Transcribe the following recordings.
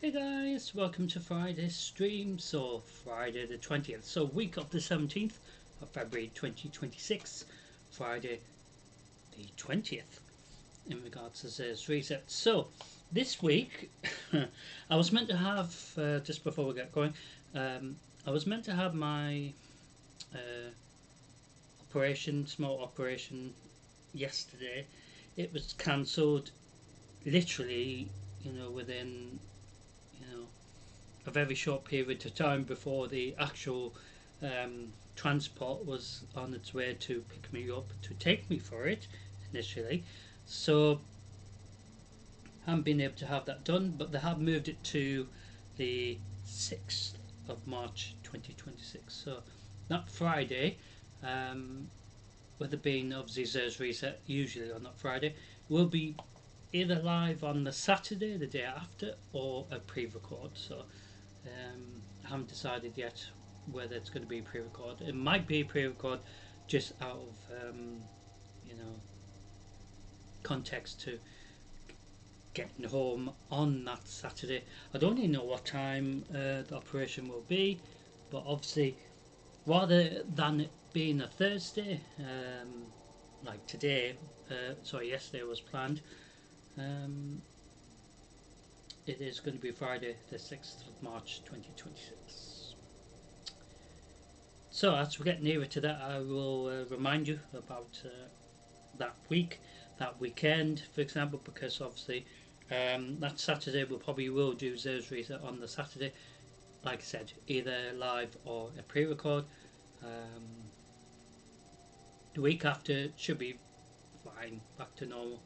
Hey guys, welcome to Friday's stream. So Friday the 20th, so week of the 17th of February 2026, Friday the 20th in regards to this reset. So this week I was meant to have, just before we get going, I was meant to have my uh, small operation yesterday. It was cancelled literally, within, you know, a very short period of time before the actual transport was on its way to pick me up to take me for it initially. So I haven't been able to have that done, but they have moved it to the 6th of March 2026. So that Friday, um, with it being obviously Zer's reset, usually on that Friday, will be either live on the Saturday, the day after, or a pre-record. So I haven't decided yet whether it's going to be pre-record. It might be pre-record, just out of you know context to getting home on that Saturday. I don't even know what time the operation will be, but obviously, rather than it being a Thursday, like today, yesterday was planned. Um, it is going to be Friday, the 6th of March 2026. So, as we get nearer to that, I will remind you about that week, that weekend, for example, because obviously that Saturday we probably will do Zer's Reset on the Saturday. Like I said, either live or a pre record. Um, the week after should be fine, back to normal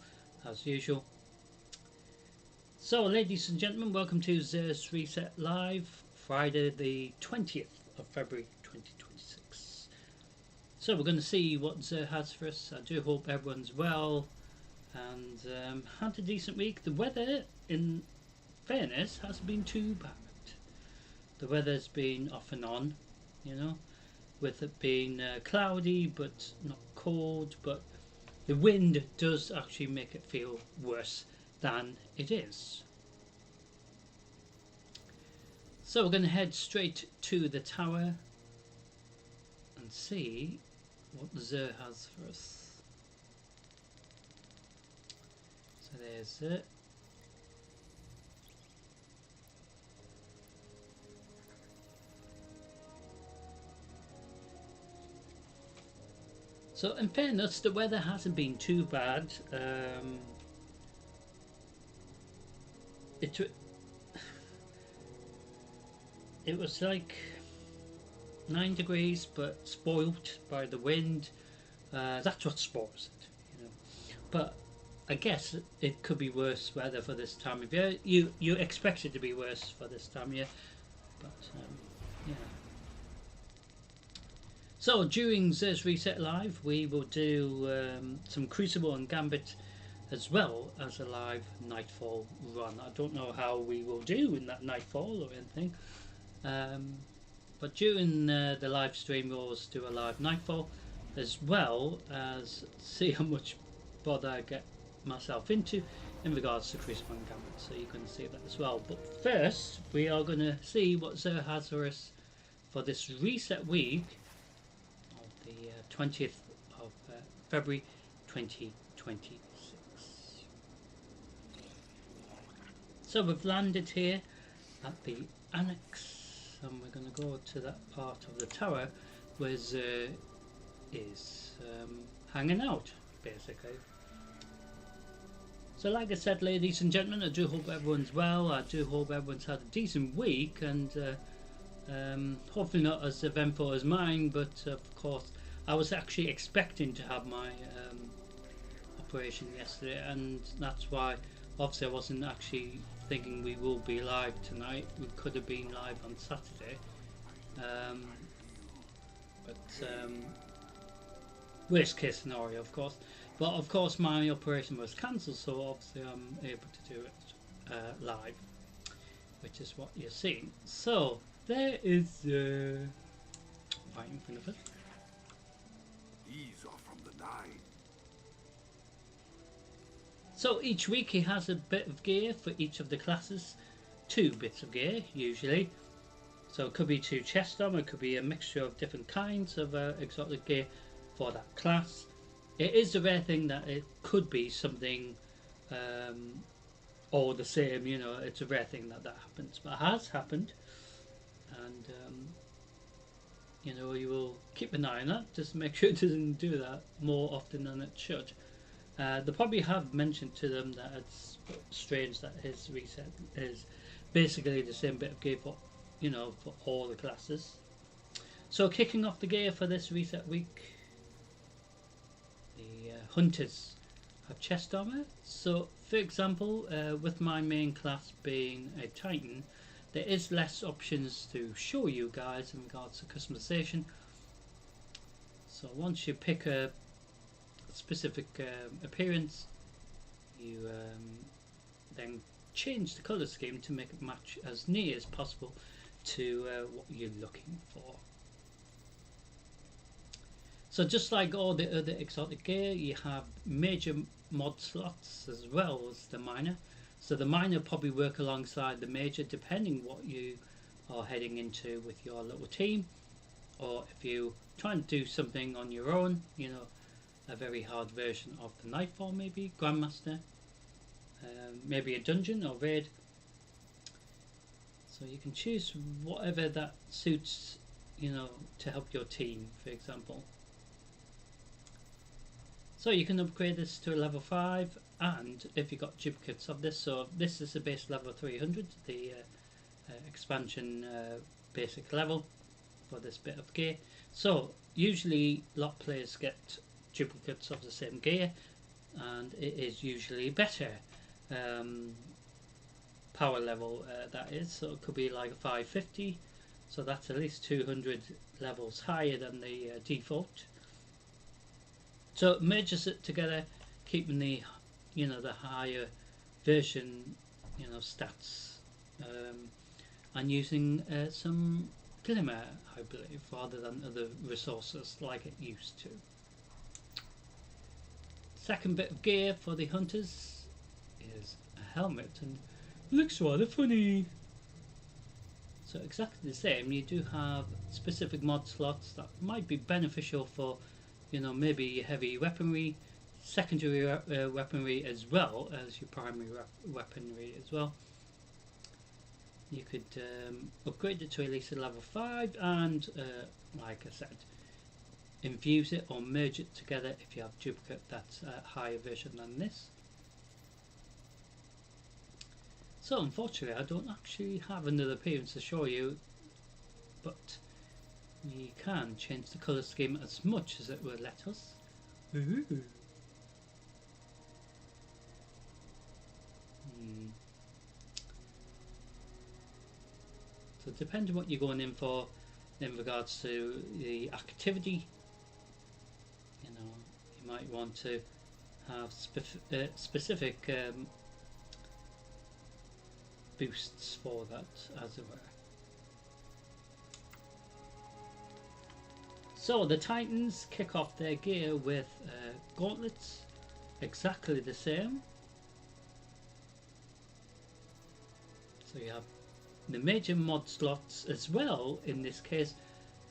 as usual. So, ladies and gentlemen, welcome to Zer's Reset Live, Friday the 20th of February 2026. So, we're going to see what Zer has for us. I do hope everyone's well and had a decent week. The weather, in fairness, hasn't been too bad. The weather's been off and on, with it being cloudy but not cold, but the wind does actually make it feel worse than it is. So we're going to head straight to the tower and see what Zer has for us. So there's it. So in fairness, the weather hasn't been too bad. It was like 9 degrees, but spoilt by the wind. That's what spoils it. But I guess it could be worse weather for this time of year. You expect it to be worse for this time of year, but yeah. So during Zer's Reset Live, we will do some Crucible and Gambit, as well as a live Nightfall run. I don't know how we will do in that Nightfall or anything, but during the live stream, we'll always do a live Nightfall, as well as see how much bother I get myself into in regards to Crucible and Gambit. So you can see that as well. But first, we are going to see what Zer has for us for this reset week of the 20th of February 2026. So we've landed here at the annex, and we're going to go to that part of the tower where Zer is hanging out, basically. So like I said, ladies and gentlemen, I do hope everyone's well. I do hope everyone's had a decent week, and hopefully not as eventful as mine, but of course I was actually expecting to have my operation yesterday, and that's why obviously I wasn't actually thinking we will be live tonight. We could have been live on Saturday, but worst case scenario, of course. But of course my operation was cancelled, so obviously I'm able to do it live, which is what you're seeing. So there is right in front of us. These are from the Nine. So each week he has a bit of gear for each of the classes. two bits of gear usually. So it could be two chest armor, it could be a mixture of different kinds of exotic gear for that class. It is a rare thing that it could be something all the same, you know, it's a rare thing that that happens, but it has happened, and you know, you will keep an eye on that just to make sure it doesn't do that more often than it should. They probably have mentioned to them that it's strange that his reset is basically the same bit of gear for, you know, for all the classes. So kicking off the gear for this reset week, the hunters have chest armor. So for example, with my main class being a Titan, there is less options to show you guys in regards to customization. So once you pick a specific appearance, you then change the colour scheme to make it match as near as possible to what you're looking for. So just like all the other exotic gear, you have major mod slots as well as the minor. So the minor probably work alongside the major depending what you are heading into with your little team, or if you try and do something on your own, you know, a very hard version of the Nightfall, maybe Grandmaster, maybe a dungeon or raid. So you can choose whatever that suits, you know, to help your team, for example. So you can upgrade this to a level 5, and if you got duplicates of this, so this is the base level 300, the expansion basic level for this bit of gear. So usually a lot of players get duplicates of the same gear, and it is usually better power level, that is. So it could be like a 550, so that's at least 200 levels higher than the default. So it merges it together, keeping the, you know, the higher version, you know, stats, and using some glimmer, I believe, rather than other resources like it used to. Second bit of gear for the hunters is a helmet, and it looks rather funny. So exactly the same, you do have specific mod slots that might be beneficial for, you know, maybe heavy weaponry, secondary weaponry, as well as your primary weaponry as well. You could upgrade it to at least a level 5, and like I said, infuse it or merge it together if you have duplicate that's a higher version than this. So unfortunately I don't actually have another appearance to show you, but you can change the colour scheme as much as it will let us. Ooh. So depending on what you're going in for in regards to the activity, you know, you might want to have specific boosts for that, as it were. So the Titans kick off their gear with gauntlets, exactly the same. So you have the major mod slots as well, in this case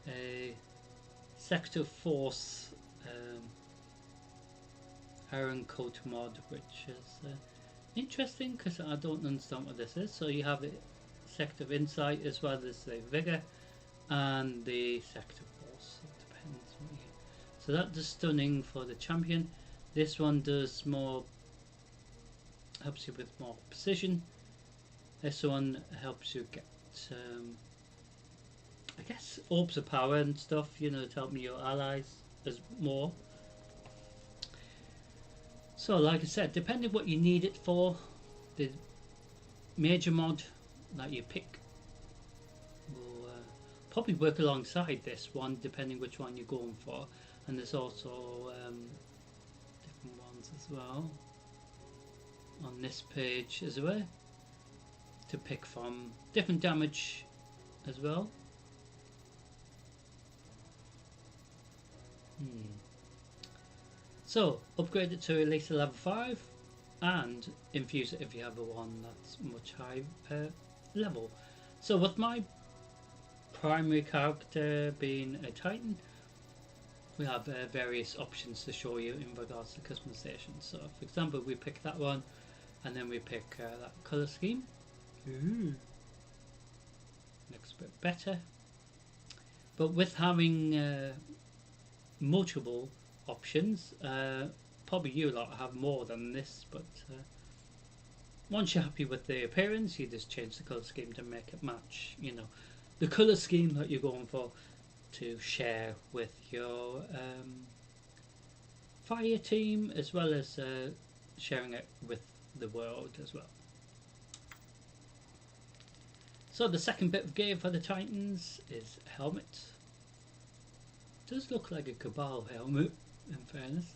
a Sector Force Iron Coat mod, which is interesting because I don't understand what this is. So you have the Sector of Insight as well as the Vigor and the Sector Force. It depends what you... So that does stunning for the champion. This one does more, helps you with more precision. This one helps you get, I guess, orbs of power and stuff, you know, to help your allies as more. So, like I said, depending what you need it for, the major mod that you pick will probably work alongside this one, depending which one you're going for. And there's also different ones as well on this page as well, to pick from, different damage as well. So upgrade it to at least a level 5 and infuse it if you have a one that's much higher level. So with my primary character being a Titan, we have various options to show you in regards to customization. So for example, we pick that one, and then we pick that color scheme. Ooh. Looks a bit better. But with having multiple options, probably you lot have more than this, but once you're happy with the appearance, you just change the color scheme to make it match, you know, the color scheme that you're going for, to share with your fire team, as well as sharing it with the world as well. So the second bit of gear for the Titans is helmet. Does look like a Cabal helmet, in fairness.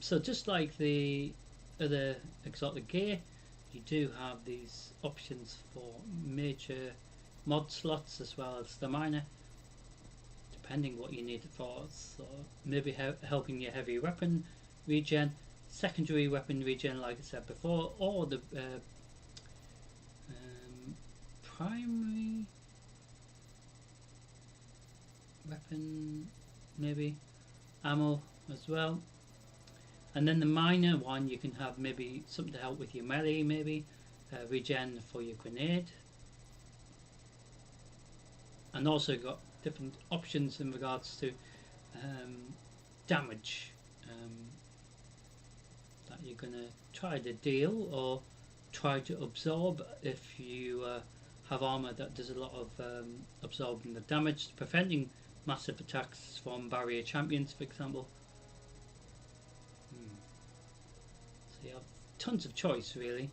So just like the other exotic gear, you do have these options for major mod slots as well as the minor, depending what you need it for. So maybe helping your heavy weapon regen, secondary weapon regen, like I said before, or the primary weapon, maybe ammo as well. And then the minor one, you can have maybe something to help with your melee, maybe regen for your grenade, and also got different options in regards to damage that you're going to try to deal or try to absorb. If you have armor that does a lot of absorbing the damage, preventing massive attacks from barrier champions, for example. So you have tons of choice, really.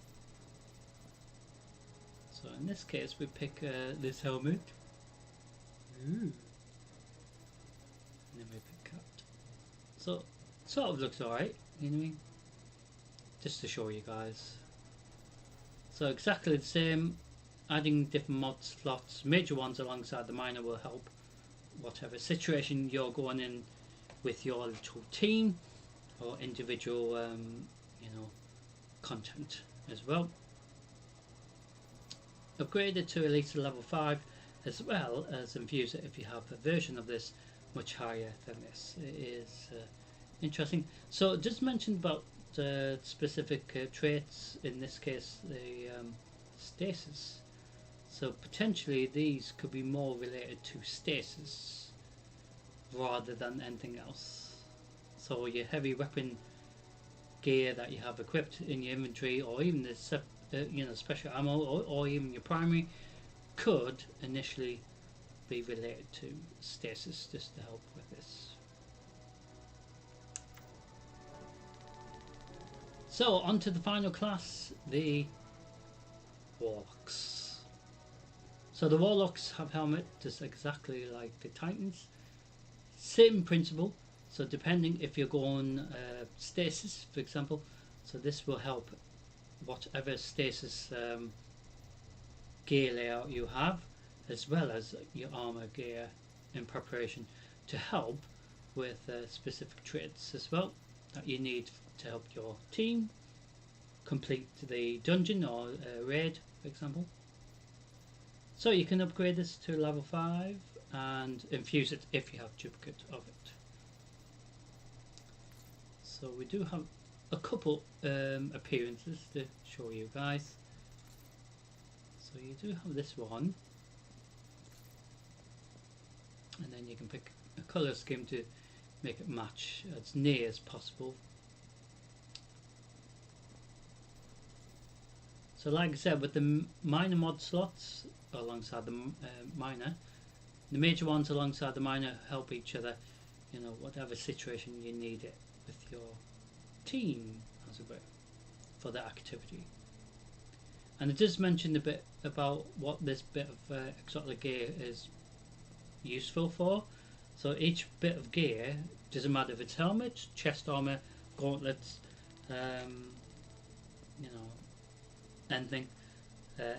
So in this case, we pick this helmet. Ooh. And then we pick cat. So sort of looks alright, you know what I mean? Just to show you guys. So exactly the same, adding different mod slots, major ones alongside the minor will help whatever situation you're going in with your little team or individual you know, content as well. Upgraded to at least level 5, as well as infuse it if you have a version of this much higher than this. It is interesting. So just mentioned about specific traits, in this case the stasis. So potentially these could be more related to stasis rather than anything else. So your heavy weapon gear that you have equipped in your inventory, or even the you know, special ammo, or even your primary, could initially be related to stasis, just to help with this. So on to the final class, the Warlocks. So the Warlocks have helmet just exactly like the Titans. Same principle. So depending if you're going stasis, for example, so this will help whatever stasis gear layout you have, as well as your armor gear in preparation to help with specific traits as well that you need to help your team complete the dungeon or raid, for example. So you can upgrade this to level 5 and infuse it if you have duplicate of it. So we do have a couple appearances to show you guys. So you do have this one, and then you can pick a colour scheme to make it match as near as possible. So like I said, with the minor mod slots alongside the minor, the major ones alongside the minor help each other, you know, whatever situation you need it with your team, as it were, for that activity. And it does mention a bit about what this bit of exotic gear is useful for. So each bit of gear, doesn't matter if it's helmet, chest armor, gauntlets, you know, anything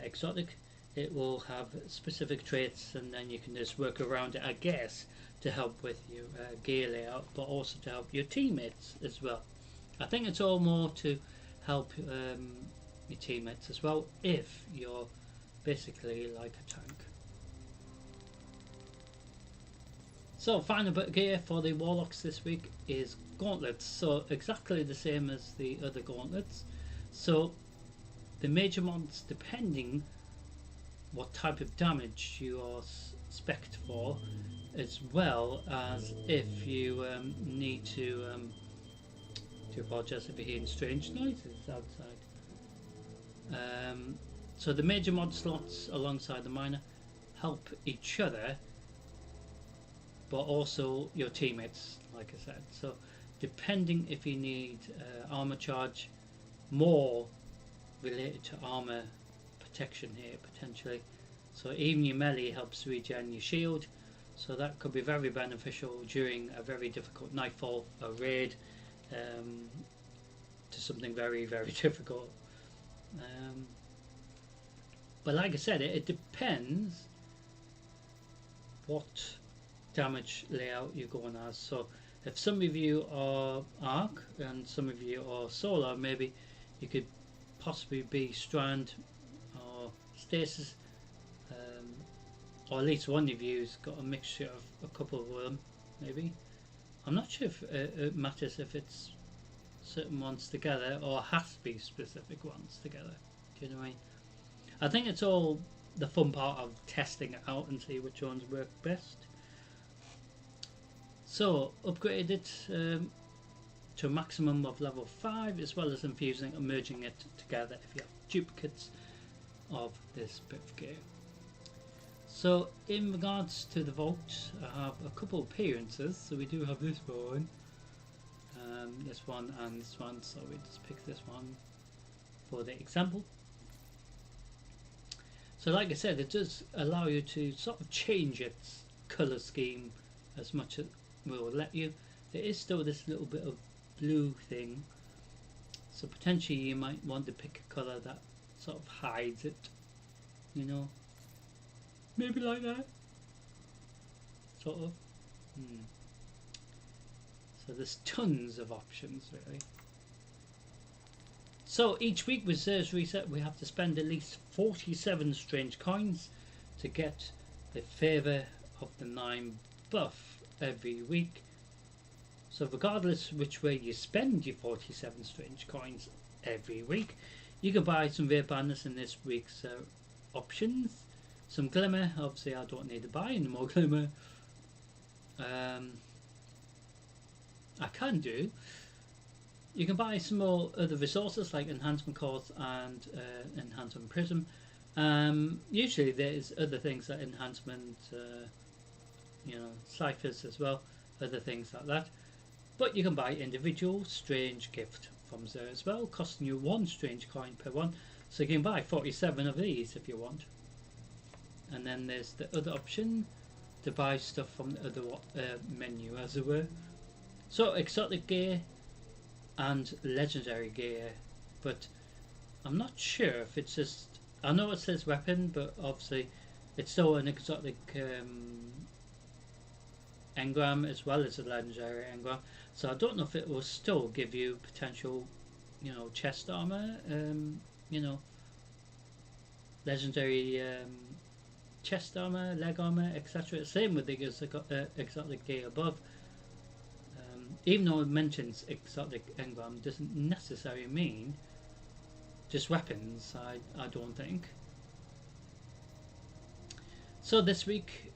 exotic, it will have specific traits, and then you can just work around it, I guess, to help with your gear layout, but also to help your teammates as well. I think it's all more to help your teammates as well, if you're basically like a tank. So final bit of gear for the Warlocks this week is gauntlets. So exactly the same as the other gauntlets. So the major mods, depending what type of damage you are spec'd for, as well as if you need to apologise if you're hearing strange noises outside. So the major mod slots alongside the minor help each other, but also your teammates, like I said. So depending if you need armor charge, more related to armor protection here potentially. So even your melee helps regen your shield, so that could be very beneficial during a very difficult nightfall, a raid, to something very, very difficult. But like I said, it depends what damage layout you're going as. So if some of you are arc and some of you are solar, maybe you could possibly be strand or stasis, or at least one of you's got a mixture of a couple of them, maybe. I'm not sure if it matters if it's certain ones together or has to be specific ones together. Do you know what I mean? I think it's all the fun part of testing it out and see which ones work best. So upgraded it to a maximum of level 5, as well as infusing and merging it together if you have duplicates of this bit of gear. So in regards to the vault, I have a couple of appearances. So we do have this one, and this one. So we just pick this one for the example. So like I said, it does allow you to sort of change its colour scheme as much as will let you. There is still this little bit of blue thing, so potentially you might want to pick a colour that sort of hides it, you know, maybe like that, sort of. So there's tons of options really. So each week with Zer's reset, we have to spend at least 47 strange coins to get the Favour of the 9 buff every week. So regardless which way you spend your 47 strange coins every week, you can buy some rare banners in this week's options. Some glimmer, obviously I don't need to buy any more glimmer. I can do. You can buy some more other resources like enhancement cores and enhancement prism. Usually there's other things like enhancement, you know, ciphers as well, other things like that. But you can buy individual strange gift from there as well, costing you 1 strange coin per one. So you can buy 47 of these if you want. And then there's the other option to buy stuff from the other menu, as it were. So exotic gear and legendary gear, but I'm not sure if it's just, I know it says weapon, but obviously it's still an exotic engram as well as a legendary engram, so I don't know if it will still give you potential, you know, chest armor, you know, legendary chest armor, leg armor, etc. Same with the exotic gear above. Even though it mentions exotic engram, doesn't necessarily mean just weapons, I don't think. So this week,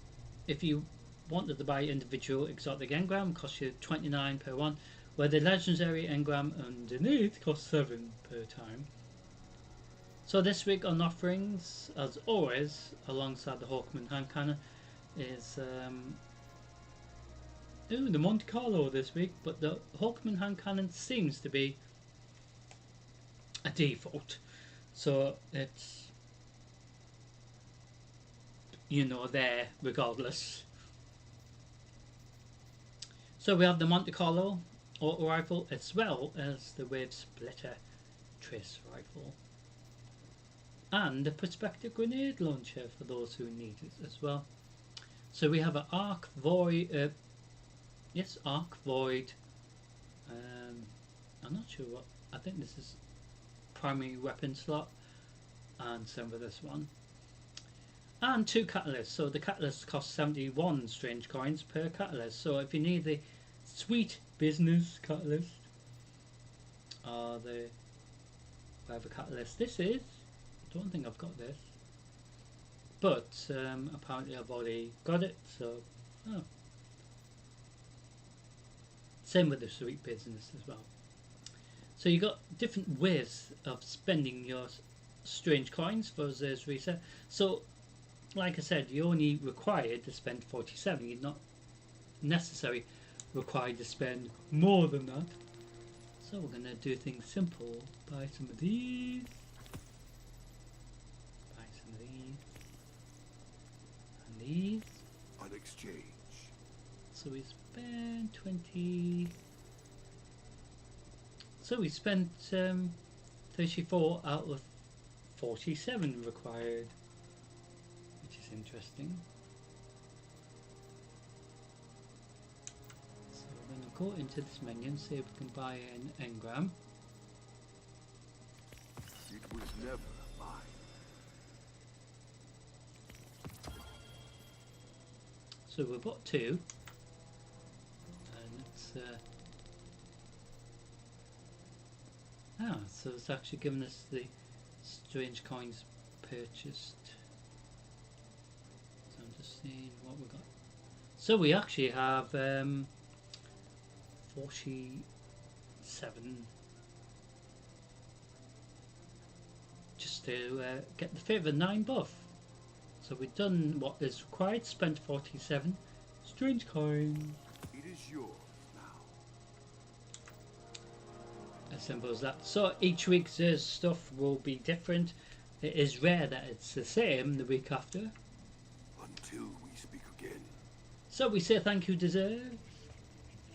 if you wanted to buy individual exotic engram, costs you 29 per one, where the legendary engram underneath costs 7 per time. So this week on offerings, as always, alongside the Hawkman hand cannon, is the Monte Carlo this week, but the Hawkman hand cannon seems to be a default, so it's, you know, there regardless. So we have the Monte Carlo auto rifle as well as the Wave Splitter trace rifle, and the perspective grenade launcher for those who need it as well. So we have an Arc Void. Yes, Arc Void. I'm not sure what. I think this is primary weapon slot, and same with this one. and 2 catalysts. So the catalyst costs 71 strange coins per catalyst. So if you need the sweet business catalyst, or the whatever catalyst this is, I don't think I've got this, but apparently I've already got it. So oh. Same with the sweet business as well. So you got different ways of spending your strange coins for this reset. So like I said, you're only required to spend 47. You're not necessarily required to spend more than that. So we're going to do things simple. Buy some of these. Buy some of these. And these. On exchange. So we spent 20. So we spent 34 out of 47 required, which is interesting. So we're going to go into this menu and see if we can buy an engram. It was never mine. So we bought 2. So it's actually given us the strange coins purchased. So I'm just seeing what we got. So we actually have 47 just to get the favour 9 buff. So we've done what is required, spent 47 strange coins. It is yours. As simple as that. So each week's stuff will be different. It is rare that it's the same the week after. Until we speak again. So we say thank you, Dessert.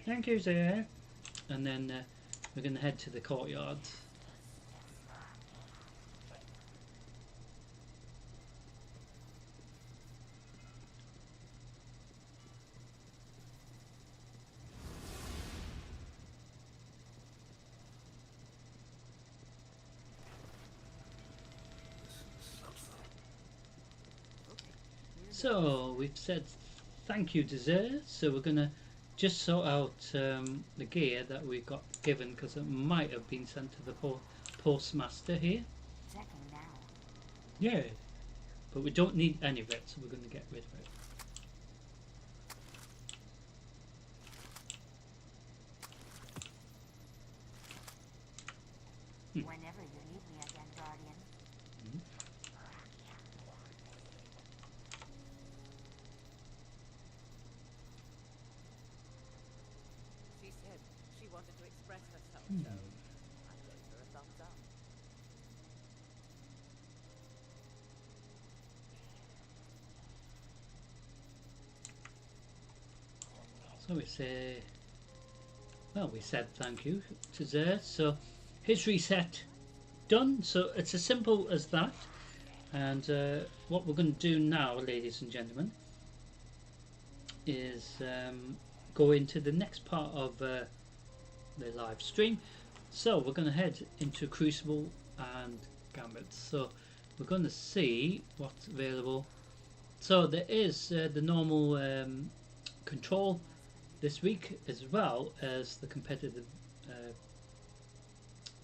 Thank you, sir. And then we're going to head to the courtyard. So we've said thank you, Dessert. So we're going to just sort out the gear that we got given, because it might have been sent to the postmaster here. Yeah, but we don't need any of it, so we're going to get rid of it. Whenever you need me again, Guardian. She said she wanted to express herself, so I gave her a thumbs up. So we say, well, we said thank you to Zer. So his reset done. So it's as simple as that. And what we're going to do now, ladies and gentlemen, is go into the next part of the live stream. So we're going to head into Crucible and Gambit. So we're going to see what's available. So there is the normal control this week, as well as the competitive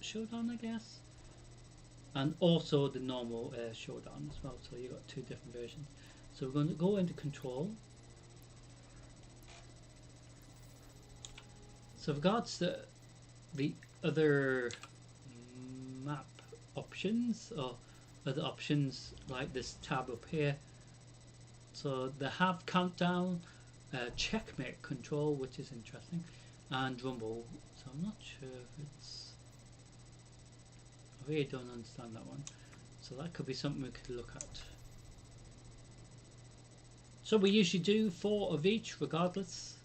showdown, I guess, and also the normal showdown as well. So you've got 2 different versions. So we're going to go into control. So regards to the other map options, or other options like this tab up here, so they have countdown, checkmate control, which is interesting, and rumble. So I'm not sure if it's, I really don't understand that one. So that could be something we could look at. So we usually do 4 of each regardless.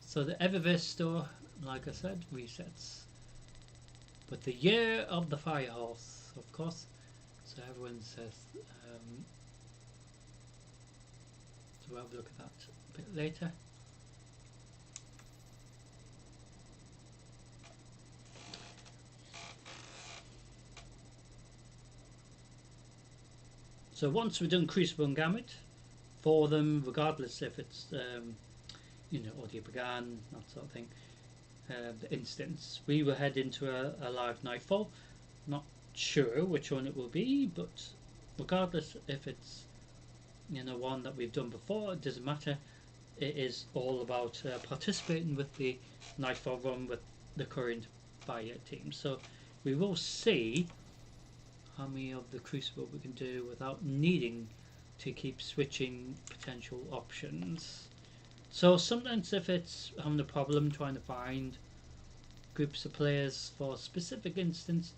So the Eververse store, like I said, resets. But the year of the Firehorse, of course. So everyone says, so we'll have a look at that a bit later. So once we've done Crucible and Gambit for them, regardless if it's audio began, that sort of thing, the instance, we will head into a live nightfall. Not sure which one it will be, but regardless if it's one that we've done before, it doesn't matter. It is all about participating with the nightfall run with the current buyer team. So we will see how many of the Crucible we can do without needing to keep switching potential options. So sometimes if it's having a problem trying to find groups of players for a specific instance,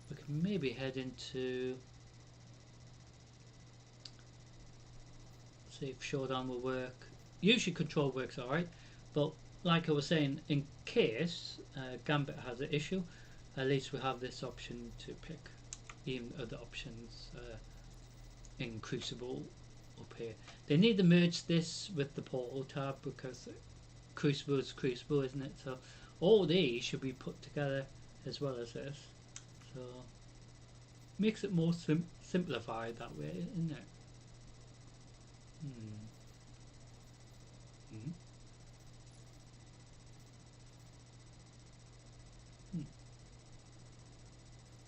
we can maybe head into, see if Showdown will work. Usually Control works alright, but like I was saying, in case Gambit has an issue, at least we have this option to pick even other options in Crucible up here. They need to merge this with the Portal tab because Crucible is Crucible, isn't it? So all these should be put together as well as this. So makes it more simplified that way, isn't it?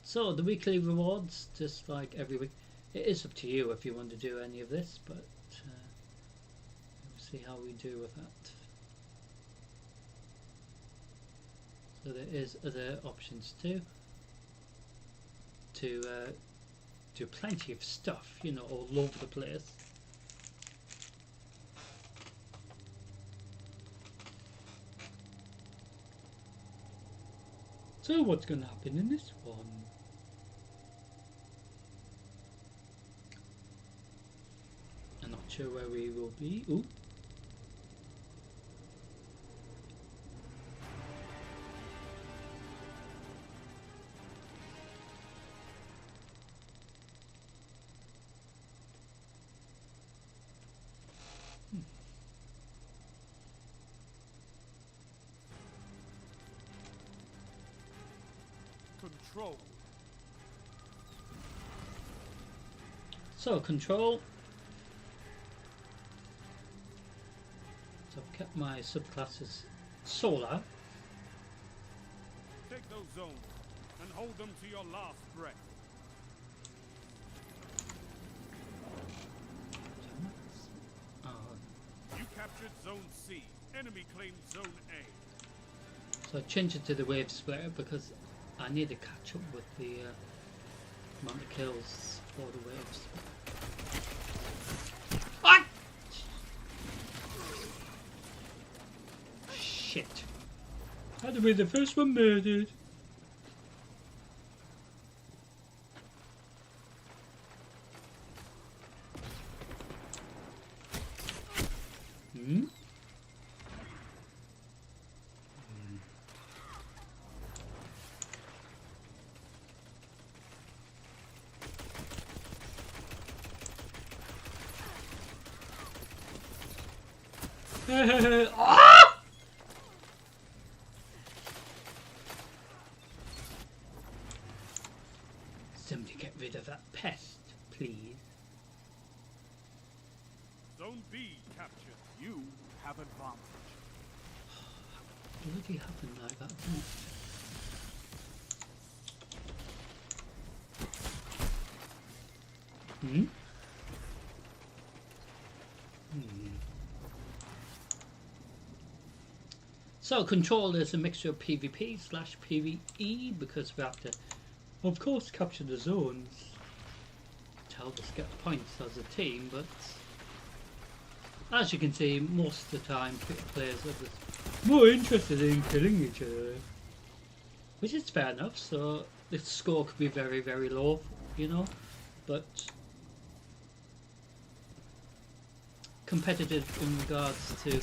So the weekly rewards, just like every week, it is up to you if you want to do any of this, but we'll see how we do with that. So there is other options too, to do plenty of stuff, all over the place. So what's going to happen in this one? I'm not sure where we will be. Ooh. Control. So control. So I've kept my subclasses solar. Take those zones and hold them to your last breath. You captured Zone C. Enemy claimed Zone A. So I changed it to the wave splitter because I need to catch up with the amount of kills for the waves. Ah! Shit. Had to be the first one murdered. Hmm? Ah! Somebody get rid of that pest, please. Zone B captured. You have advantage. Bloody happened like that, didn't it? Hmm? So control is a mixture of PvP / PvE because we have to, of course, capture the zones to help us get points as a team, but as you can see, most of the time players are just more interested in killing each other, which is fair enough. So the score could be very, very low, but competitive in regards to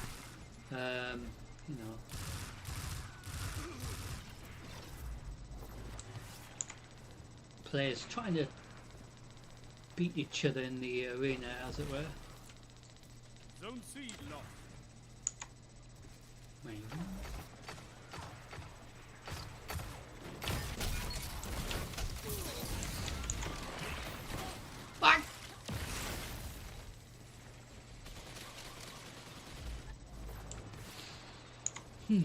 players trying to beat each other in the arena, as it were. Zone C lost. Ah! Hmm.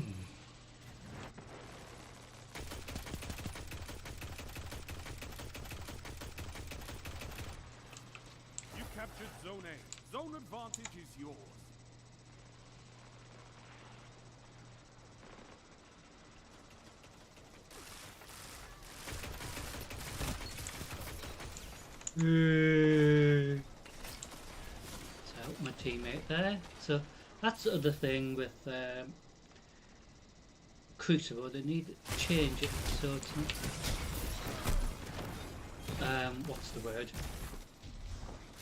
You captured Zone A. Zone advantage is yours. To help my teammate there. So that's the other thing with Crucible. They need to change it so it's not. What's the word?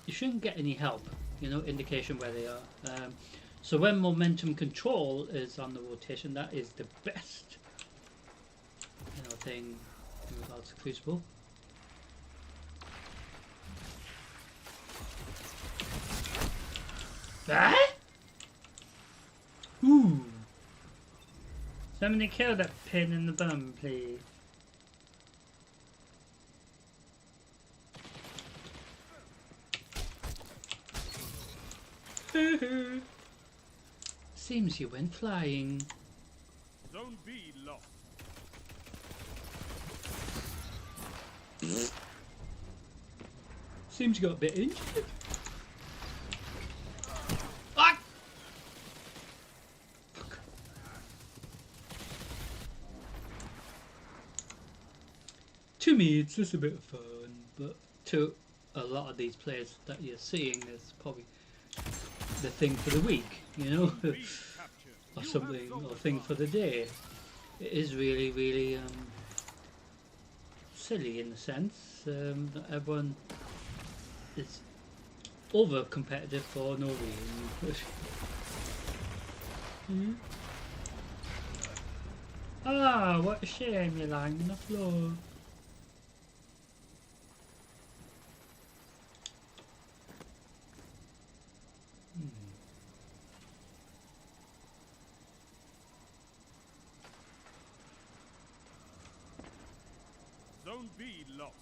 You shouldn't get any help. You know, indication where they are. So when momentum control is on the rotation, that is the best, you know, thing in regards to Crucible. Ah! Ooh! Somebody kill that pin in the bum, please. Seems you went flying. Zone B lost. Seems you got a bit injured. Ah! Fuck. To me, it's just a bit of fun, but to a lot of these players that you're seeing, it's probably the thing for the week, you know, B captured. or You something, have zone or thing for the day. It is really, really silly in the sense that everyone is over competitive for no reason. Hmm? Ah, what a shame you're lying on the floor. Zone B lost.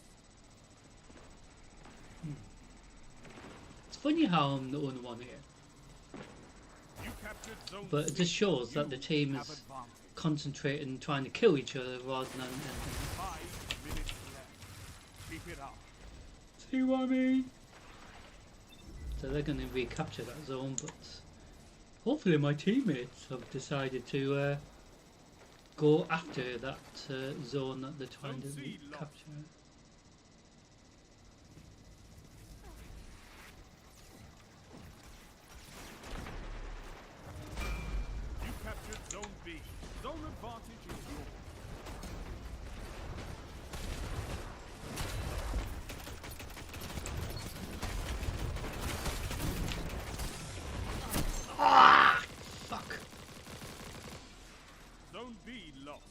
It's funny how I'm the only one here, You captured zone but it C. just shows that the You team have is advantage. concentrating trying to kill each other rather than anything. 5 minutes left. Keep it up. See what I mean? So they're going to recapture that zone, but hopefully my teammates have decided to go after that zone that they're trying to Zone C lost. capture. You captured zone B. Zone advantage is yours. Ah! Fuck! Zone B lost.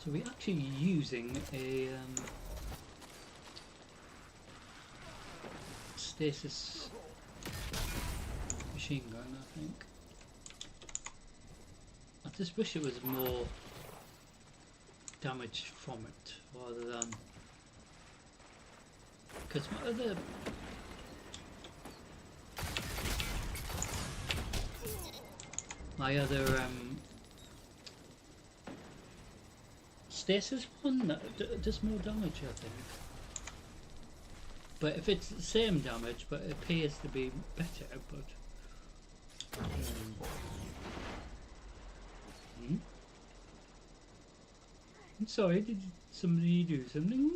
So we're actually using a stasis machine gun, I think. I just wish it was more damage from it rather than, because my other stasis one that does more damage, I think. But if it's the same damage, but it appears to be better, but hmm? I'm sorry, did somebody do something?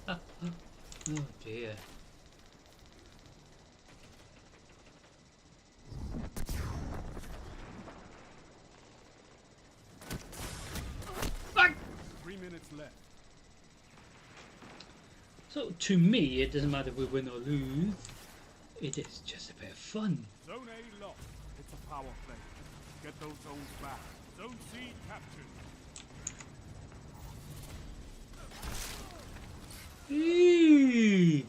Oh dear. Fuck! 3 minutes left. So to me, it doesn't matter if we win or lose. It is just a bit of fun. Zone A lost. It's a power play. Get those zones back. Zone C captured. Eee!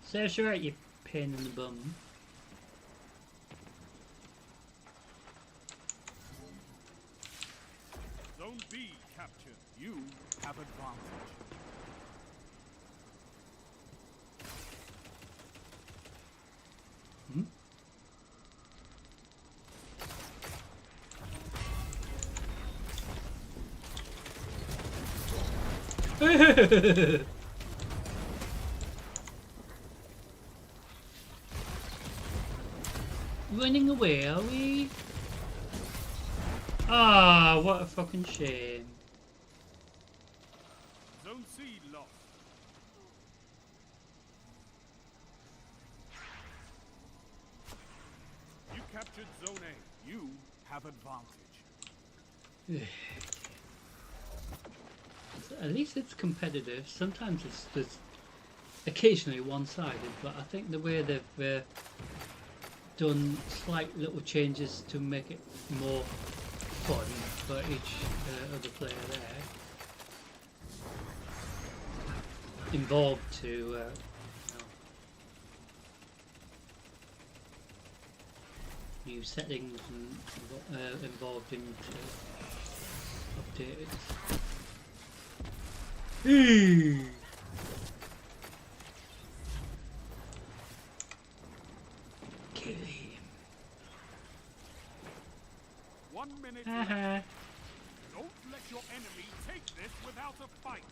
Serves you right, you pain in the bum. Zone B captured. You have advantage. Hmm? Running away, are we? Ah, what a fucking shame. Zone C lost. You captured Zone A. You have advantage. At least it's competitive. Sometimes it's just occasionally one-sided, but I think the way they've done slight little changes to make it more fun for each other player there, involved to new settings and involved in updated. Kill him. 1 minute left. Don't let your enemy take this without a fight.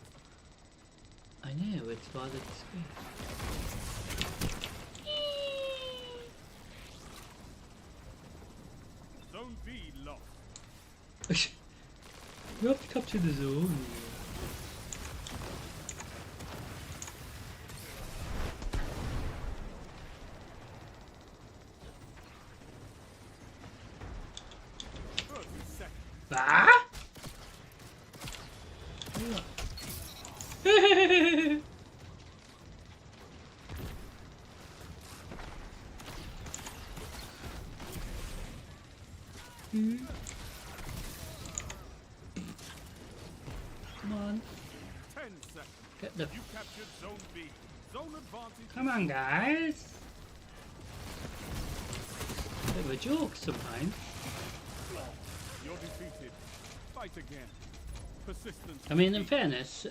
I know, it's rather Zone B lost. discreet. You have to capture the zone. Ah! Come on. 10 seconds. Get the... You captured Zone B. Zone advantage. Come on, guys. Bit of a joke sometimes. You're defeated. Fight again. Persistence. I mean, in fairness,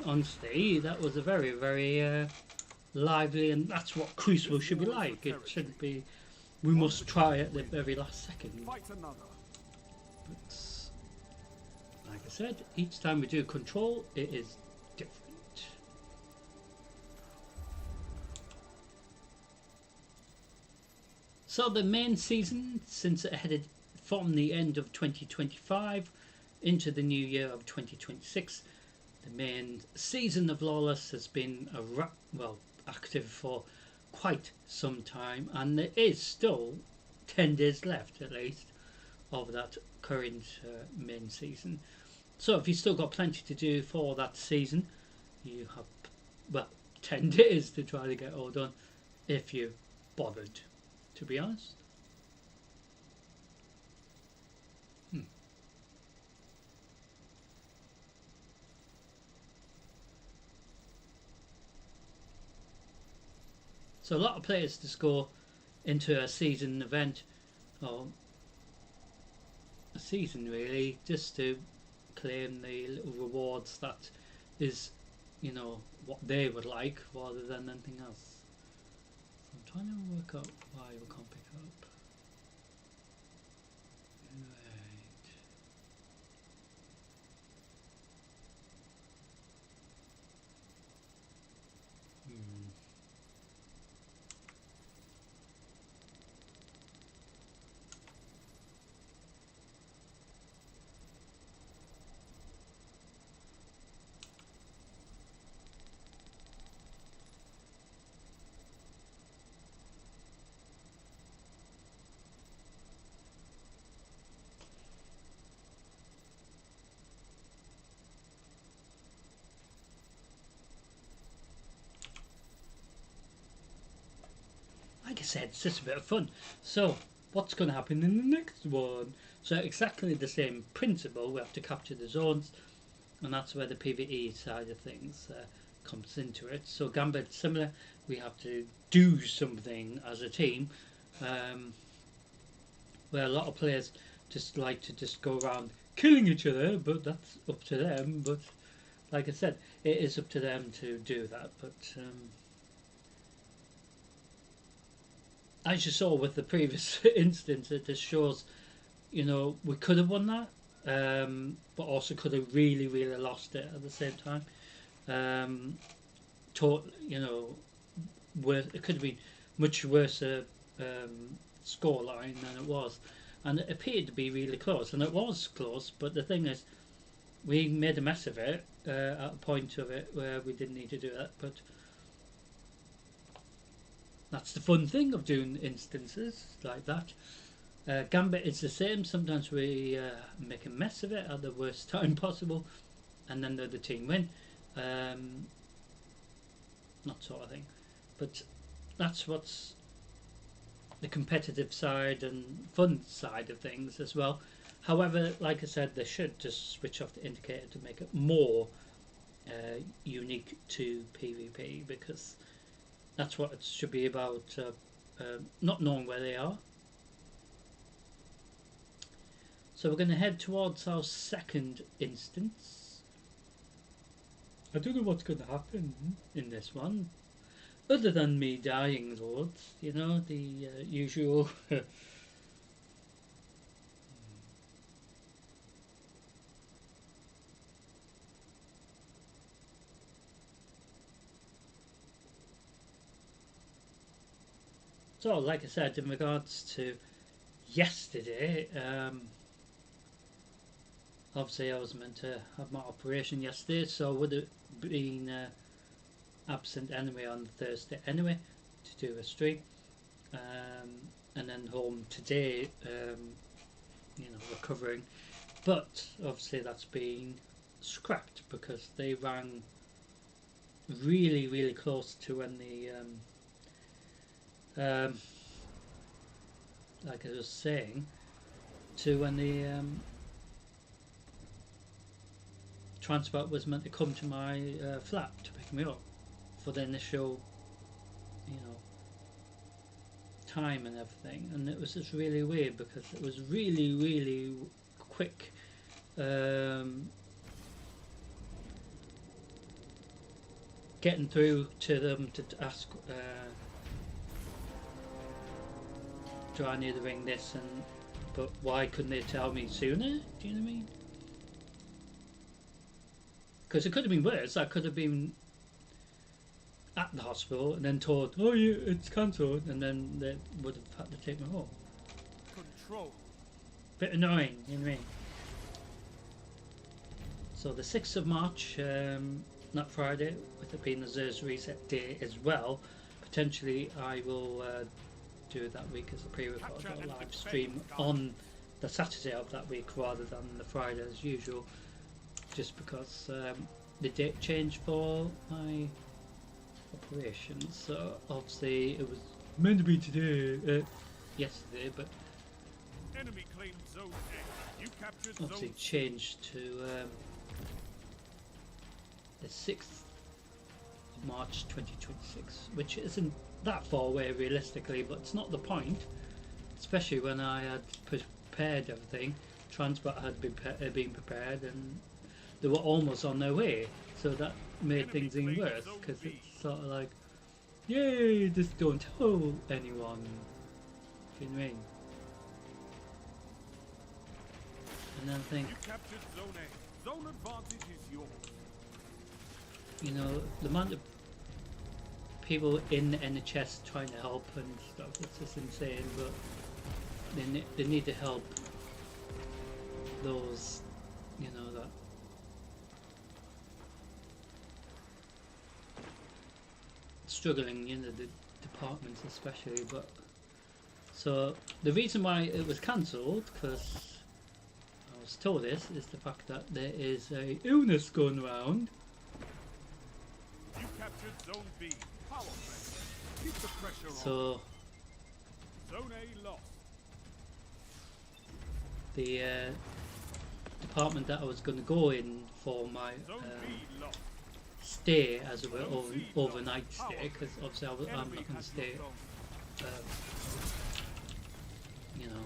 honestly, that was a very, very lively, and that's what Crucible should be like. It shouldn't be, we must try at the very last second. Fight another. But, like I said, each time we do Control, it is different. So the main season, since it headed from the end of 2025 into the new year of 2026, the main season of Lawless has been active for quite some time, and there is still 10 days left at least of that current main season. So if you've still got plenty to do for that season, you have 10 days to try to get all done if you bothered, to be honest. So a lot of players just go into a season event, or a season really, just to claim the little rewards that is, you know, what they would like rather than anything else. So I'm trying to work out why we can't pick up. Right. Like I said, it's just a bit of fun. So, what's going to happen in the next one? So, exactly the same principle. We have to capture the zones, and that's where the PvE side of things comes into it. So, Gambit's similar. We have to do something as a team, where a lot of players just like to just go around killing each other, but that's up to them. But like I said, it is up to them to do that. But as you saw with the previous instance, it just shows, you know, we could have won that, but also could have really, really lost it at the same time. You know, it could have been much worse scoreline than it was, and it appeared to be really close, and it was close. But the thing is, we made a mess of it at a point of it where we didn't need to do that. But that's the fun thing of doing instances like that. Gambit is the same. Sometimes we make a mess of it at the worst time possible, and then the other team win. Not sort of thing, but that's what's the competitive side and fun side of things as well. However, like I said, they should just switch off the indicator to make it more unique to PvP, because that's what it should be about, not knowing where they are. So we're going to head towards our second instance. I don't know what's going to happen in this one, other than me dying loads, you know, the usual. So, like I said, in regards to yesterday, obviously I was meant to have my operation yesterday, so I would have been absent anyway on Thursday anyway to do a stream, and then home today, you know, recovering. But obviously that's been scrapped because they ran really, really close to when the like I was saying, to when the transport was meant to come to my flat to pick me up for the initial, you know, time and everything. And it was just really weird because it was really, really quick. Getting through to them to ask, do I need to ring this, and but why couldn't they tell me sooner? Do you know what I mean? Because it could have been worse. I could have been at the hospital and then told, oh yeah, it's cancelled, and then they would have had to take me home. Control. Bit annoying, you know what I mean? So the 6th of March, that Friday, with it being the Zers reset day as well, potentially I will do that week as a pre-record or live stream on the Saturday of that week rather than the Friday as usual, just because the date changed for my operation. So obviously it was meant to be today, yesterday, but Enemy claimed zone A. You captured obviously zone C. changed to the 6th of March 2026, which isn't that far away realistically, but it's not the point, especially when I had prepared everything. Transport had been prepared, and they were almost on their way, so that made things even worse, because it's sort of like, yay, just don't tell anyone. Do you know what I mean? And then I think, You captured zone A. Zone advantage is yours. you know, the amount of people in the NHS trying to help and stuff, it's just insane. But they need to help those, you know, that struggling, you know, the departments especially. But so the reason why it was cancelled, because I was told this, is the fact that there is a illness going around. You captured zone B. Power play. Keep the pressure on. So Zone A lost. the department that I was going to go in for my Zone B lost. stay, as it were, overnight stay, because obviously I'm not going to stay, you know,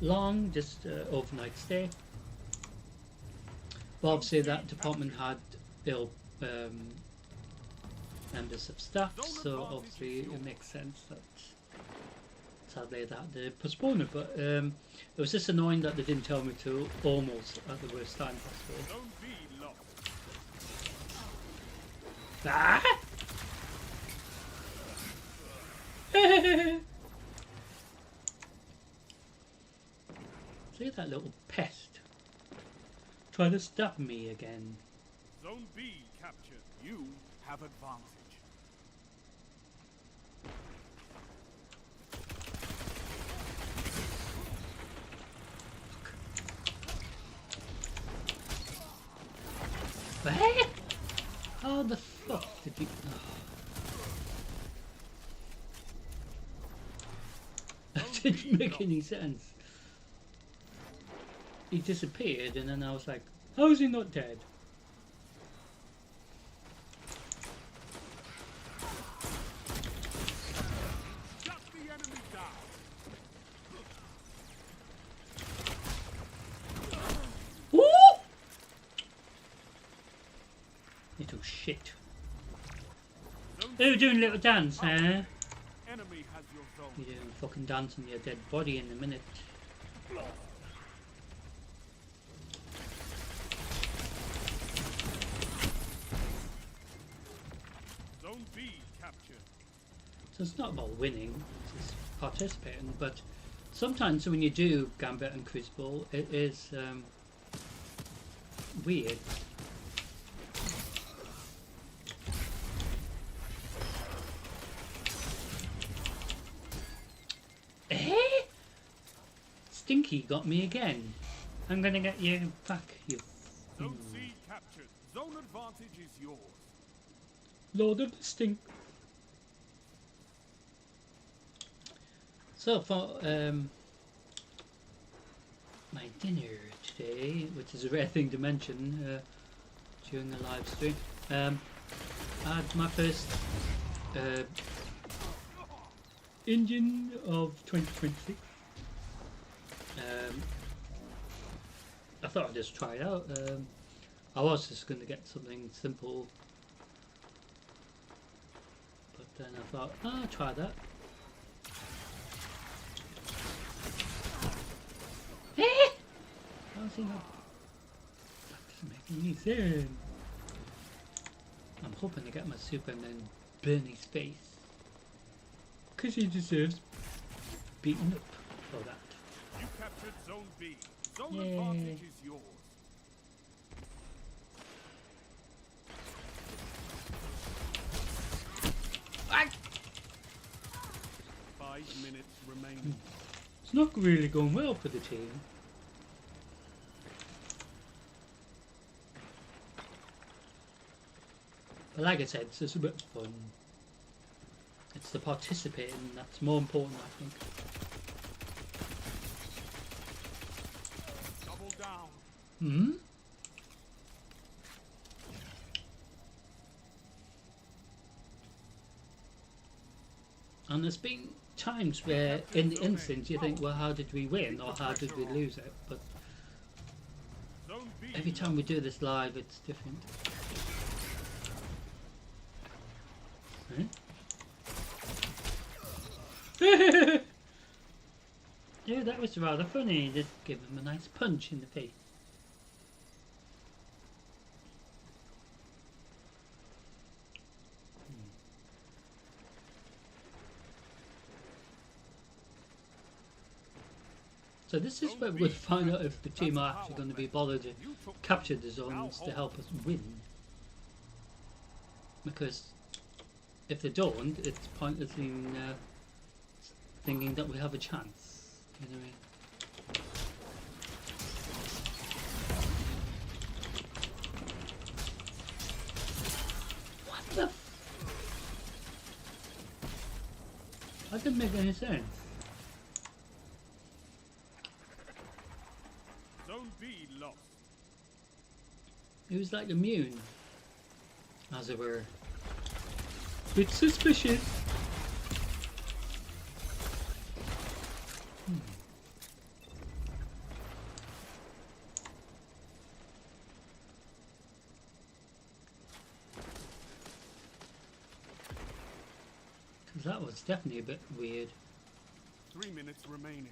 long, just overnight stay. But obviously that department had ill members of staff, so obviously it makes sense that sadly they had to postpone it. But it was just annoying that they didn't tell me to almost at the worst time possible. Zone B lost. Ah! See that little pest try to stab me again. Zone B captured. You have advantage. What? How the fuck did you... Oh. That didn't make any sense. He disappeared and then I was like, how is he not dead? Shut the enemy down. Woo! Little shit. Zone Oh, you're C doing a little dance, huh? enemy has your zone. You're doing a fucking dance on your dead body in a minute. Zone B captured. So it's not about winning, it's just participating, but sometimes when you do Gambit and Crucible, it is weird. Eh? Stinky got me again. I'm gonna get you back, you Zone C captured. Zone advantage is yours. Lord of the Stink. So for my dinner today, which is a rare thing to mention during a live stream, I had my first Indian of 2026. I thought I'd just try it out. I was just going to get something simple, but then I thought, oh, I'll try that. How is he not? That doesn't make any sense. I'm hoping to get my super and then burn his face, because he deserves beaten up for that. You captured Zone B. Zone Yay. advantage is yours. Ah! 5 minutes remaining. It's not really going well for the team. But like I said, it's just a bit of fun. It's the participating that's more important, I think. Double down. Hmm? And there's been times where in the instance you think, well, how did we win or how did we lose it? But Zone B. every time we do this live, it's different. Huh? Yeah, that was rather funny. Just give him a nice punch in the face. So this is where we'll find out if the team are actually going to be bothered to capture the zones to help us win. Because if they don't, it's pointless in thinking that we have a chance. You know what I mean? What the f... That didn't make any sense. Zone B lost. It was like immune, as it were. It's suspicious. Because that was definitely a bit weird. 3 minutes remaining.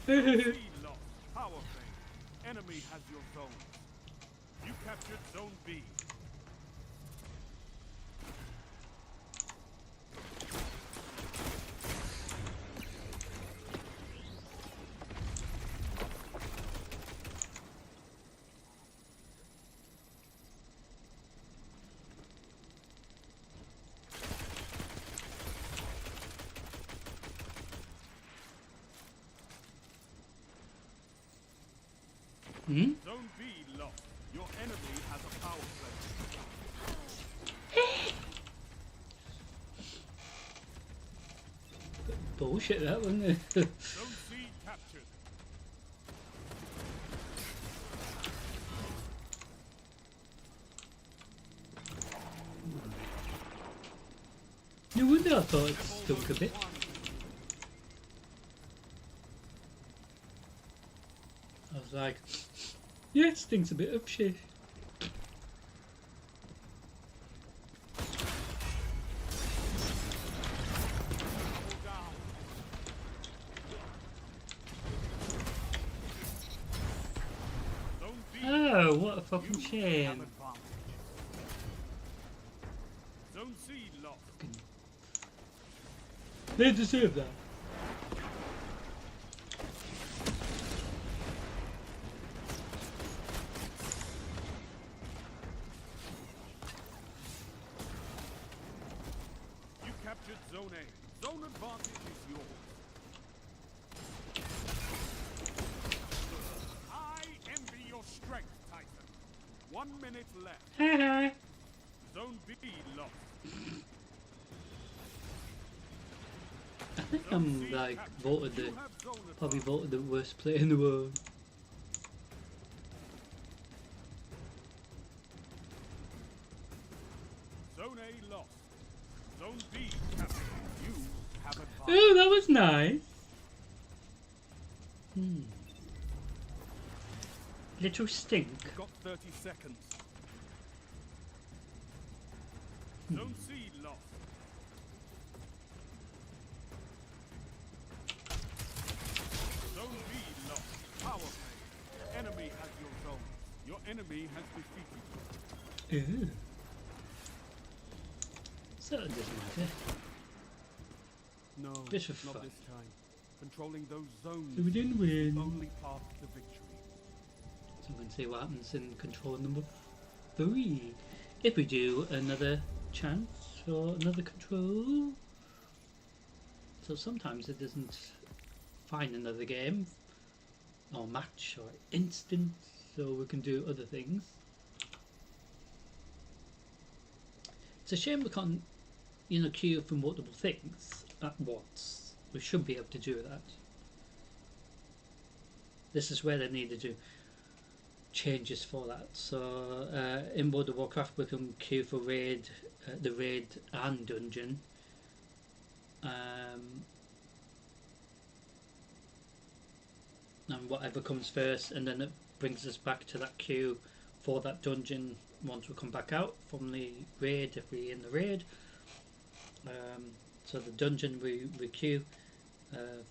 C lost. Power play. Enemy has your zone. You captured zone B. Hmm? Zone B lost. Your enemy has a power play. Bullshit, that wasn't it? Zone C captured. No wonder I thought it stunk a bit. I was like, yeah, it stinks a bit of shit. Zone B. Oh, what a fucking You have shame. advantage. Zone C lost. They deserve that. You captured Zone A. Zone advantage is yours. I envy your strength, Titan. 1 minute left. Haha. Zone B lost. I think I'm like voted the You have zone probably advantage. voted the worst player in the world. Zone A lost. Zone B captured. You have advantage. Oh, that was nice. Hmm. Little stink. You've got 30 seconds. Zone C lost. Zone B lost. Power play. Enemy has your zone. Your enemy has defeated you. Ooh. So it doesn't matter. No, Bit of not fun. this time. Controlling those zones So we didn't is win. the only path to victory. So we can see what happens in control number 3. If we do another chance for another control. So sometimes it doesn't find another game or match or instance, so we can do other things. It's a shame we can't, queue for multiple things at once. We should be able to do that. This is where they need to do changes for that. So in World of Warcraft we can queue for raid, the raid and dungeon. And whatever comes first, and then it brings us back to that queue for that dungeon once we come back out from the raid, if we're in the raid. So the dungeon we queue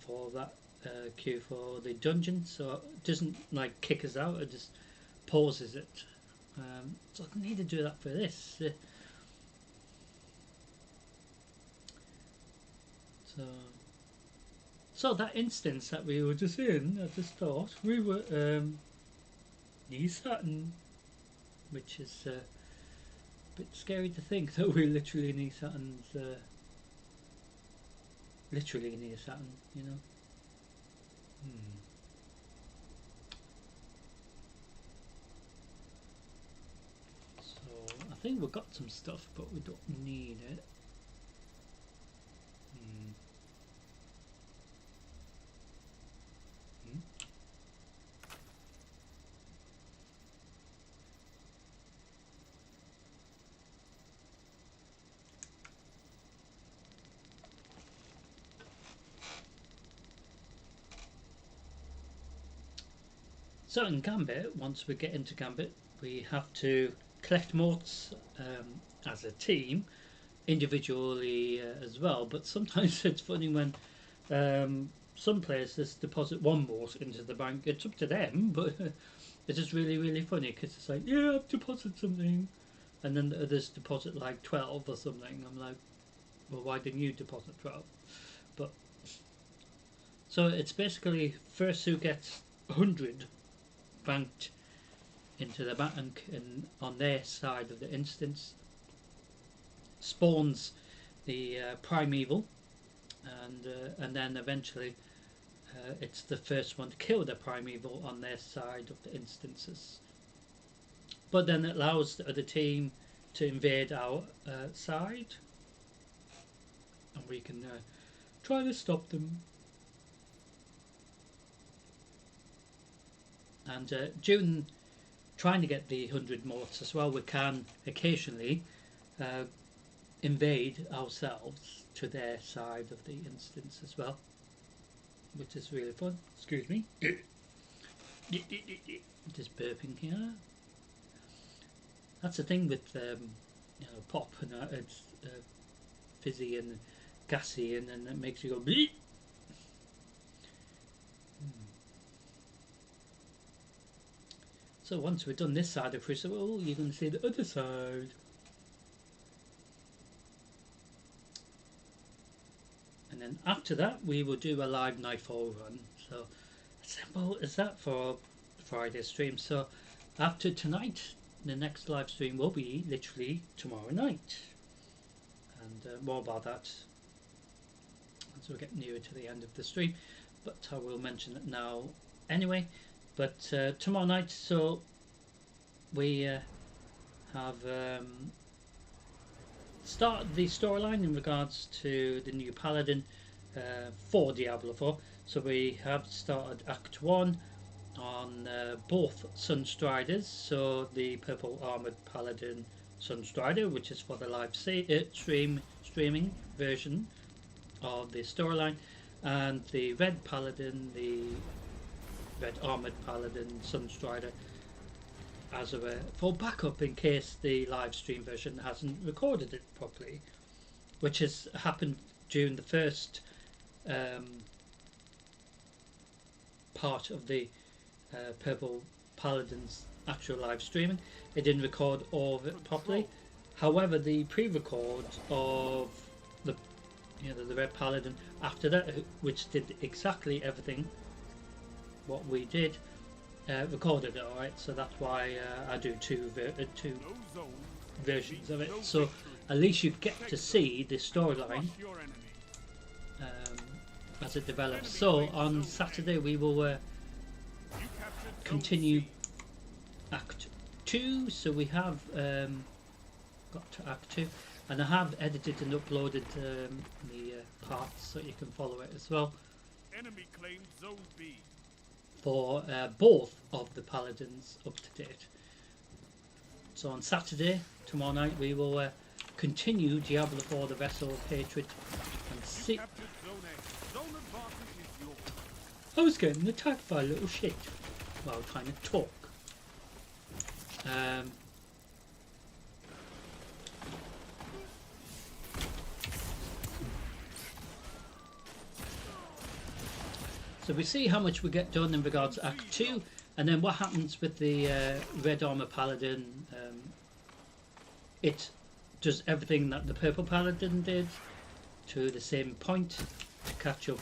for that queue for the dungeon, so it doesn't like kick us out, it just pauses it. So I need to do that for this. So that instance that we were just in at the start, we were near Saturn, which is a bit scary to think that we're literally near Saturn's, literally near Saturn, So I think we've got some stuff, but we don't need it. So in Gambit, once we get into Gambit, we have to collect motes as a team, individually as well. But sometimes it's funny when some places deposit one mote into the bank. It's up to them, but it is really, really funny because it's like, yeah, I've deposited something, and then the others deposit like 12 or something. I'm like, well, why didn't you deposit 12? But so it's basically first who gets 100 banked into the bank and on their side of the instance spawns the primeval, and then eventually it's the first one to kill the primeval on their side of the instances. But then it allows the other team to invade our side, and we can try to stop them. And during trying to get the 100 motes as well, we can occasionally invade ourselves to their side of the instance as well, which is really fun. Excuse me. Just burping here. That's the thing with pop, and it's fizzy and gassy, and then it makes you go bleep. So once we've done this side of Crucible, you're going to see the other side. And then after that, we will do a live Nightfall run. So simple as that for Friday stream. So after tonight, the next live stream will be literally tomorrow night. And more about that as we get nearer to the end of the stream. But I will mention it now anyway. But tomorrow night, so we have started the storyline in regards to the new Paladin for Diablo 4. So we have started Act 1 on both Sunstriders. So the Purple Armoured Paladin Sunstrider, which is for the live streaming version of the storyline, and the Red Paladin, the Red Armoured Paladin Sunstrider, as a for backup in case the live stream version hasn't recorded it properly, which has happened during the first part of the Purple Paladin's actual live streaming. It didn't record all of it properly. However, the pre-record of the the Red Paladin after that, which did exactly everything what we did, recorded it alright. So that's why I do two versions of it. So at least you get to see the storyline as it develops. So on Saturday we will continue Act 2. So we have got to Act 2, and I have edited and uploaded the parts so you can follow it as well. Enemy claimed Zone B. For both of the Paladins up to date. So on Saturday, tomorrow night, we will continue Diablo 4 the Vessel of Hatred and see. I was getting attacked by a little shit while trying to talk. So we see how much we get done in regards to Act 2, and then what happens with the Red Armor Paladin. It does everything that the Purple Paladin did to the same point to catch up.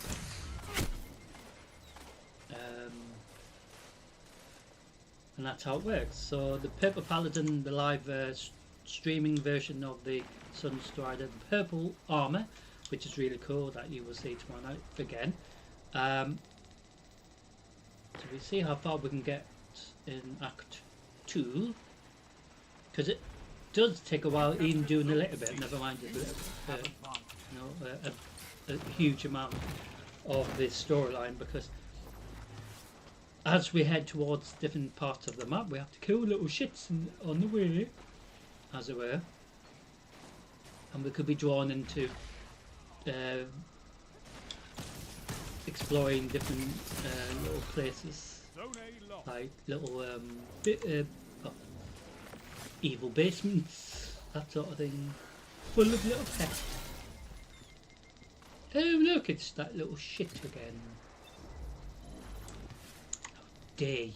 And that's how it works. So the Purple Paladin, the live streaming version of the Sunstrider, the Purple Armor, which is really cool, that you will see tomorrow night again. So we see how far we can get in Act 2, because it does take a while even doing a little bit, never mind a huge amount of this storyline, because as we head towards different parts of the map we have to kill little shits on the way, as it were, and we could be drawn into exploring different little places. Zone A lost. like little oh, evil basements, that sort of thing, full of little pets. Oh look, it's that little shit again. How dare you?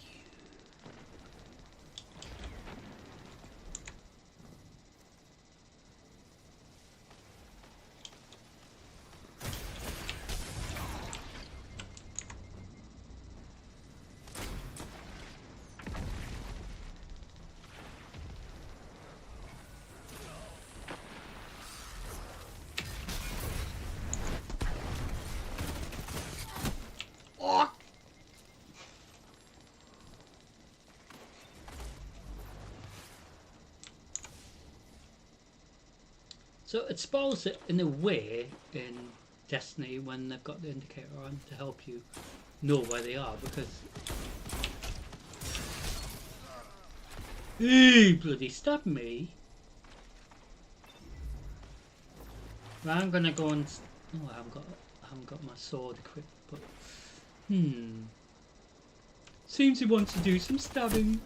So it spoils it in a way in Destiny when they've got the indicator on to help you know where they are, because he bloody stabbed me. Well, I'm gonna go and oh, I haven't got my sword equipped, but seems he wants to do some stabbing.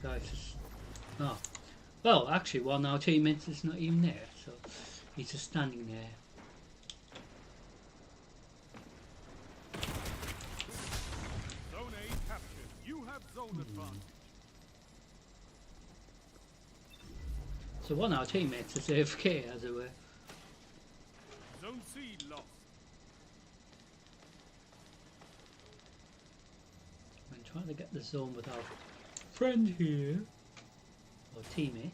Guys, oh, well, actually, one of our teammates is not even there, so he's just standing there. Zone A captured. You have zone advantage. So one of our teammates is AFK, as it were. Zone C lost. I'm trying to get the zone with our friend here, or teammate.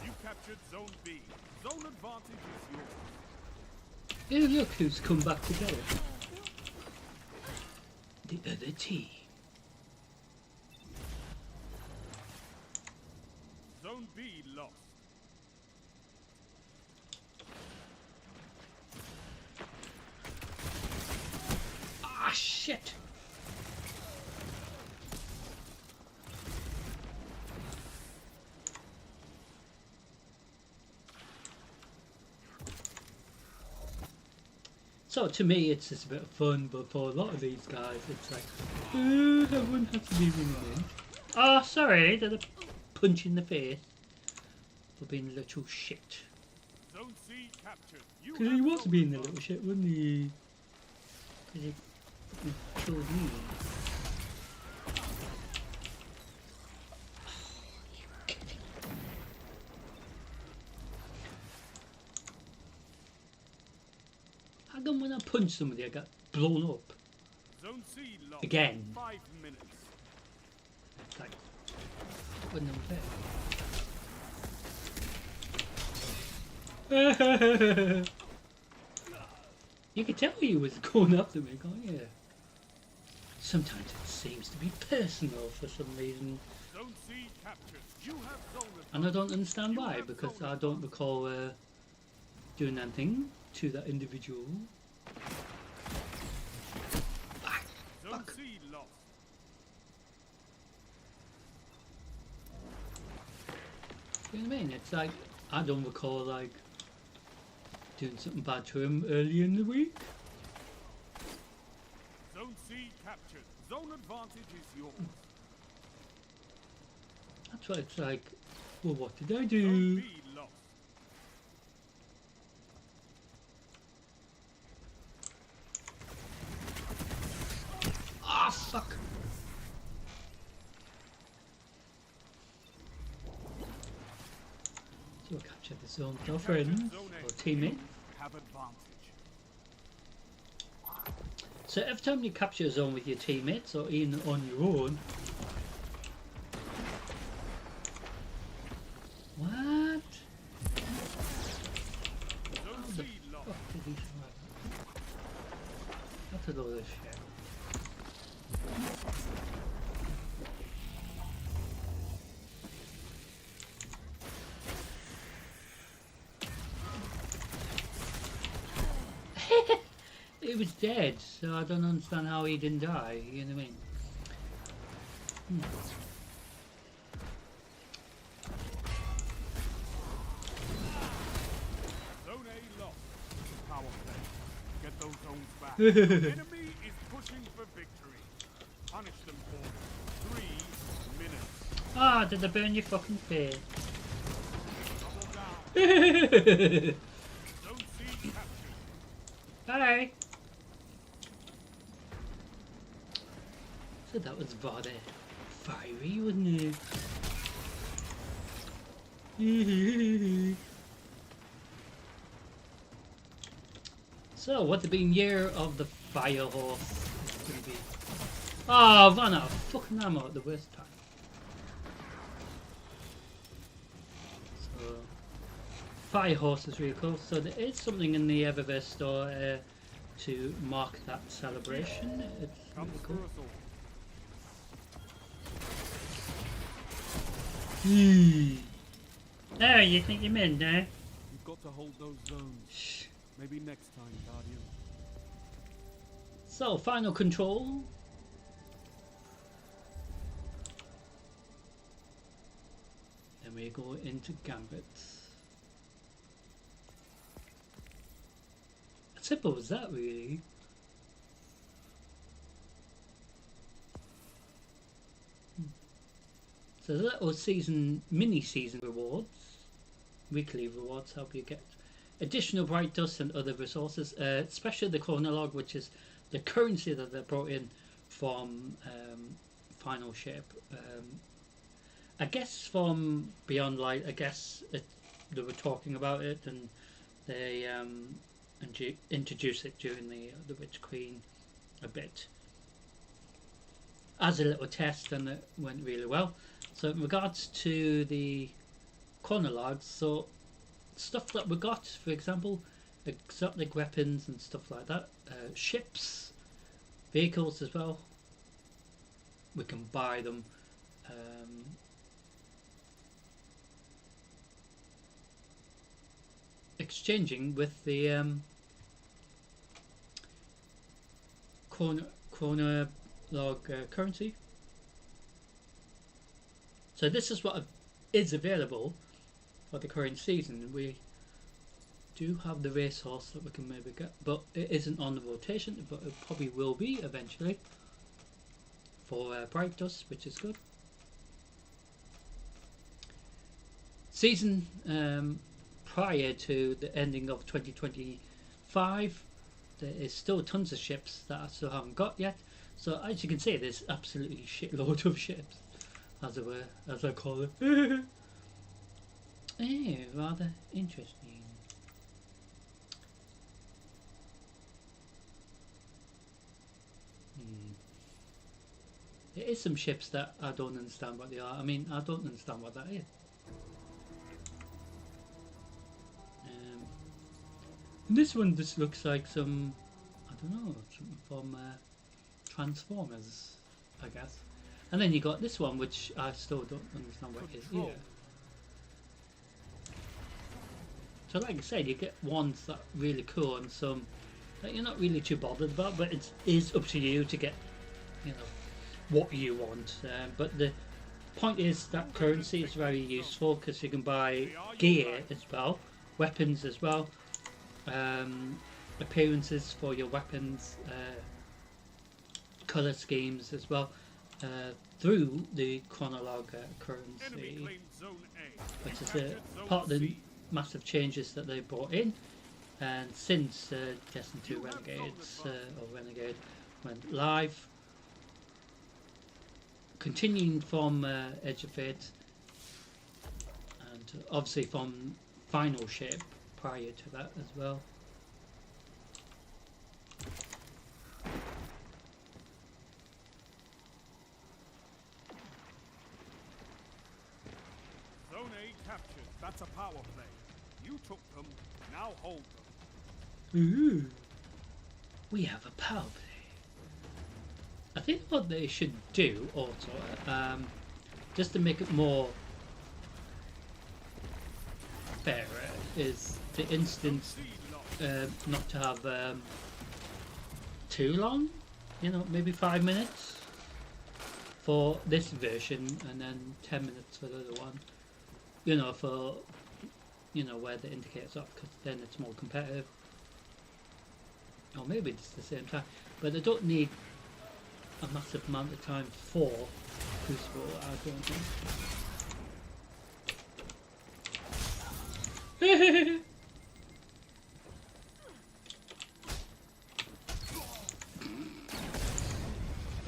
You captured zone B. Zone advantage is yours. Hey, look who's come back together. The other team. Zone B lost. Ah, shit! So to me it's just a bit of fun, but for a lot of these guys it's like, everyone has to be winning in. Oh, sorry, did a punch in the face for being a little shit. Zone C captured. You Because he have was zone being a advantage. little shit, wasn't he? Because he fucking killed me. How come when I punch somebody I get blown up? Zone C lost. Again. 5 minutes. It's like, wasn't unfair. You could tell he was going after me, can't you? Sometimes it seems to be personal for some reason. Zone C captured. You have zone advantage. And I don't understand why, because I don't recall doing anything to that individual. Ah, Zone fuck. C lost. You know what I mean? It's like, I don't recall like doing something bad to him early in the week. Zone C captured. Zone advantage is yours. That's why it's like, well, what did I Zone do? B lost. Ah, fuck. So I captured the zone with our friends, or teammate. Have advantage. So every time you capture a zone with your teammates, or even on your own. What? Zone How C the lost. fuck did he survive that? That's a load of shit. He was dead, so I don't understand how he didn't die, you know what I mean? Zone A lost. power play. Get those zones back. The enemy is pushing for victory. Punish them for 3 minutes. Ah, did I burn your fucking face? Double down. Zone C captured. Bye. So that was rather fiery, wasn't it? So, what the been year of the fire horse is going to be? Oh, I've run out of fucking ammo at the worst time. So, fire horse is really cool. So there is something in the Eververse store to mark that celebration. It's really cool. Oh, you think you're in there? You've got to hold those zones. Shh. Maybe next time, Guardian. So, final control. Then we go into Gambit. How simple was that, really? So the little mini-season rewards, weekly rewards help you get additional bright dust and other resources, especially the chronolog, which is the currency that they brought in from Final Shape. I guess from Beyond Light, I guess they were talking about it and they introduced it during the Witch Queen a bit as a little test, and it went really well. So in regards to the chronologs, so stuff that we got, for example, exotic weapons and stuff like that, ships, vehicles as well, we can buy them. Exchanging with the chronolog currency. So this is what is available for the current season. We do have the racehorse that we can maybe get, but it isn't on the rotation, but it probably will be eventually for Bright Dust, which is good. Season prior to the ending of 2025, there is still tons of ships that I still haven't got yet. So as you can see, there's absolutely shitload of ships, as it were, as I call it. Rather interesting. There is some ships that I don't understand what they are. I mean, I don't understand what that is. This one just looks like some, I don't know, something from Transformers, I guess. And then you got this one, which I still don't understand what it is either. So like I said, you get ones that are really cool and some that you're not really too bothered about, but it is up to you to get, you know, what you want. But the point is that currency is very useful because you can buy gear as well, weapons as well, appearances for your weapons, color schemes as well, through the chronolog currency, which is a part of the massive changes that they brought in. And since Destiny 2 Renegades or Renegade went live, continuing from Edge of Fate, and obviously from Final Shape prior to that as well. Zone A captured. That's a power play. You took them, now hold them. Ooh, we have a power play. I think what they should do also, just to make it more fairer, is the instance not to have too long, you know, maybe 5 minutes for this version and then 10 minutes for the other one, you know, for, you know, where the indicators off, because then it's more competitive. or maybe it's the same time, but they don't need a massive amount of time for Crucible, I don't think.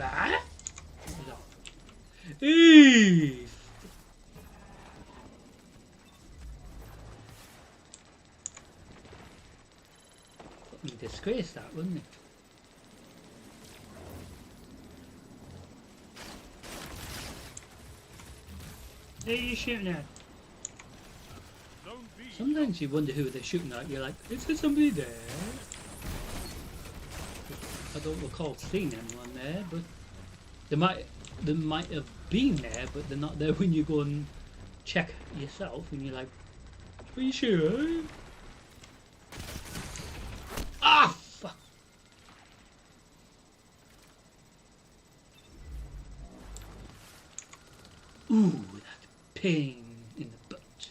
Ah? Eee! Fucking disgrace that, wouldn't it? Who are you shooting at? Zone B. Sometimes you wonder who they're shooting at. You're like, is there somebody there? I don't recall seeing anyone there, but they might have been there, but they're not there when you go and check yourself. And you're like, are you sure? Ah, fuck! Ooh, that pain in the butt.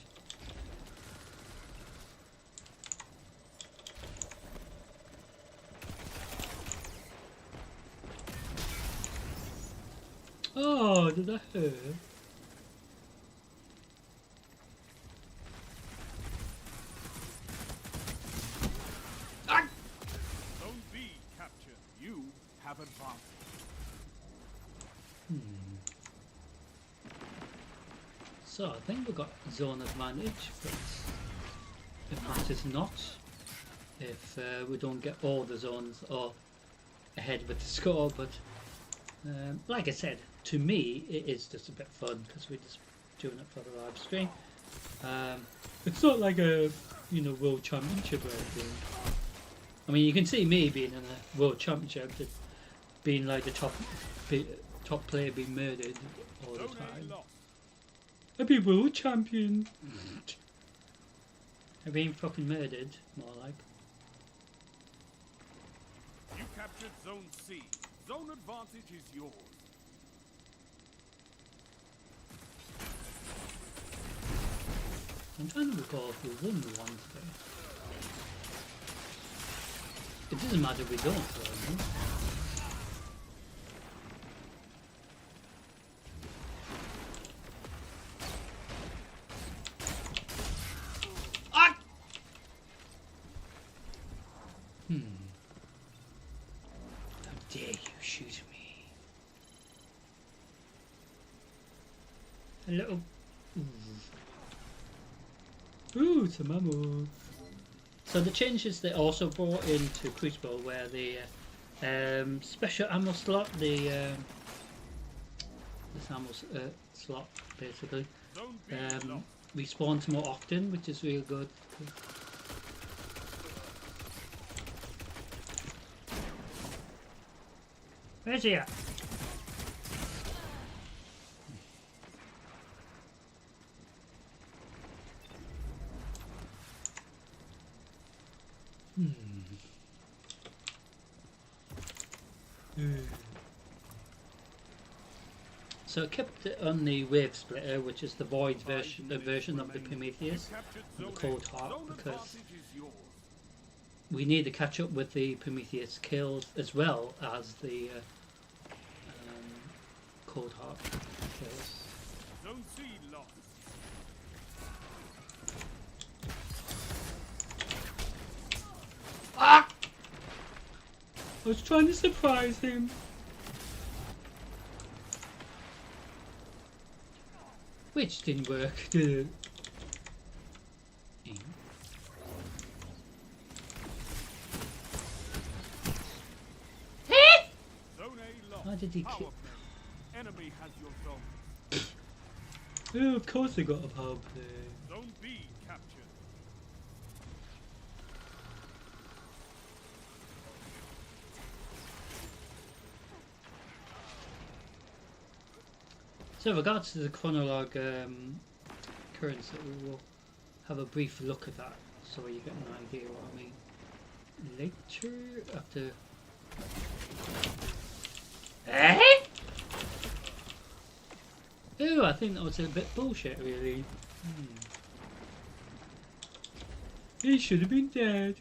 Oh, did that hurt? Ah! Zone B captured. You have advanced. So I think we've got zone advantage, but it matters not if we don't get all the zones or ahead with the score. But like I said, to me it is just a bit fun because we're just doing it for the live stream. It's not like a world championship or anything. I mean, you can see me being in a world championship, being like the top player being murdered all the Zone time. A lost. I'd be world champion. I've been fucking murdered, more like. You captured Zone C. Zone advantage is yours. I'm trying to recall if we won the one today. It doesn't matter if we don't win. Ah! How dare you shoot me? A little... Ooh, it's a mammoth. So the changes they also brought into Crucible were the special ammo slot, this ammo slot basically Zone B lost. respawns more often, which is real good. Where's he at? So it kept it on the wave splitter, which is the void version, the version of the Prometheus, and the Cold Heart, because we need to catch up with the Prometheus kills as well as the Cold Heart kills. Zone C lost. Ah! I was trying to surprise him. Which didn't work, did it? Zone A lost. How did he Power kill? play. Enemy has your zone. Oh, of course they got a power play. Zone B captured. So, in regards to the chronologue currency, we will have a brief look at that so you get an idea what I mean later after. Eh? Oh, I think that was a bit bullshit, really. He should have been dead.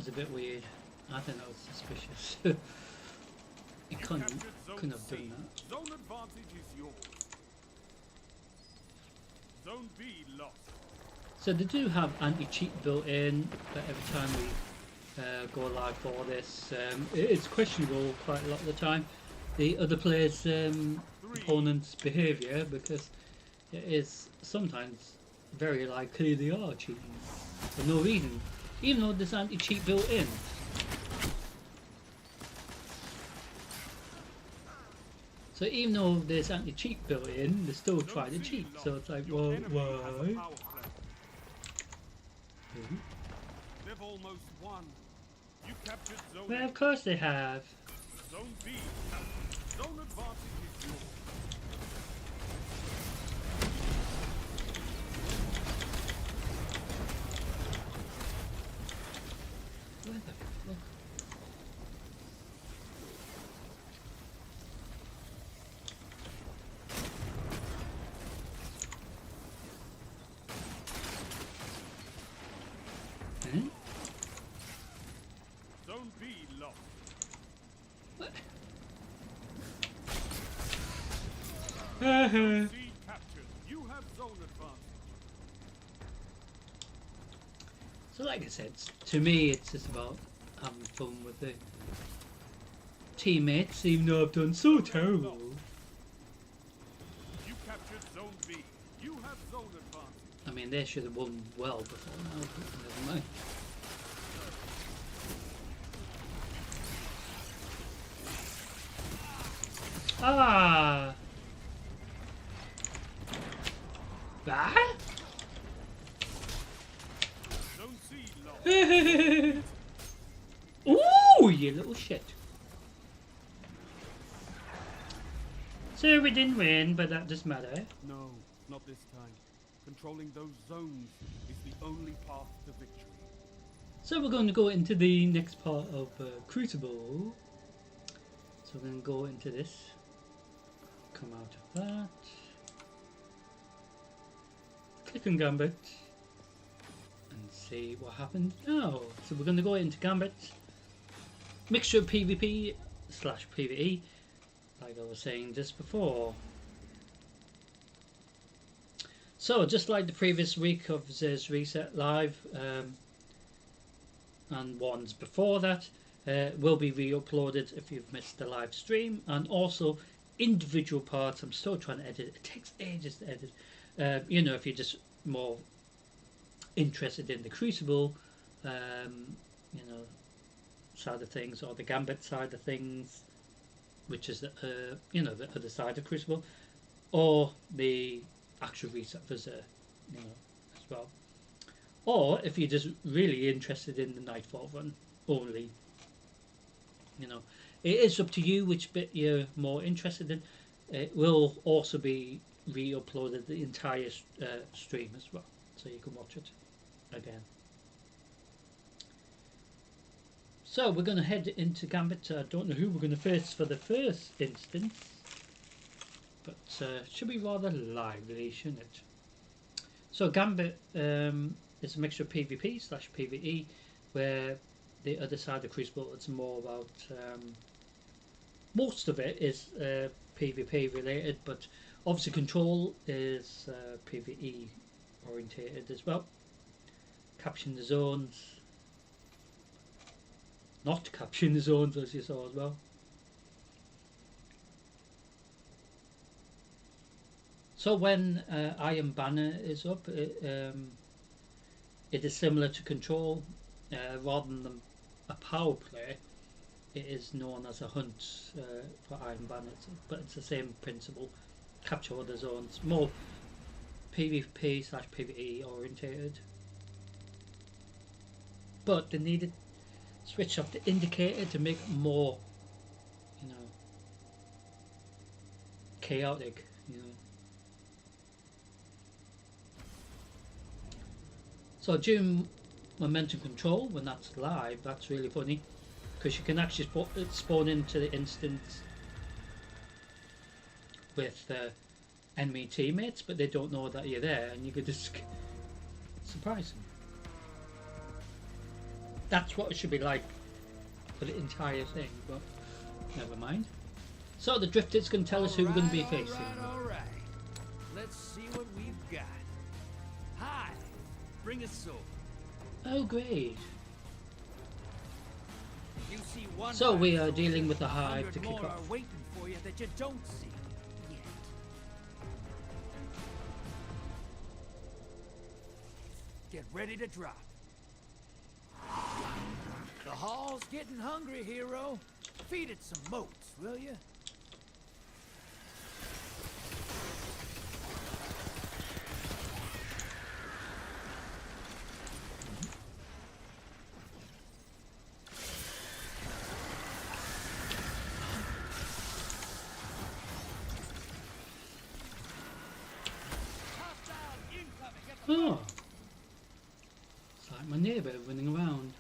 was a bit weird. I think that was suspicious. He couldn't have done that. Zone advantage is yours. Zone B lost. So they do have anti-cheat built in, but every time we go live for this, it's questionable quite a lot of the time. The other players' opponents' behaviour, because it is sometimes very likely they are cheating for no reason, even though there's anti-cheat built in. So even though there's anti-cheat built in, they still try to cheat. So it's like, well, why? They've almost won. You captured zone. Well, of course they have. Zone B. Zone advantage is yours. Where the fuck? Zone B lost. What? C captured. You have zone advantage. So like I said, to me it's just about having fun with the teammates, even though I've done so terrible. You captured zone B. You have zone advantage. I mean, they should have won well before now, but never mind. Ah! Ah! Zone C lost. Ooh, you little shit. So we didn't win, but that doesn't matter. No, not this time. Controlling those zones is the only path to victory. So we're going to go into the next part of Crucible. So we're going to go into this. Come out of that. Click on Gambit. And see what happens now. So we're going to go into Gambit. Mixture of PvP / PvE. Like I was saying just before. So just like the previous week of Zer's Reset Live and ones before that will be re-uploaded if you've missed the live stream, and also individual parts. I'm still trying to edit. It takes ages to edit. You know, if you're just more interested in the Crucible you know, side of things, or the Gambit side of things, which is the you know, the other side of Crucible, or the actual reset for Zer, you know, as well. Or if you're just really interested in the Nightfall run only, you know, it is up to you which bit you're more interested in. It will also be re-uploaded the entire stream as well, so you can watch it again. So we're going to head into Gambit. I don't know who we're going to face for the first instance, but it should be rather lively, shouldn't it? So Gambit is a mixture of PvP / PvE, where the other side of Crucible, it's more about most of it is PvP related, but obviously Control is PvE orientated as well. Capturing the zones, not capturing the zones, as you saw as well. So when Iron Banner is up, it is similar to Control. Rather than a power play, it is known as a hunt for Iron Banner, but it's the same principle. Capture other zones, more PvP / PvE orientated. But they needed to switch off the indicator to make it more, you know, chaotic, you know. So during Momentum Control, when that's live, that's really funny, because you can actually spawn into the instance with enemy teammates, but they don't know that you're there, and you could just surprise them. that's what it should be like for the entire thing, but never mind. So the drifters can tell us who we're going to be facing. All right. Let's see what we've got. Hi, bring a sword. Oh, great. You see one. So we hive are dealing with the soldier, hive 100 to kick more off. are waiting for you that you don't see yet. Get ready to drop. The hall's getting hungry, hero. Feed it some motes, will you? Oh, it's like my neighbour running around.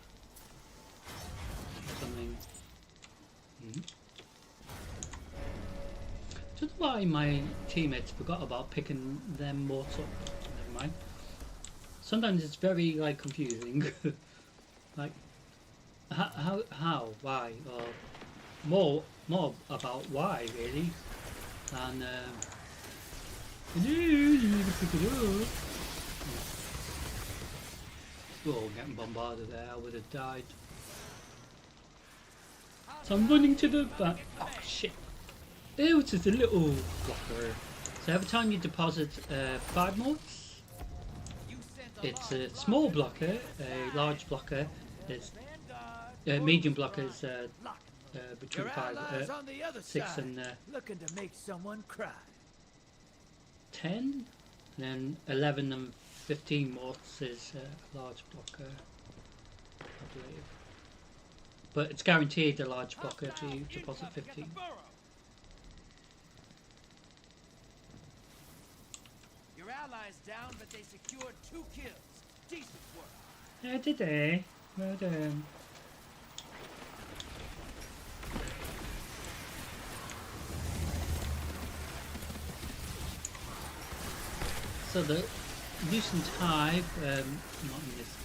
Something. Just why my teammates forgot about picking them motes up. Never mind. Sometimes it's very like confusing. Like how, why, or more about why really. And you need to pick it up. Oh, getting bombarded there, I would have died. So I'm running to the back. Oh shit. Ew, it's just a little blocker. So every time you deposit 5 motes, it's a small blocker, a large blocker, is medium blocker is between Your 5, allies on the other 6 side, and looking to make someone cry. 10, and then 11 and 15 motes is a large blocker, I believe. But it's guaranteed a large blocker if you deposit 15. Your allies down, but they secured 2 kills. Decent work. Yeah, did they? Well done. So the Lucent Hive, not in this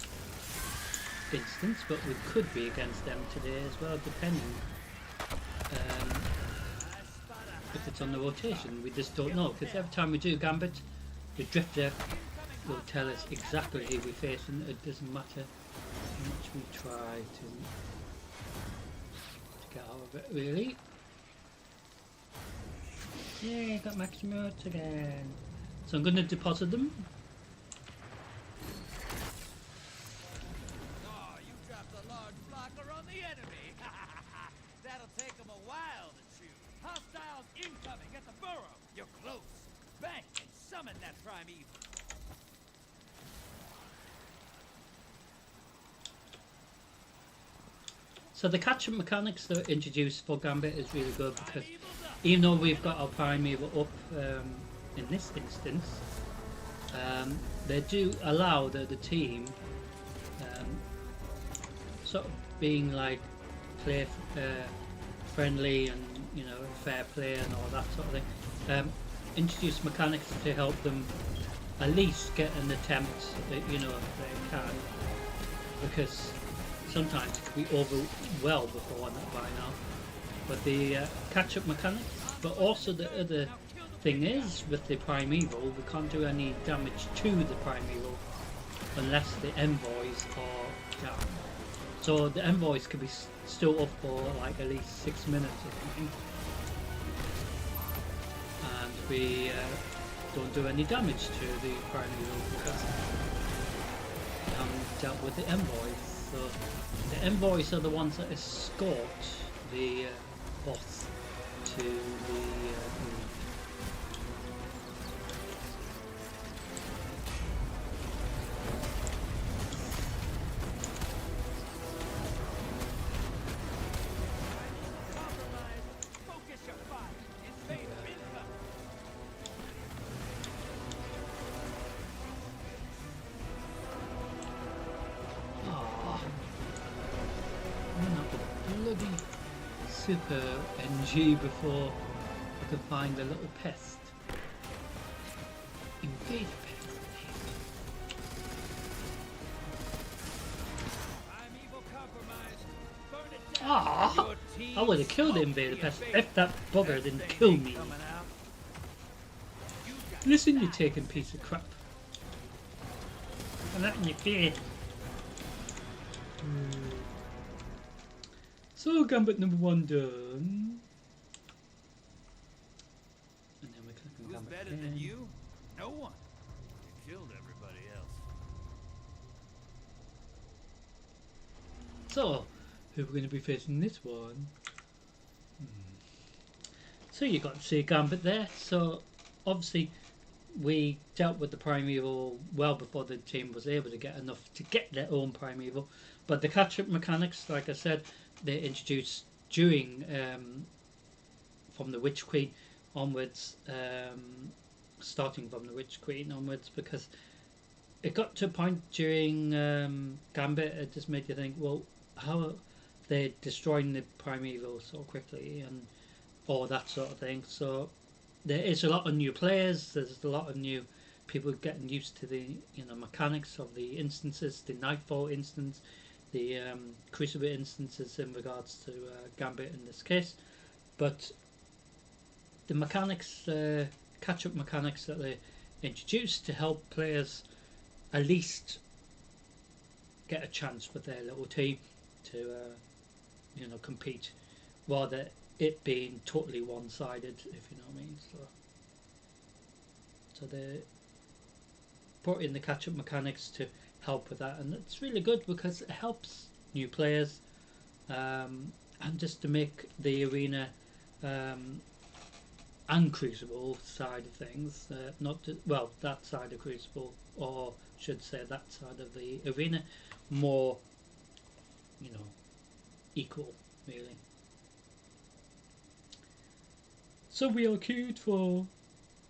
instance, but we could be against them today as well, depending if it's on the rotation. We just don't know, because every time we do Gambit, the Drifter will tell us exactly who we face, and it doesn't matter how much we try to get out of it, really. Yeah, got max modes again. So I'm going to deposit them. Oh, you dropped a large blocker on the enemy. That'll take them a while to shoot. Hostiles incoming at the burrow. You're close. Bank and summon that primeval. So the catch-up mechanics that are introduced for Gambit is really good, because even though we've got our primeval up in this instance, they do allow the team sort of being like play friendly and, you know, fair play and all that sort of thing. Introduce mechanics to help them at least get an attempt, you know, if they can, because sometimes it can be over well before that by now. But the catch-up mechanics, but also the other thing is, with the primeval, we can't do any damage to the primeval unless the envoys are down. So the envoys could be still up for like at least 6 minutes or something, and we don't do any damage to the primeval because we haven't dealt with the envoys. So the envoys are the ones that escort the boss to the super NG before I can find a little pest. Invade pest. Primeval Ah, Your team I would have killed the smoked invader the pest invader. if that bugger Best didn't thing kill ain't me. coming out. You got Listen, you size. taking piece of crap. I'm not in your face. So gambit number 1 done. And then we click on Who's gambit better again. than you? No one. You killed everybody else. So, who we're going to be facing this one? So you got to see Gambit there. So obviously we dealt with the primeval well before the team was able to get enough to get their own primeval. But the catch-up mechanics, like I said, they introduced during from the Witch Queen onwards, starting from the Witch Queen onwards, because it got to a point during Gambit, it just made you think, well, how are they destroying the primeval so quickly and all that sort of thing. So there is a lot of new players. There's a lot of new people getting used to the mechanics of the instances, the Nightfall instance, the Crucible instances in regards to Gambit in this case. But the mechanics, catch-up mechanics that they introduced to help players at least get a chance with their little team to compete, rather it being totally one-sided, if you know what I mean. So they brought in the catch-up mechanics to help with that, and it's really good because it helps new players, and just to make the arena and Crucible side of things, not to, well, that side of Crucible, or should say that side of the arena, more equal, really. So we are queued for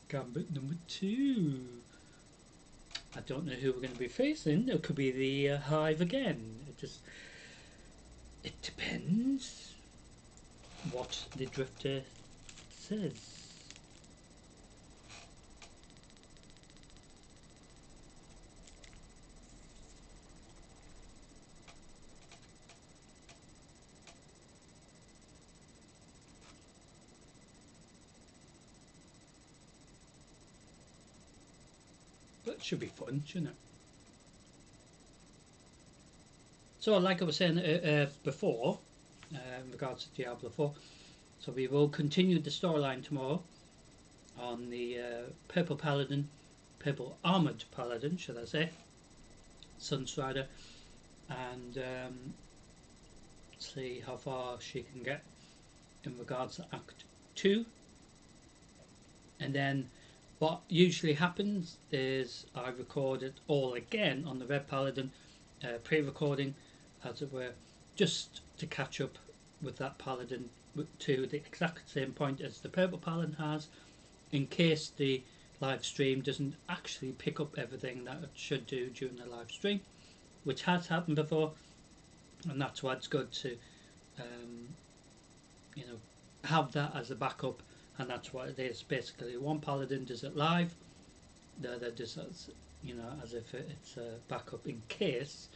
Gambit number 2. I don't know who we're going to be facing. It could be the Hive again. It depends what the Drifter says. But it should be fun, shouldn't it? So, like I was saying before, in regards to Diablo 4, so we will continue the storyline tomorrow on the Purple Armoured Paladin, should I say, Sunstrider, and see how far she can get in regards to Act 2. And then what usually happens is I record it all again on the Red Paladin, pre-recording, as it were, just to catch up with that Paladin to the exact same point as the Purple Paladin has, in case the live stream doesn't actually pick up everything that it should do during the live stream, which has happened before, and that's why it's good to have that as a backup. And that's what it is basically. One Paladin does it live, the other does it as if it's a backup in case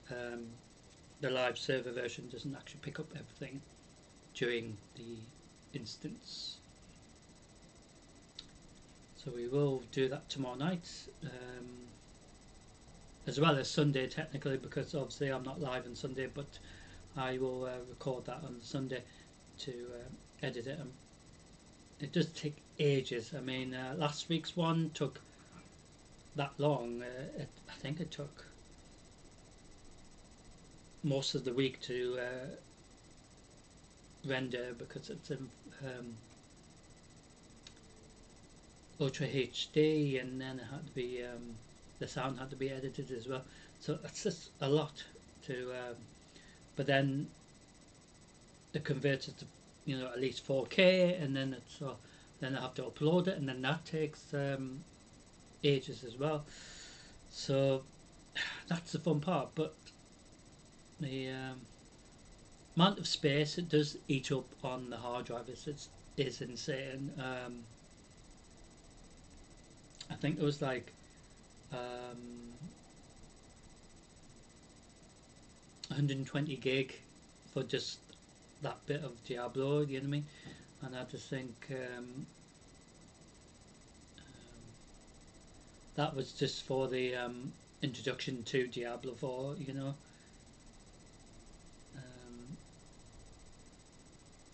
the live server version doesn't actually pick up everything during the instance. So we will do that tomorrow night, as well as Sunday technically, because obviously I'm not live on Sunday, but I will record that on Sunday to edit it. And it does take ages. I mean, last week's one took that long. I think it took most of the week to render, because it's in Ultra HD, and then it had to be the sound had to be edited as well. So it's just a lot to. But then it converts it to at least 4K, and then then I have to upload it, and then that takes ages as well. So that's the fun part. But the amount of space it does eat up on the hard drive is insane. I think it was like 120 gig for just that bit of Diablo, you know what I mean? And I just think that was just for the introduction to Diablo 4, you know.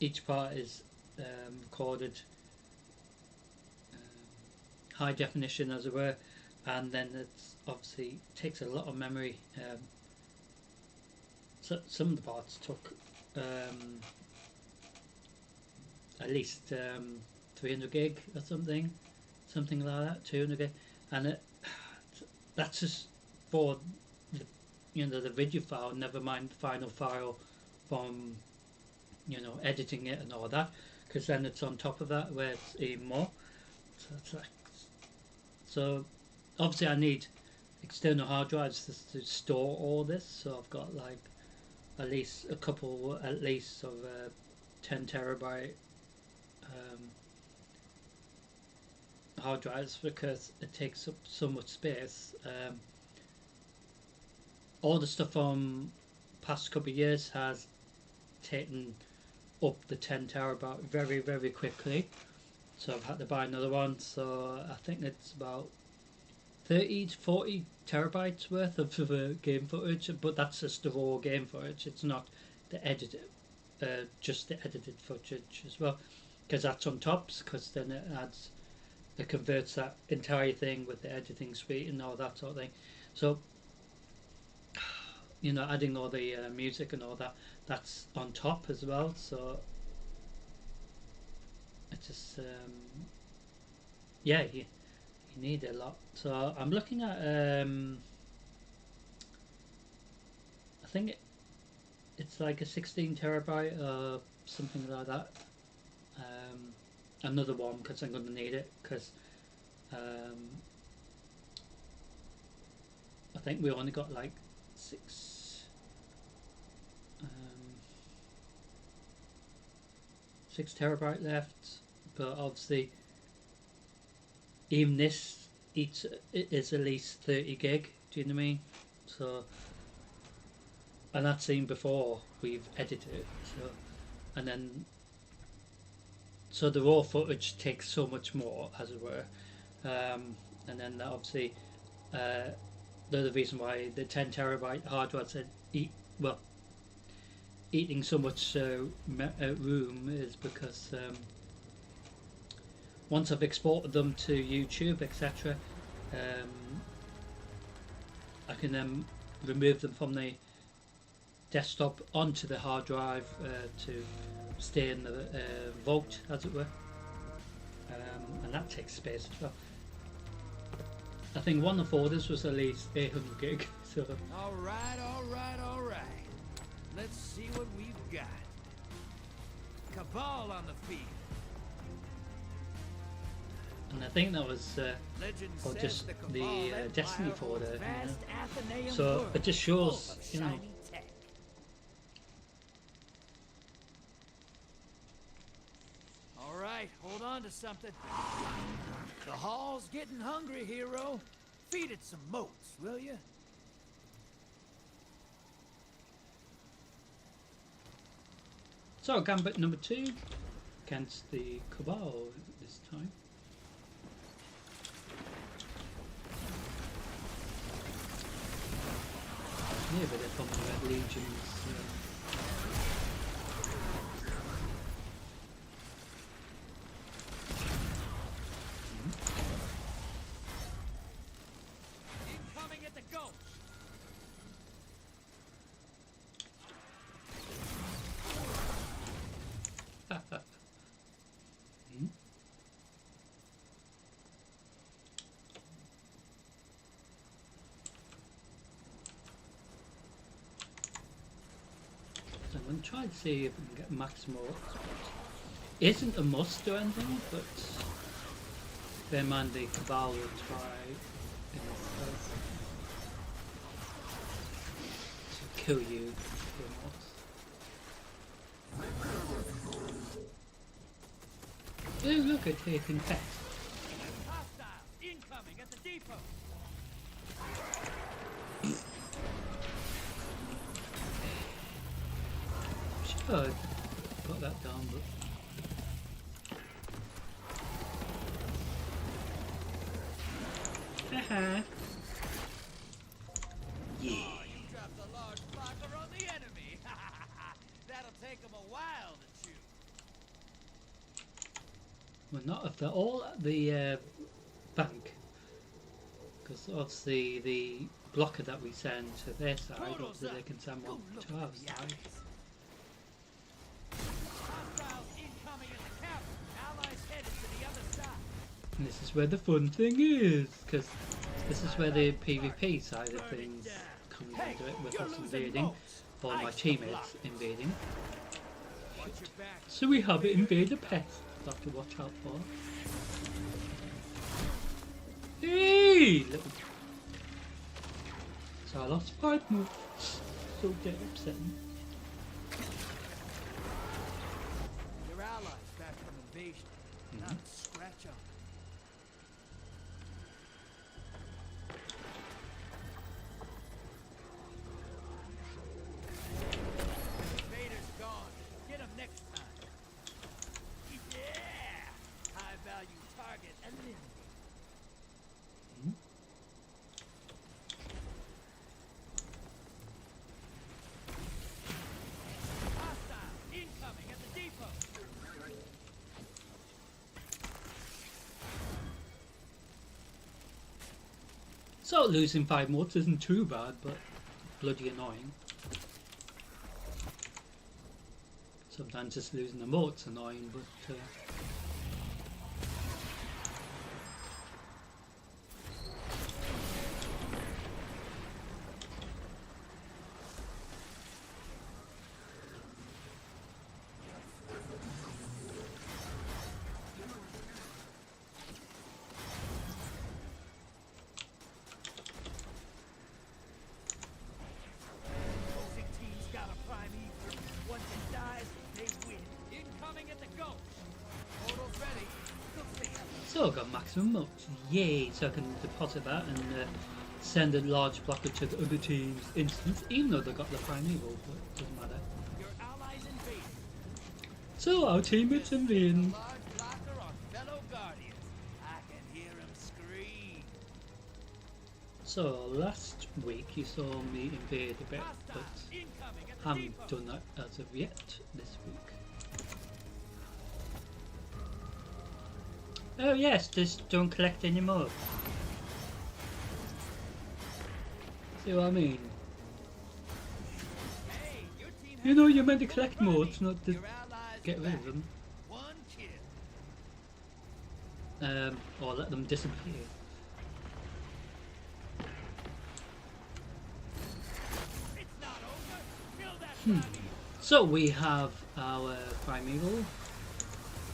Each part is recorded high definition, as it were, and then it's obviously takes a lot of memory. So some of the parts took at least 300 gig or something like that, 200 gig, and that's just for the, you know, the video file. Never mind the final file from, you know, editing it and all that, because then it's on top of that where it's even more. So it's like, so obviously I need external hard drives to store all this. So I've got like at least a couple, at least of 10 terabyte hard drives, because it takes up so much space. All the stuff from past couple of years has taken up the 10 terabyte very, very quickly, so I've had to buy another one. So I think it's about 30 to 40 terabytes worth of game footage, but that's just the raw game footage. It's not the edited, just the edited footage as well, because that's on top, because then it converts that entire thing with the editing suite and all that sort of thing. So, you know, adding all the music and all that, that's on top as well. So it's just yeah, you need a lot. So I'm looking at I think it's like a 16 terabyte or something like that. Another one, because I'm going to need it, because I think we only got like 6 terabyte left, but obviously even this each is at least 30 gig. Do you know what I mean? So, and that's even before we've edited it. So, and then so the raw footage takes so much more, as it were, and then obviously the other reason why the 10 terabyte hard drives are eating so much room is because once I've exported them to YouTube, etc., I can then remove them from the desktop onto the hard drive to stay in the vault, as it were, and that takes space as well. I think one of the folders was at least 800 gig. So All right. Let's see what we've got. Cabal on the field. and I think that was Legend or says just the Cabal the Empire Destiny folder, holds vast Athenaeum so worlds it just full shows, of you know, shiny tech. All right, hold on to something. The hall's getting hungry, hero. Feed it some motes, will you? so Gambit number 2 against the Cabal this time. Yeah, but they're from the Red Legions. Incoming at the gulch. Hmm? So I'm going to try to see if we can get maximal. Isn't a must or anything, but bear in mind the Cabal will try to kill you for a must. Oh, look at taking text. Hostile incoming at the depot. Sure. that down, but haha. Yeah. Oh, you dropped a large blocker on the enemy. That'll take them a while to chew. Well, not if they're all at the bank, because obviously the blocker that we send to their side, obviously they can send one to our side. Hostiles incoming in the camp. Allies headed to the other side. And this is where the fun thing is, because this is where the PvP side of things comes into it, with us invading, or my teammates invading. Watch your back. So we have an invader pest to have to watch out for. Hey! Little... So I lost 5 more. So dead upsetting. Your allies back from invasion. Not a scratch on. Invader's gone. Get him next time. Yeah! High value target eliminated. Hostile incoming at the depot. So losing 5 motes isn't too bad, but bloody annoying. Sometimes just losing the mote's annoying, but Opposing team's got a prime ether. Once it dies, they win. Incoming at the ghost. Portal's ready. We'll see. so I got maximum motes. Yay! So I can deposit that and send a large blocker to the other team's instance, even though they got the primeval, but it doesn't matter. Your allies invade. So our teammates invading. Large blocker on fellow guardians. I can hear him scream. So last week you saw me invade a bit, but Hostile incoming at the haven't depot. done that as of yet this week. Oh yes, just don't collect any more. See what I mean? Hey, your team You has know a you're meant to full collect party. motes, not to Your allies get rid back. of them. One kill. Or let them disappear. It's not over. Kill that primeval. So we have our primeval.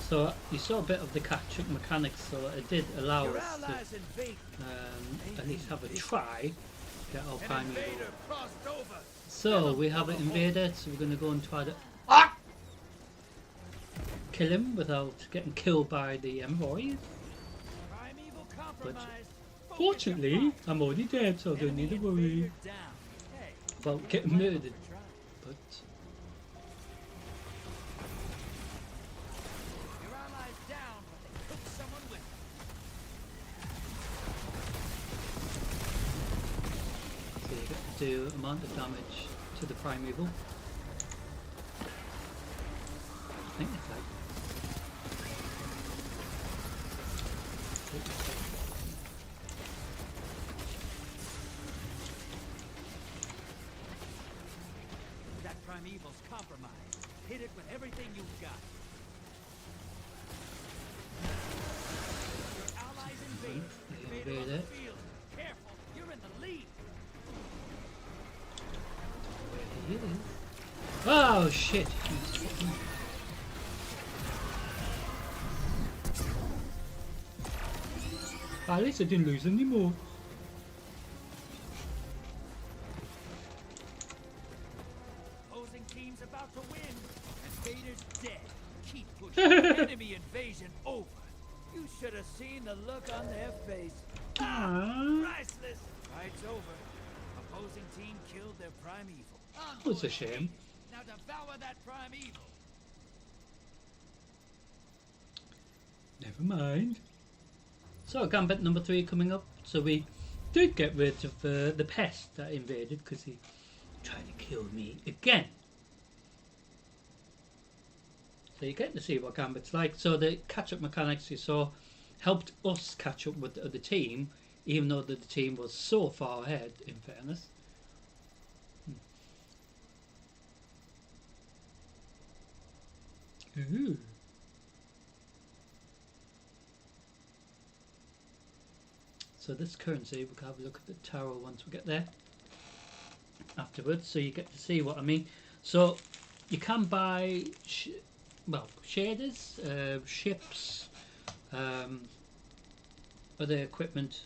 So you saw a bit of the catch-up mechanics, so it did allow Your us to allies invade. at least have a try to get our An primeval. invader crossed over. So we have an invader, so we're going to go and try to kill him without getting killed by the envoys. Primeval compromised. Focus Fortunately, your I'm already dead, so I don't enemy need to worry invader down. Hey, about getting murdered. But your allies down, but they took someone with them. so you get to do amount of damage to the primeval. I think it's like That primeval's compromised. Hit it with everything you've got. Your allies invade. They Invader on invade the it. field. Careful, you're in the lead. where he is. Oh shit! At least I didn't lose any more. Opposing team's about to win. Invader's dead. Keep pushing. Enemy invasion over. You should have seen the look on their face. Ah, Priceless. Fight's over. Opposing team killed their primeval. that's a shame. Now devour that primeval. Never mind. So Gambit number 3 coming up. So we did get rid of the pest that invaded because he tried to kill me again. So you get to see what Gambit's like. So the catch-up mechanics you saw helped us catch up with the other team, even though the team was so far ahead, in fairness. Ooh. So this currency, we can have a look at the tower once we get there afterwards, so you get to see what I mean. So you can buy shaders, ships, other equipment,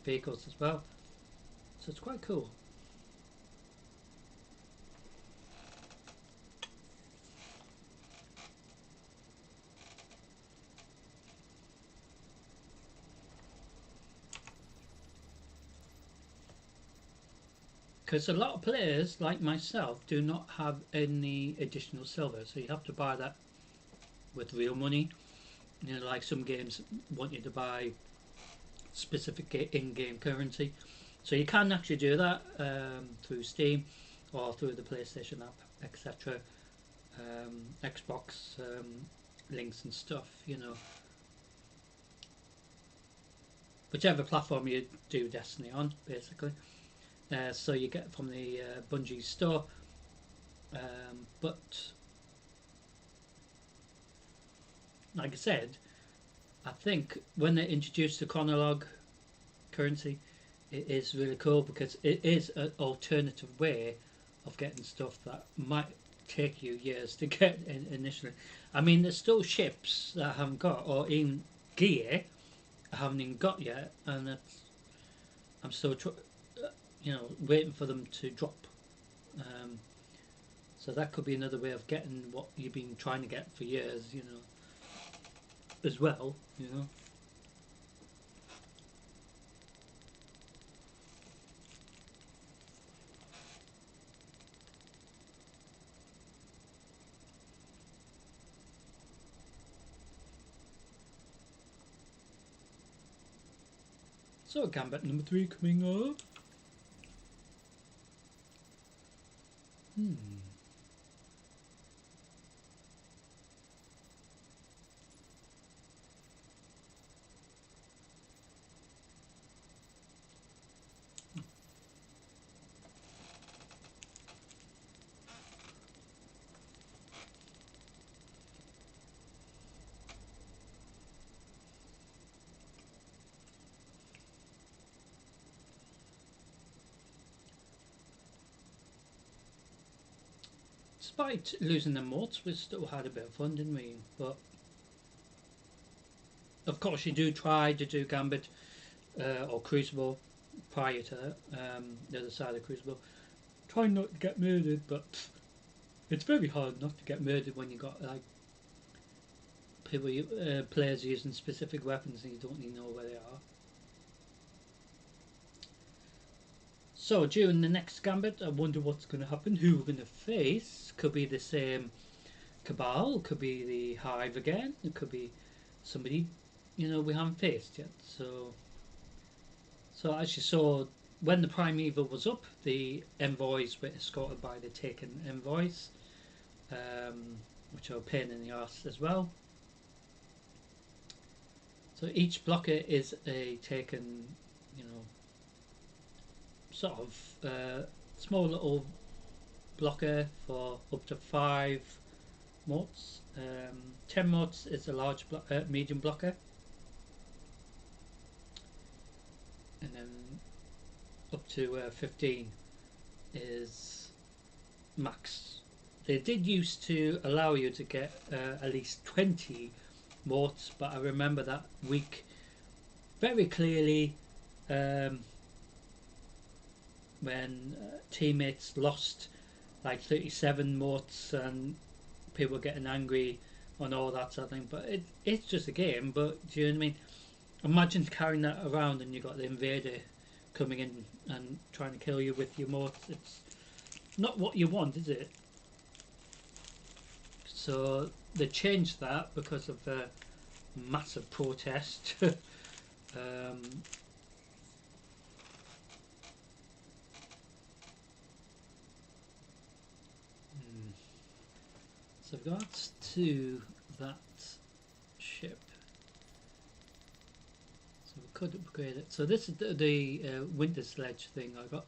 vehicles as well, so it's quite cool. Because a lot of players, like myself, do not have any additional silver, so you have to buy that with real money. You know, like some games want you to buy specific in-game currency, so you can actually do that through Steam or through the PlayStation app, etc. Xbox links and stuff, you know. Whichever platform you do Destiny on, basically. So you get from the Bungie store, but like I said, I think when they introduced the chronolog currency, it is really cool because it is an alternative way of getting stuff that might take you years to get initially. I mean, there's still ships that I haven't got, or even gear I haven't even got yet, and I'm still waiting for them to drop. So that could be another way of getting what you've been trying to get for years, you know, as well, you know. So Gambit number 3 coming up. Despite losing the mods, we still had a bit of fun, didn't we? But of course, you do try to do Gambit or Crucible prior to the other side of Crucible. Try not to get murdered, but it's very hard not to get murdered when you got like people, players using specific weapons and you don't even know where they are. So during the next Gambit, I wonder what's going to happen, who we're going to face. Could be the same Cabal, could be the Hive again, it could be somebody, you know, we haven't faced yet. So as you saw, when the Primeval was up, the envoys were escorted by the Taken envoys, which are a pain in the arse as well. So each blocker is a Taken, you know, sort of small little blocker for up to 5 mods. 10 mods is a large medium blocker, and then up to 15 is max. They did used to allow you to get at least 20 mods, but I remember that week very clearly when teammates lost like 37 mods and people were getting angry and all that sort of thing. But it's just a game. But do you know what I mean? Imagine carrying that around and you got the invader coming in and trying to kill you with your mods. It's not what you want, is it? So they changed that because of massive protest. So regards to that ship, so we could upgrade it. So this is the winter sledge thing I got.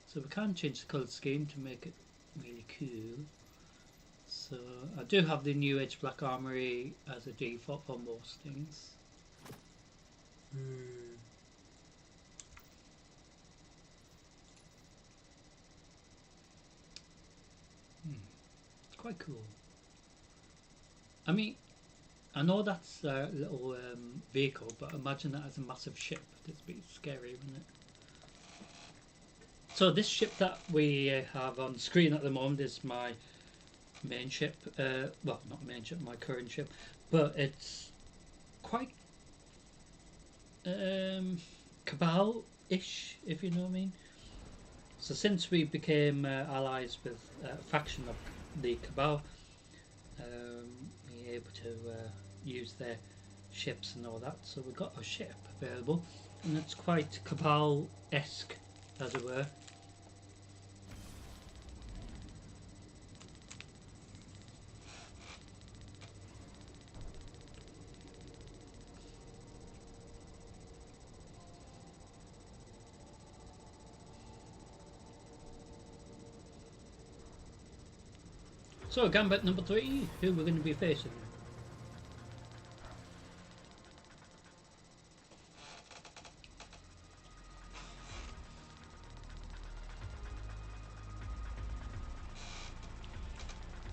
So we can change the colour scheme to make it really cool. So I do have the new Edge Black Armory as a default for most things. It's quite cool. I mean, I know that's a little vehicle, but imagine that as a massive ship. It's a bit scary, isn't it? So this ship that we have on screen at the moment is my main ship. Well, not main ship, my current ship, but it's quite Cabal-ish, if you know what I mean. So since we became allies with a faction of the Cabal, we were able to use their ships and all that. So we got a ship available, and it's quite Cabal-esque, as it were. So, Gambit number 3, who we're going to be facing?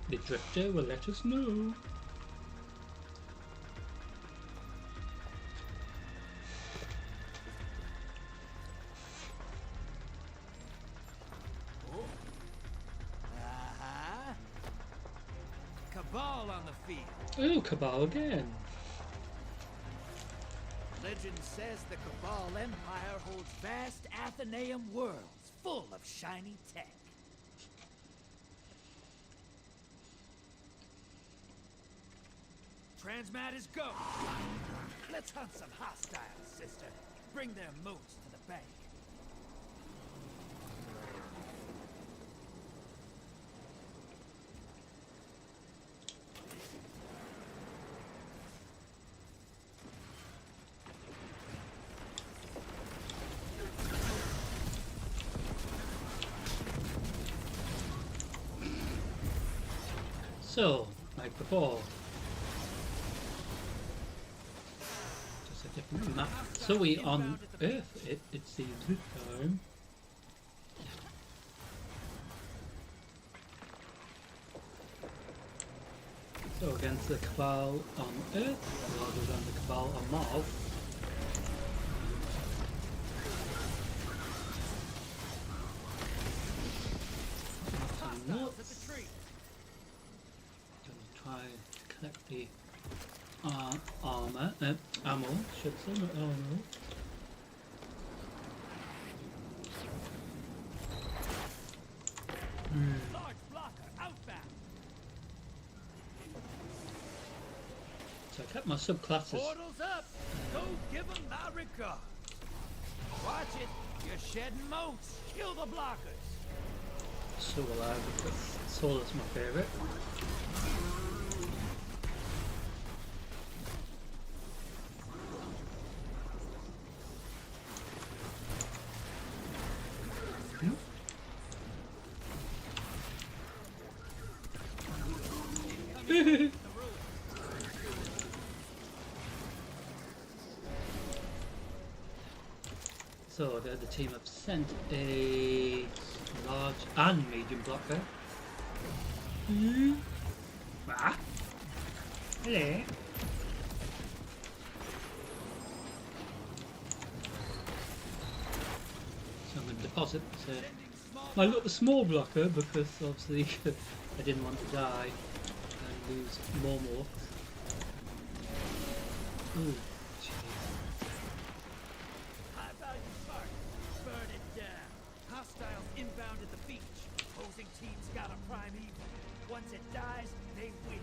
The Drifter will let us know. Cabal on the field. Ooh, Cabal again. Legend says the Cabal Empire holds vast Athenaeum worlds full of shiny tech. Transmat is go. Let's hunt some hostiles, sister. Bring their moats to the bank. So, like before, just a different map. So we on Earth, it seems this time. So against the Cabal on Earth, rather than the Cabal on Mars. Hostiles at the tree. Try to collect the armor, ammo, should say, not armor. Large blocker outbound. So I kept my subclasses. Portals up. Go give them my regard. Watch it. You're shedding moats. Kill the blockers. So alive because Solar's my favourite. So the other team have sent a large and medium blocker. Ah. Hello. So I'm going to deposit my little small blocker because obviously I didn't want to die and lose more morphs. Ooh, jeez. High value spark. Burn it down. Hostiles inbound at the beach. Opposing teams got a prime evil. Once it dies, they win.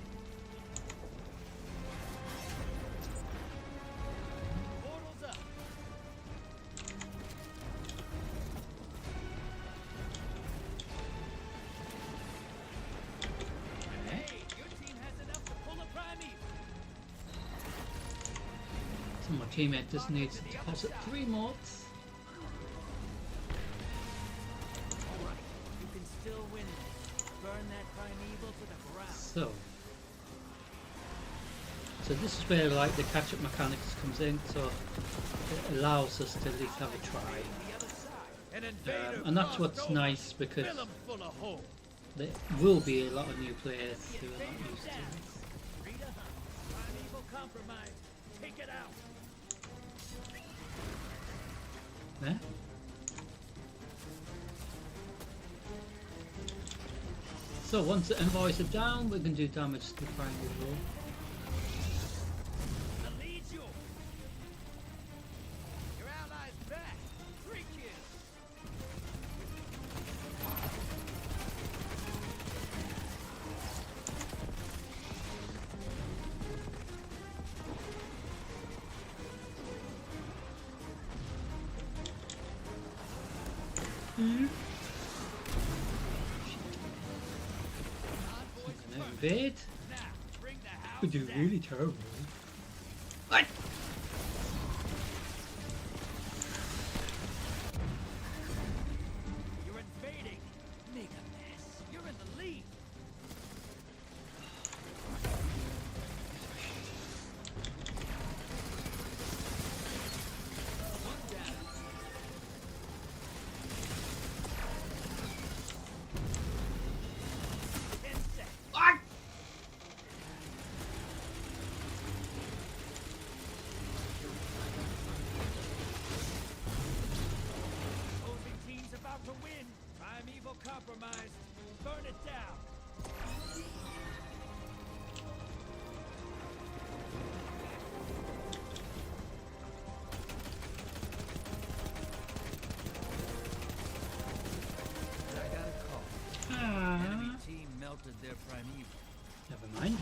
My teammate just needs to deposit 3 mods. Alright, you can still win this. Burn that primeval to the ground. So this is where like the catch-up mechanics comes in, so it allows us to at least have a try. The other side. An invader And that's crossed what's over. nice, because Fill 'em full of hope. there will be a lot of new players who are not used to this. Rita, primeval compromise. Take it out. There. So once the envoys are down, we can do damage to the primary wall. The lead's yours. Your allies back. 3 kills. Gonna invade. Now, bring the house We do down. really terrible. What? You're invading. Make a mess. You're in the lead. One down. What? Opposing team's about to win. Primeval compromised. Burn it down. I got a call. Enemy team melted their primeval. Never mind.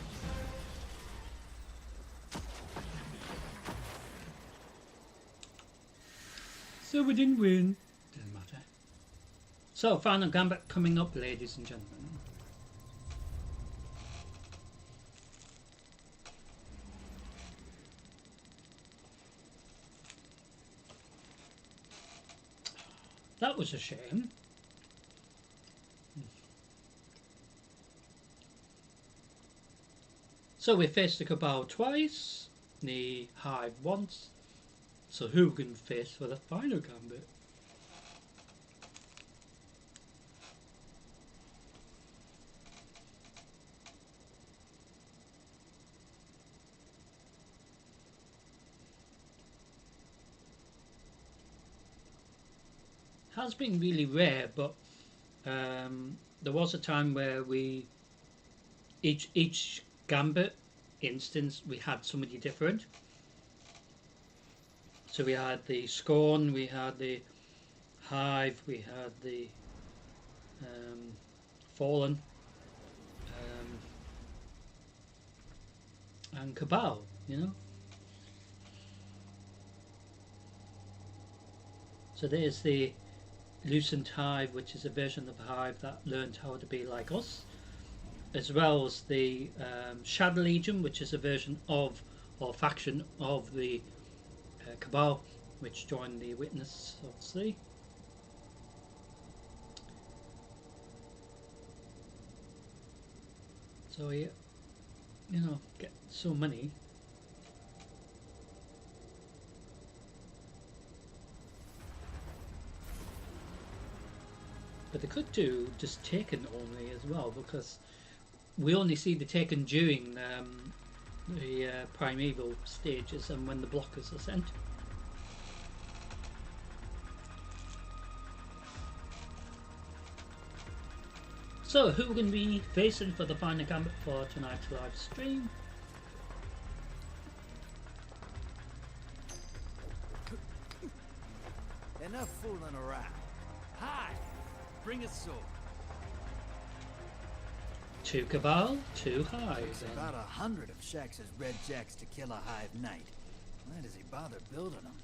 So we didn't win. Doesn't matter. So final gambit coming up, ladies and gentlemen. That was a shame. So we faced the Cabal twice, the Hive once, so who can face for the final gambit? Has been really rare, but there was a time where we each gambit instance we had somebody different. So we had the Scorn, we had the Hive, we had the Fallen, and Cabal, you know. So there's the Lucent Hive, which is a version of the Hive that learned how to be like us, as well as the Shadow Legion, which is a version of or faction of the Cabal, which joined the Witness of the Sea. So yeah, you know, get so many. But they could do just Taken only as well, because we only see the Taken during the primeval stages and when the blockers are sent. So who can we facing for the final gambit for tonight's live stream? Enough fooling around. Hi, bring a sword. 2 Cabal, 2 Hive. There's about 100 of Shax's red jacks to kill a Hive Knight. Why does he bother building them?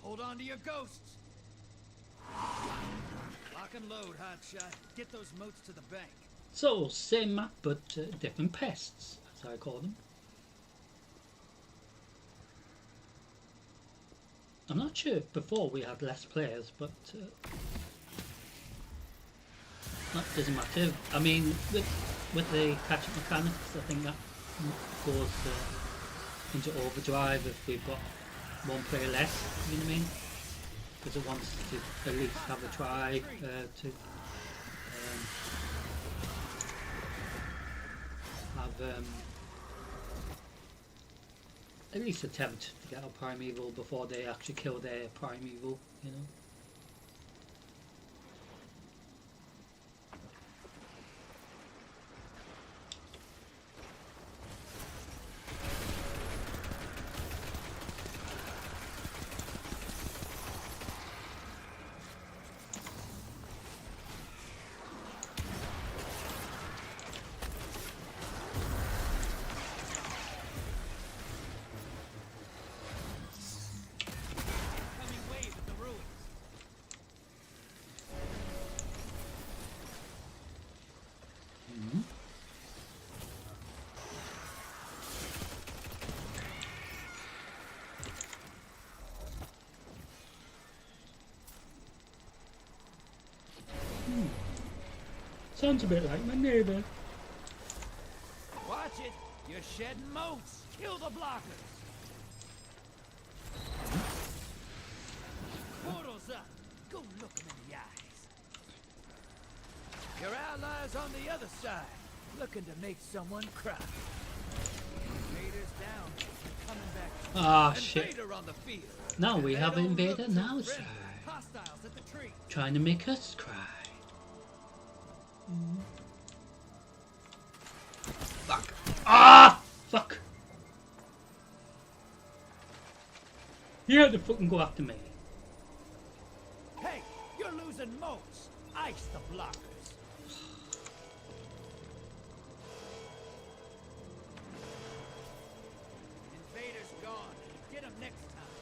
Hold on to your ghosts. Lock and load, hotshot. Get those moats to the bank. So, same map but different pests, as I call them. I'm not sure if before we had less players, but that doesn't matter. I mean, with the catch-up mechanics, I think that goes into overdrive if we've got one player less, you know what I mean? Because it wants to at least have a try to have at least attempt to get a primeval before they actually kill their primeval, you know. Coming wave at the ruins. Sounds a bit like my neighbour. Watch it. You're shedding moats. Kill the blockers. Portals up. Go look them in the eyes. Your allies on the other side, looking to make someone cry. Invaders down. Coming back. Ah, shit. Invader on the field. Now we They have don't invader look too now, friendly. sir. Hostiles at the tree. Trying to make us cry. Fuck. Ah! Fuck. You had to fucking go after me. Hey, you're losing moats. Ice the blockers. Invaders gone. Get them next time.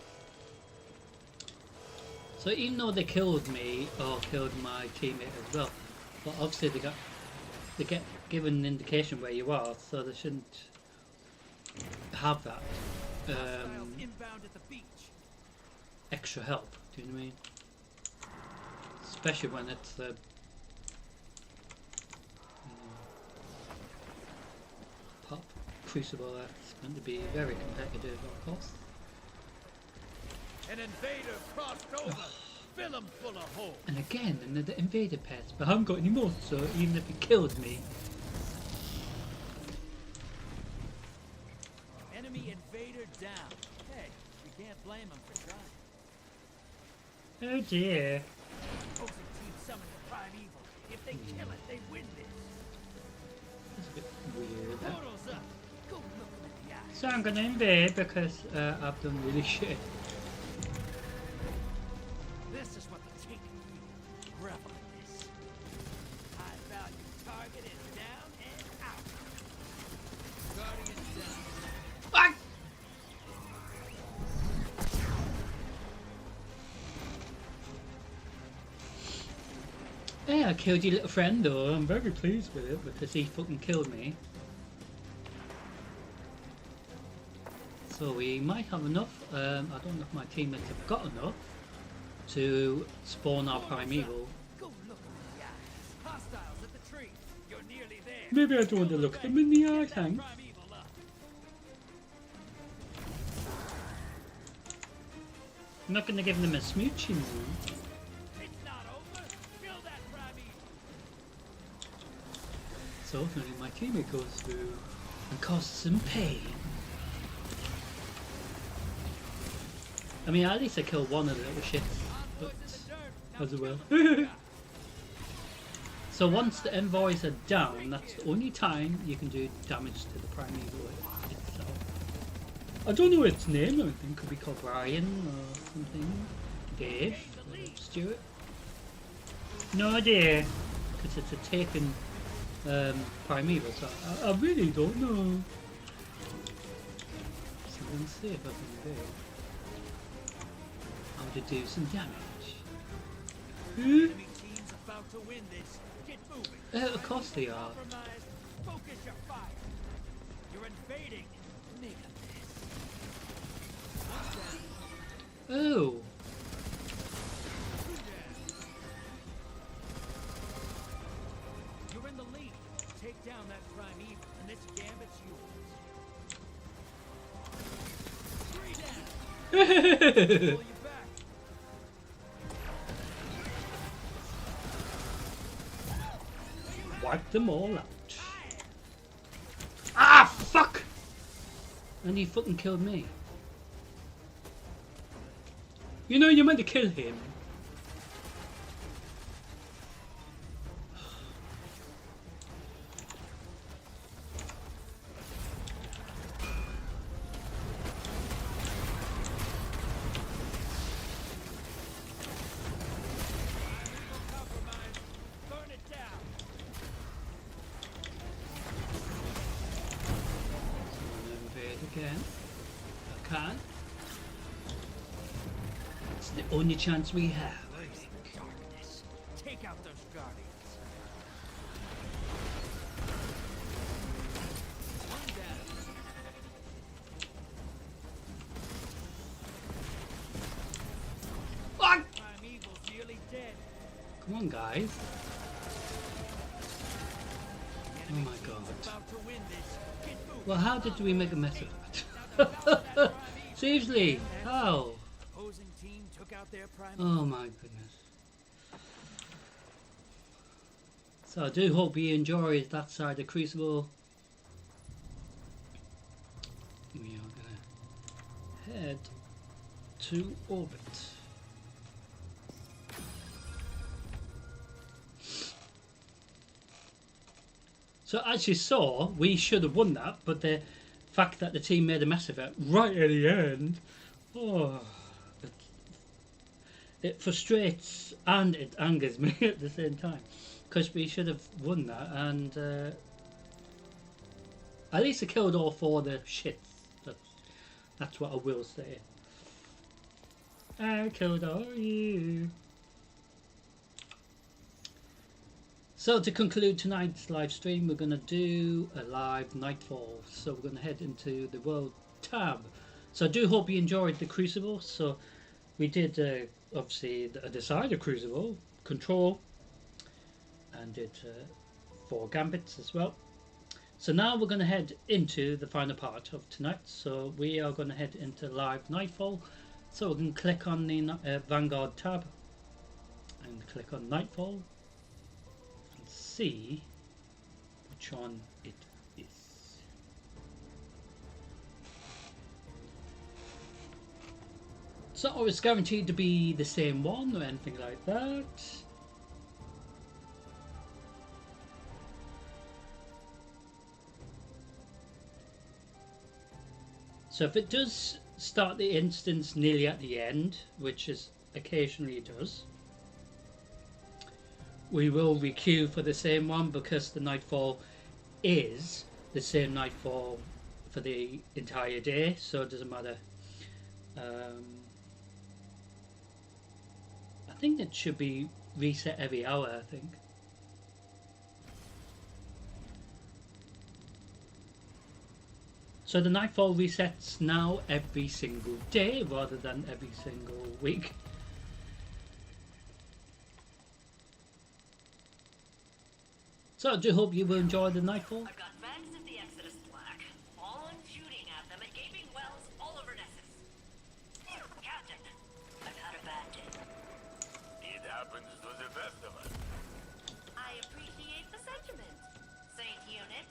So even though they killed me or killed my teammate as well, but obviously they get given an indication where you are, so they shouldn't have that Hostiles inbound at the beach. extra help. Do you know what I mean? Especially when it's the pop crucible that's meant to be very competitive, of course. An invader crossed over. Fill 'em full of holes. And again, another invader pest, but I haven't got any more, so even if it killed me. Enemy invader down. Hey, you can't blame them for trying. Oh dear. Opposing team summon the primeval. If they kill it, they win this. That's a bit weird. Portals up. Go look them in the eye. So I'm gonna invade because I've done really shit. This is what the taken feel. Revel in this. High value target is down and out. Guardian down. Fuck! Yeah, I killed your little friend though. I'm very pleased with it because he fucking killed me. So we might have enough. I don't know if my teammates have got enough to spawn our primeval. Go look them in the eyes. Hostiles at the tree. You're nearly there. Maybe I don't want to Kill look the them in the eye, Get that thanks. primeval up. I'm not going to give them a smooching one. It's not over. Kill that primeval. So ultimately my teammate goes through and causes some pain. I mean, at least I killed one of the little shits, but as well. So once the envoys are down, that's the only time you can do damage to the primeval itself. I don't know its name, I think it could be called Brian or something. Dave? Stuart? No idea, because it's a taken primeval, so I really don't know. So let's see if I can do how to do some damage. Enemy team's about to win this. Get moving. Of course they are. Compromise. Focus your fire. You're invading. Make a mess. Oh. You're in the lead. Take down that primeval, and this gambit's yours. 3 down. Pull you back. Wipe them all out. Ah, fuck! And he fucking killed me. You know, you meant to kill him. Compromise. Burn it down. Invade again. I can't. It's the only chance we have. Darkness. Take out those guardians. 1 down. Fuck! Primeval's nearly dead. Come on, guys. Oh my god. About to win this. Get moving. Well, how did we make a mess of that? Seriously, how? Opposing team took out their primeval. Oh my goodness. So I do hope you enjoyed that side of Crucible. We are gonna head to orbit. So as you saw, we should have won that, but the fact that the team made a mess of it right at the end, oh, it frustrates and it angers me at the same time, because we should have won that, and at least I killed all 4 of the shits. That's what I will say. I killed all you. So to conclude tonight's live stream, we're going to do a live Nightfall. So we're going to head into the World tab. So I do hope you enjoyed the Crucible. So we did obviously the side of Crucible, Control, and did 4 Gambits as well. So now we're going to head into the final part of tonight. So we are going to head into live Nightfall. So we can click on the Vanguard tab and click on Nightfall. See which one it is. So it's guaranteed to be the same one or anything like that. So if it does start the instance nearly at the end, which is occasionally it does, we will requeue for the same one, because the Nightfall is the same Nightfall for the entire day, so it doesn't matter. I think it should be reset every hour, I think. So the Nightfall resets now every single day rather than every single week. So I do hope you will enjoy the Nightfall. I've got bags of the Exodus black. All I'm shooting at them at gaping wells all over Nessus. Captain, I've had a bad day. It happens to the best of us. I appreciate the sentiment, Saint Unit.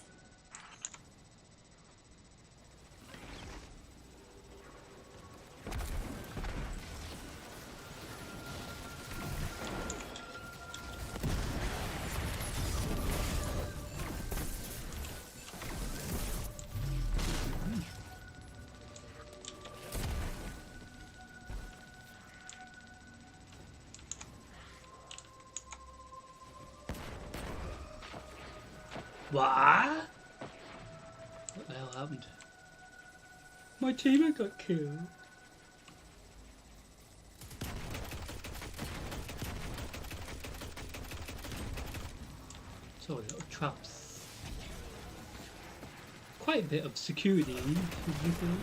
What? What the hell happened? My teammate got killed. So So little traps. Quite a bit of security, should you think?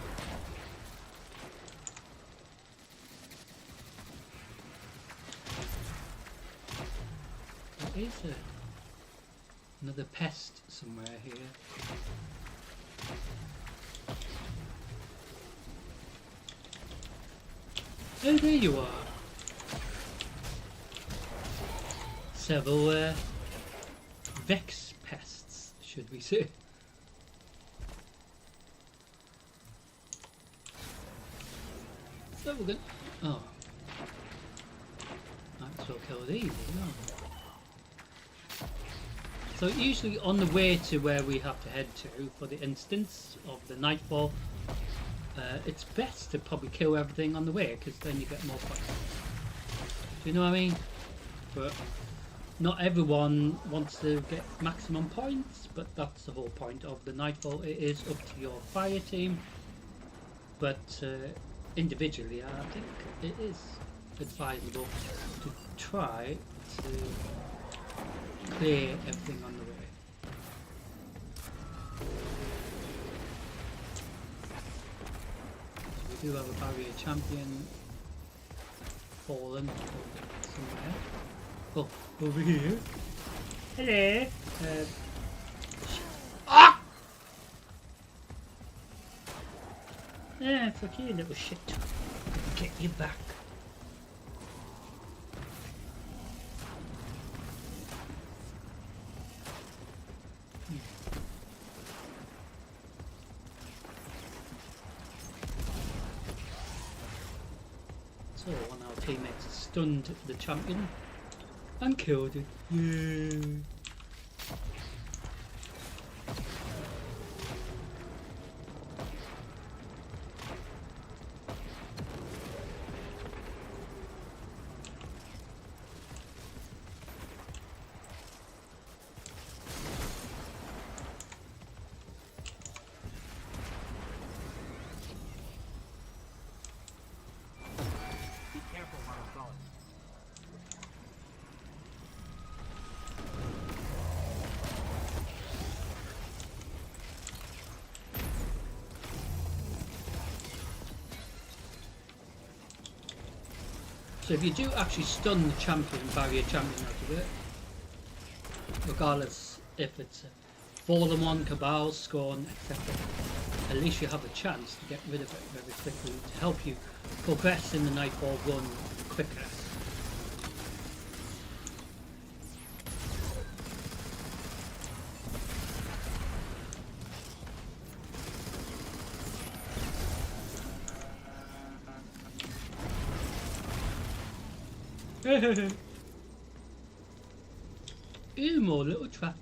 What is it? Another pest somewhere here. Oh, there you are. Several Vex pests, should we say. So we're going. Oh. Might as well kill these as well. So usually on the way to where we have to head to for the instance of the nightfall, it's best to probably kill everything on the way because then you get more points. Do you know what I mean? But not everyone wants to get maximum points, but that's the whole point of the nightfall. It is up to your fire team, but individually I think it is advisable to try to clear everything on the way. So we do have a barrier champion fallen somewhere. Oh, over here. Hello. Ah! Yeah, fuck you, little shit. Get you back. So one of our teammates stunned the champion and killed it. Yay! So if you do actually stun the champion, barrier champion out of it, regardless if it's a fallen one, cabal, scorn, etc., at least you have a chance to get rid of it very quickly to help you progress in the nightfall run quicker. Ew, more little trap.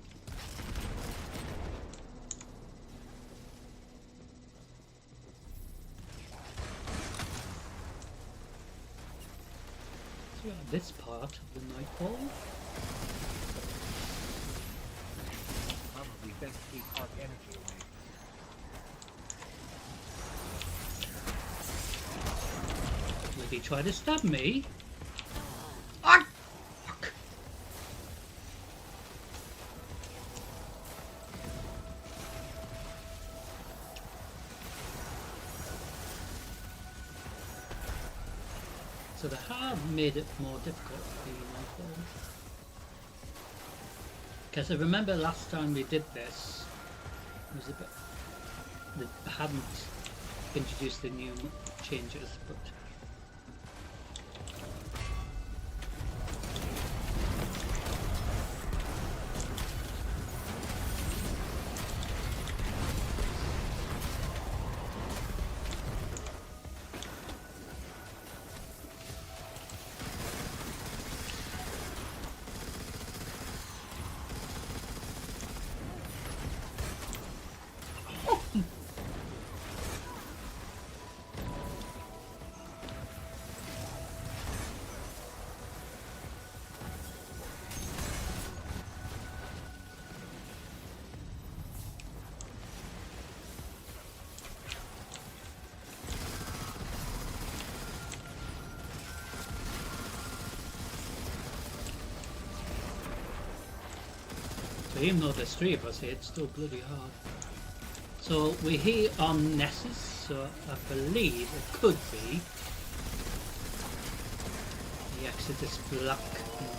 So this part of the nightfall. Probably best to keep arc energy away. Will he try to stab me? Ah! Fuck. So they have made it more difficult for you, Nightfall. Because I remember last time we did this, it was a bit. They hadn't introduced the new changes, but. But even though there's 3 of us here, it's still bloody hard. So we're here on Nessus, so I believe it could be the Exodus Black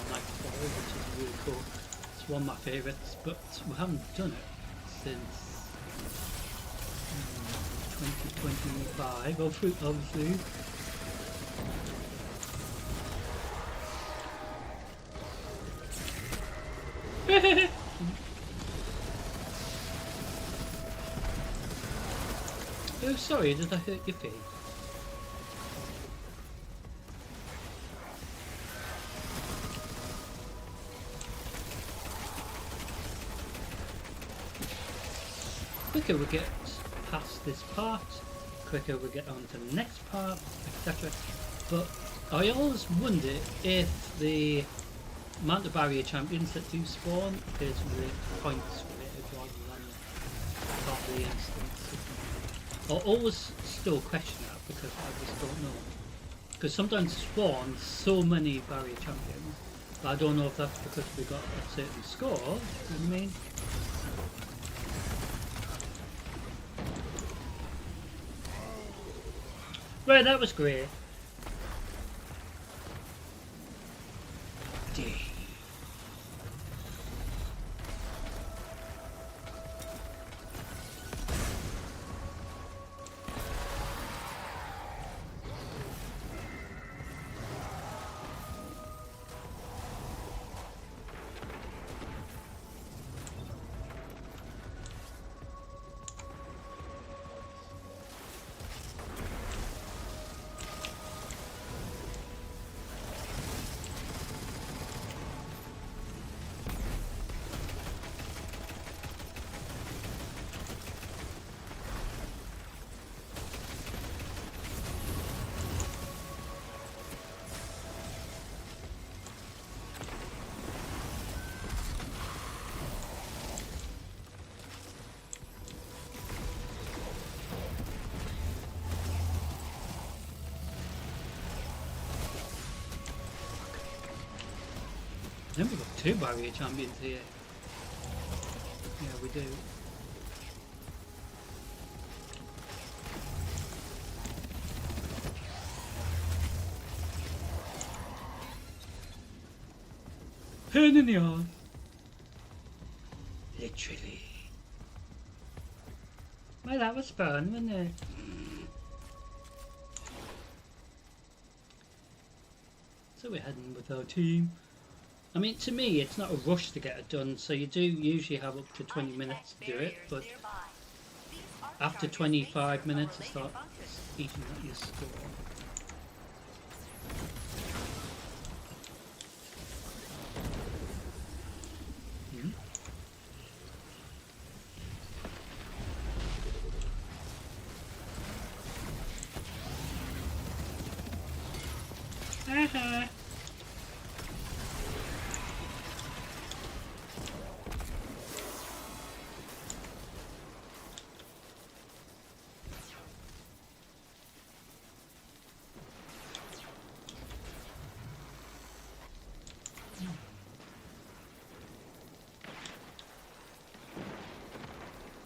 Nightfall, which is really cool. It's one of my favourites, but we haven't done it since 2025, obviously. Oh, sorry, did I hurt your feet? Quicker we get past this part, quicker we get on to the next part, etc. But I always wonder if the amount of barrier champions that do spawn is really points related rather than part of the instance. I always still question that because I just don't know. Because sometimes spawn so many barrier champions, but I don't know if that's because we got a certain score, you know what I mean? Right, that was great. D. I think we've got 2 barrier champions here. Yeah, we do. Pain in the arse. Literally. Well, that was fun, wasn't it? So we're heading with our team. I mean, to me, it's not a rush to get it done, so you do usually have up to 20 minutes to do it, but after 25 minutes, I start eating at your score.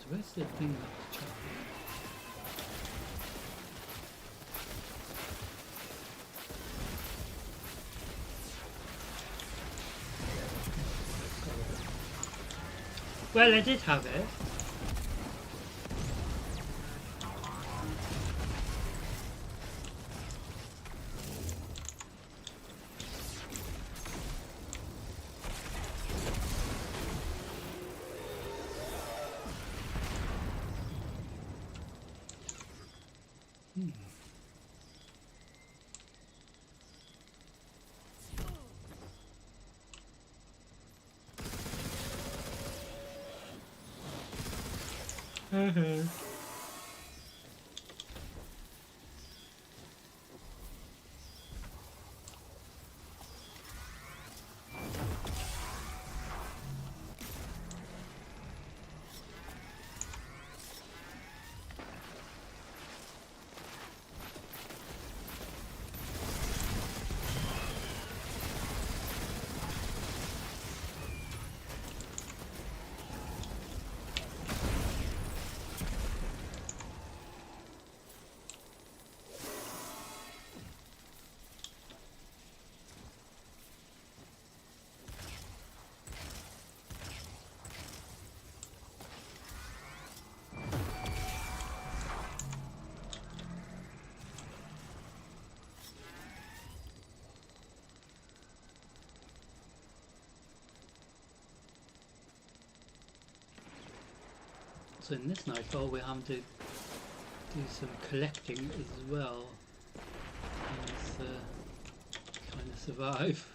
Where's the thing that's charging? Well, I did have it. also in this nightfall we're having to do some collecting as well. And trying to survive.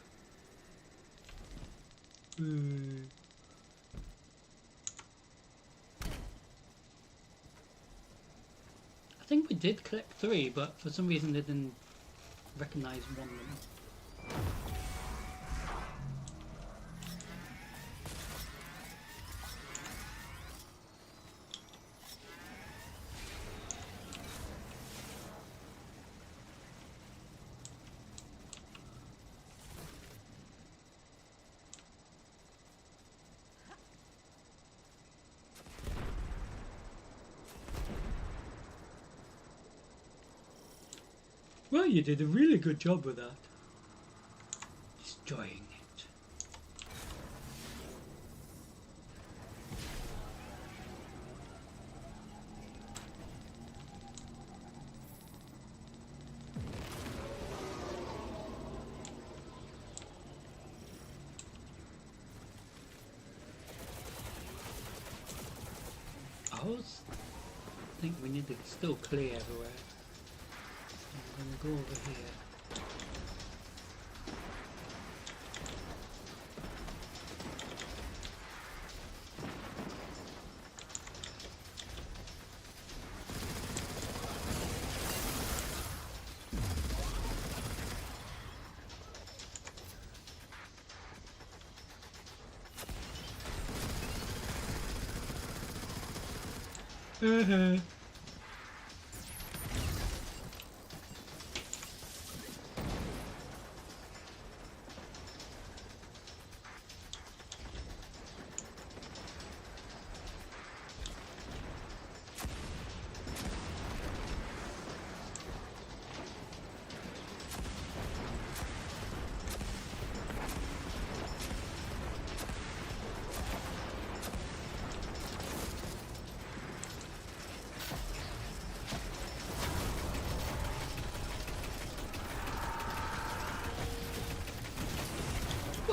I think we did collect 3, but for some reason they didn't recognise one of them. Well, you did a really good job with that. Destroying it. I think we need to still clear everywhere. I'm going to go over here.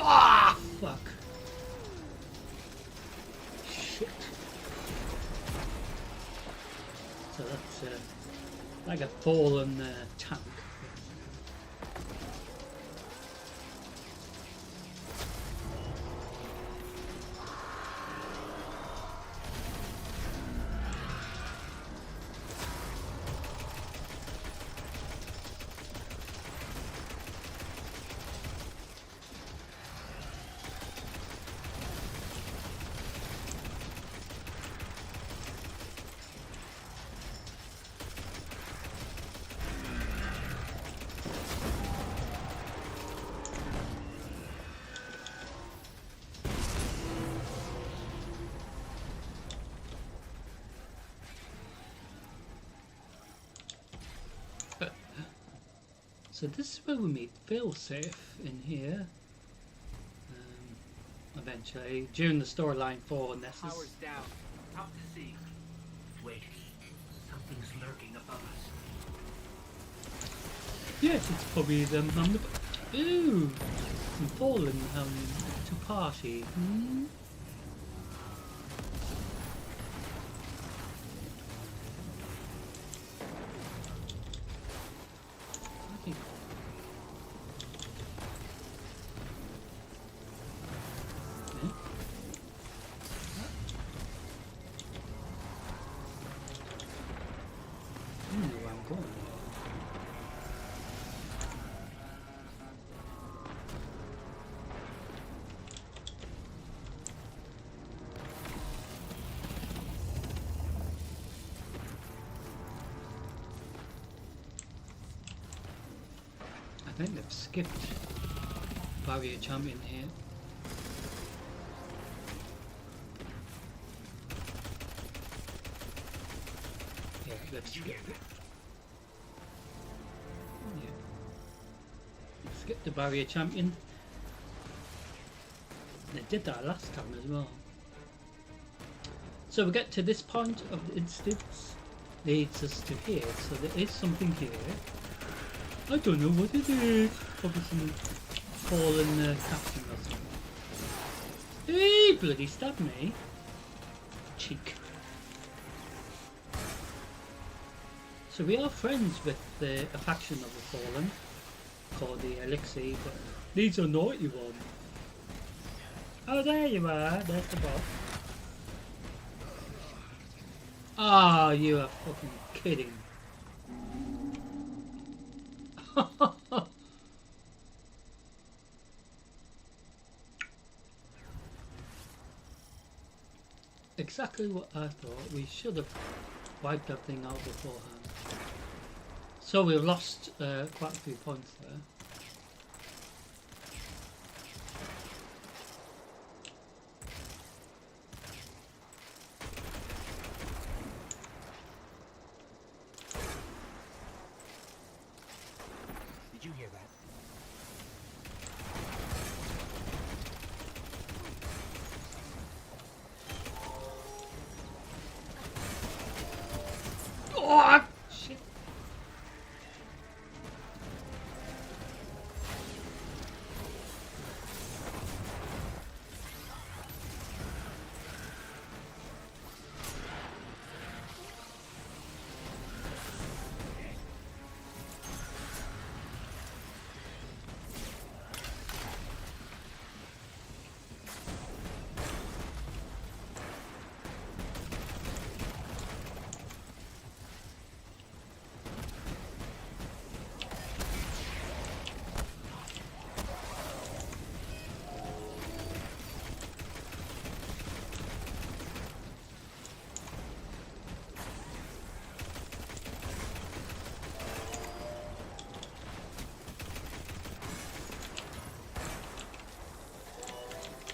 Ah, fuck. Shit. So that's like a fallen tank. So this is where we meet Failsafe in here. Eventually, during the storyline for Nessus. Power's down. Out to sea. Wait. Something's lurking above us. Yes, it's probably them. Ooh, some fallen to party. Hmm? I think they've skipped Barrier Champion here. Yeah, they've skipped it. Yeah. Skip the Barrier Champion. They did that last time as well. So we get to this point of the instance, leads us to here. So there is something here. I don't know what it is. Probably some fallen captain or something. Hey, bloody stabbed me. Cheek. So we are friends with a faction of the Fallen called the Elixir, but these are naughty one. Oh, there you are. There's the boss. Ah, you are fucking kidding. Exactly what I thought. We should have wiped that thing out beforehand. So we've lost quite a few points there. Did you hear that? Oh, shit.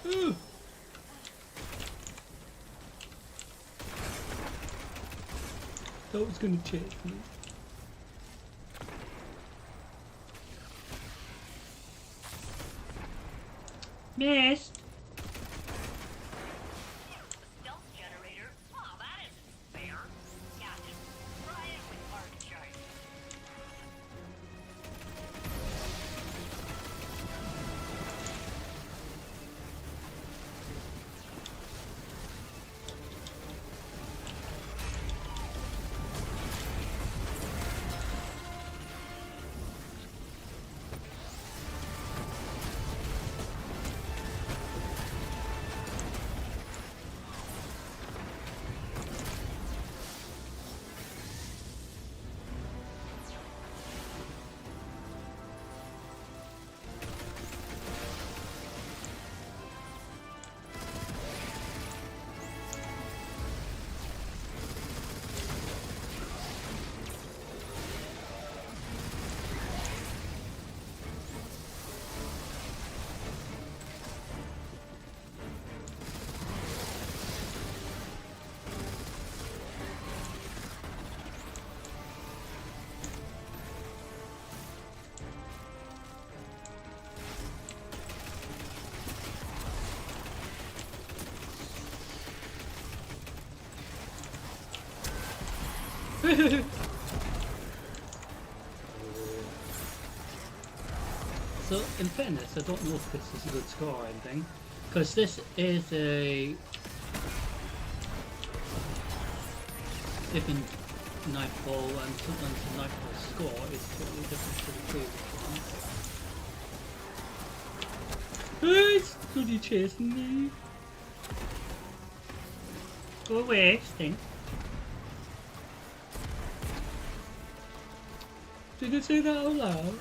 Ooh. That was gonna chase me. Missed. Stealth generator? Oh, that isn't fair. Captain, try it with hard charge. So, in fairness, I don't know if this is a good score or anything, because this is a different Nightfall, and sometimes the Nightfall score is totally different to the previous one. Hey, it's bloody chasing me. Go away, stink. Did you say that out loud?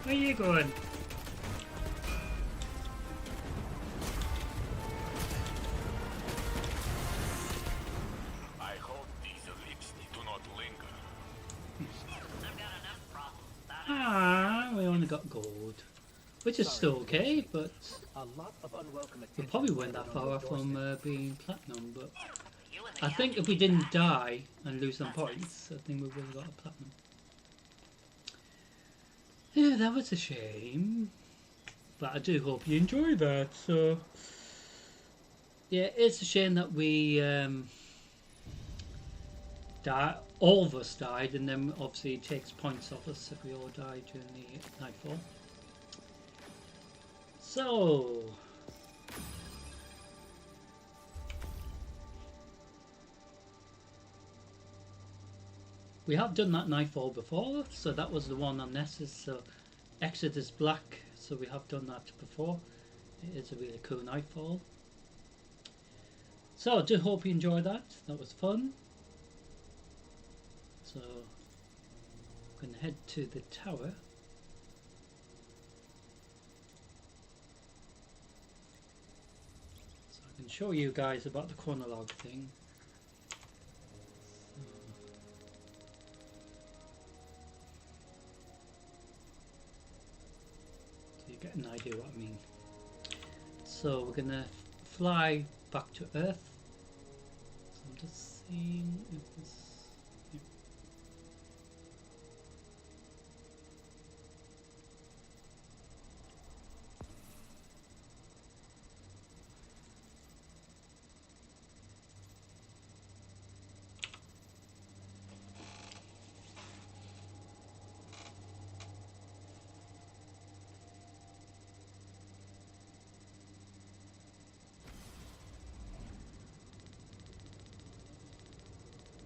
Where are you going? I've got enough problems without it. Ah, we only got gold, which is still okay, but A lot of unwelcome we attention probably weren't that on far your off from doorstep. being platinum. But You and the I think captain if we came didn't back. die and lose some points, I think we would have got a platinum. Yeah, that was a shame. But I do hope you enjoyed that. So, yeah, it's a shame that we all of us died, and then obviously it takes points off us if we all die during the nightfall. So, we have done that nightfall before, so that was the one on Nessus. So, Exodus Black, so we have done that before. It is a really cool nightfall. So, I do hope you enjoyed that. That was fun. So, I'm going to head to the tower. So I can show you guys about the chronolog thing. So you get an idea what I mean. So we're going to fly back to Earth. So I'm just seeing if this... Yep.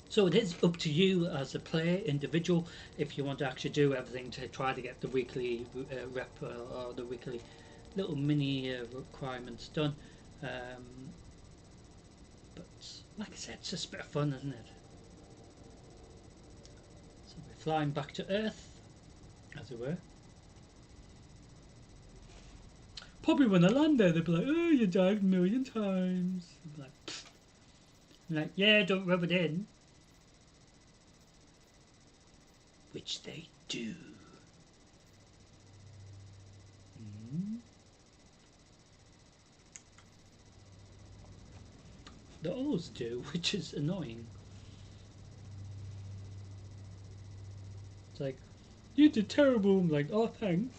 So it is up to you as a player, individual, if you want to actually do everything to try to get the weekly rep or the weekly little mini requirements done. But like I said, it's just a bit of fun, isn't it? So we're flying back to Earth, as it were. Probably when I land there, they'll be like, "Oh, you died a million times." I'll be like, pfft. I'm like, yeah, don't rub it in. Which they do. They always do, which is annoying. It's like, you did terrible. I'm like, oh, thanks.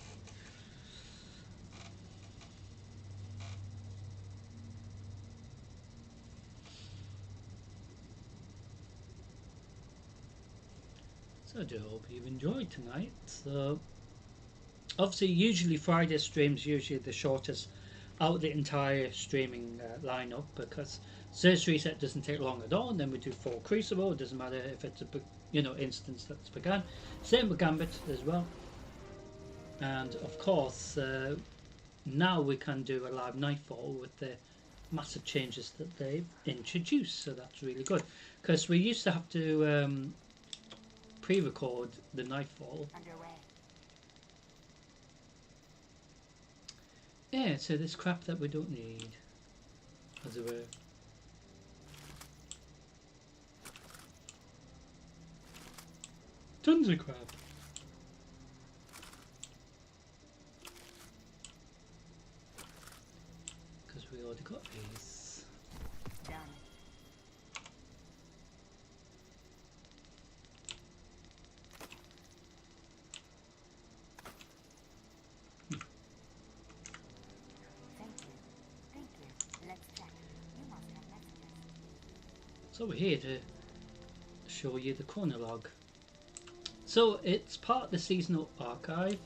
So I do hope you've enjoyed tonight. So obviously, usually Friday streams usually the shortest out of the entire streaming lineup, because Search Reset doesn't take long at all, and then we do 4 Crucible. It doesn't matter if it's a instance that's begun. Same with Gambit as well. And of course, now we can do a live nightfall with the massive changes that they've introduced. So that's really good, because we used to have to pre-record the nightfall. Underway. Yeah, so there's crap that we don't need, as it were. Tons of crap. Because we already got these. Done. Thank you. Thank you. Let's check. You must have messages. So we're here to show you the chronolog. So it's part of the seasonal archive.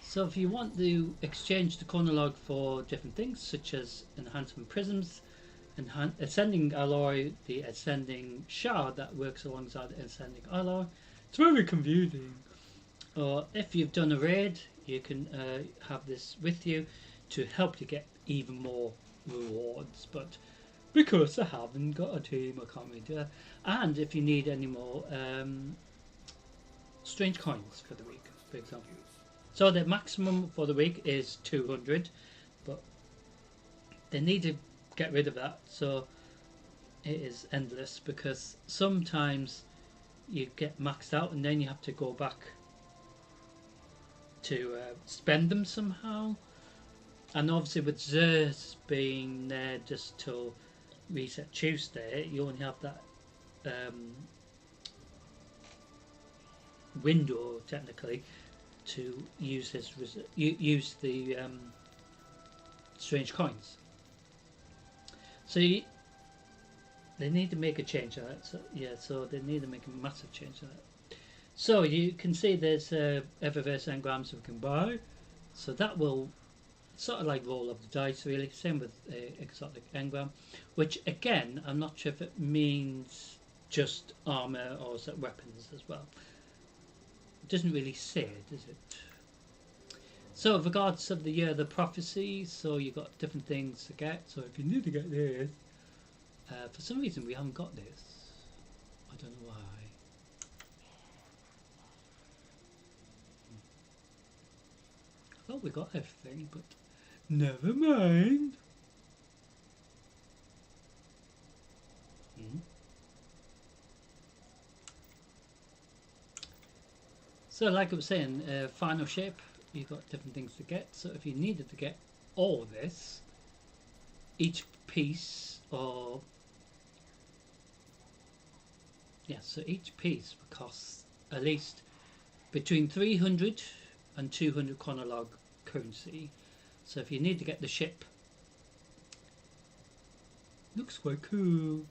So if you want to exchange the chronolog for different things, such as enhancement prisms, ascending alloy, the ascending shard that works alongside the ascending alloy, it's very confusing. Or if you've done a raid, you can have this with you to help you get even more rewards. But because I haven't got a team, I can't really do that. And if you need any more strange coins for the week, for example. So the maximum for the week is 200, but they need to get rid of that. So it is endless, because sometimes you get maxed out and then you have to go back to spend them somehow. And obviously with Xers being there just till reset Tuesday, you only have that window technically to use use the strange coins. So they need to make a change of that. So, yeah, so they need to make a massive change of that. So you can see there's Eververse engrams we can buy. So that will sort of like roll up the dice really. Same with exotic engram, which again I'm not sure if it means just armor or is it weapons as well. It doesn't really say, does it? So with regards of the year of the prophecy, so you got different things to get. So if you need to get this, for some reason we haven't got this. I don't know why. I thought we got everything, but never mind. So like I was saying, final shape, you've got different things to get. So if you needed to get all this, each piece, or yeah, so each piece would cost at least between 300 and 200 chronolog currency. So if you need to get the ship, looks quite cool,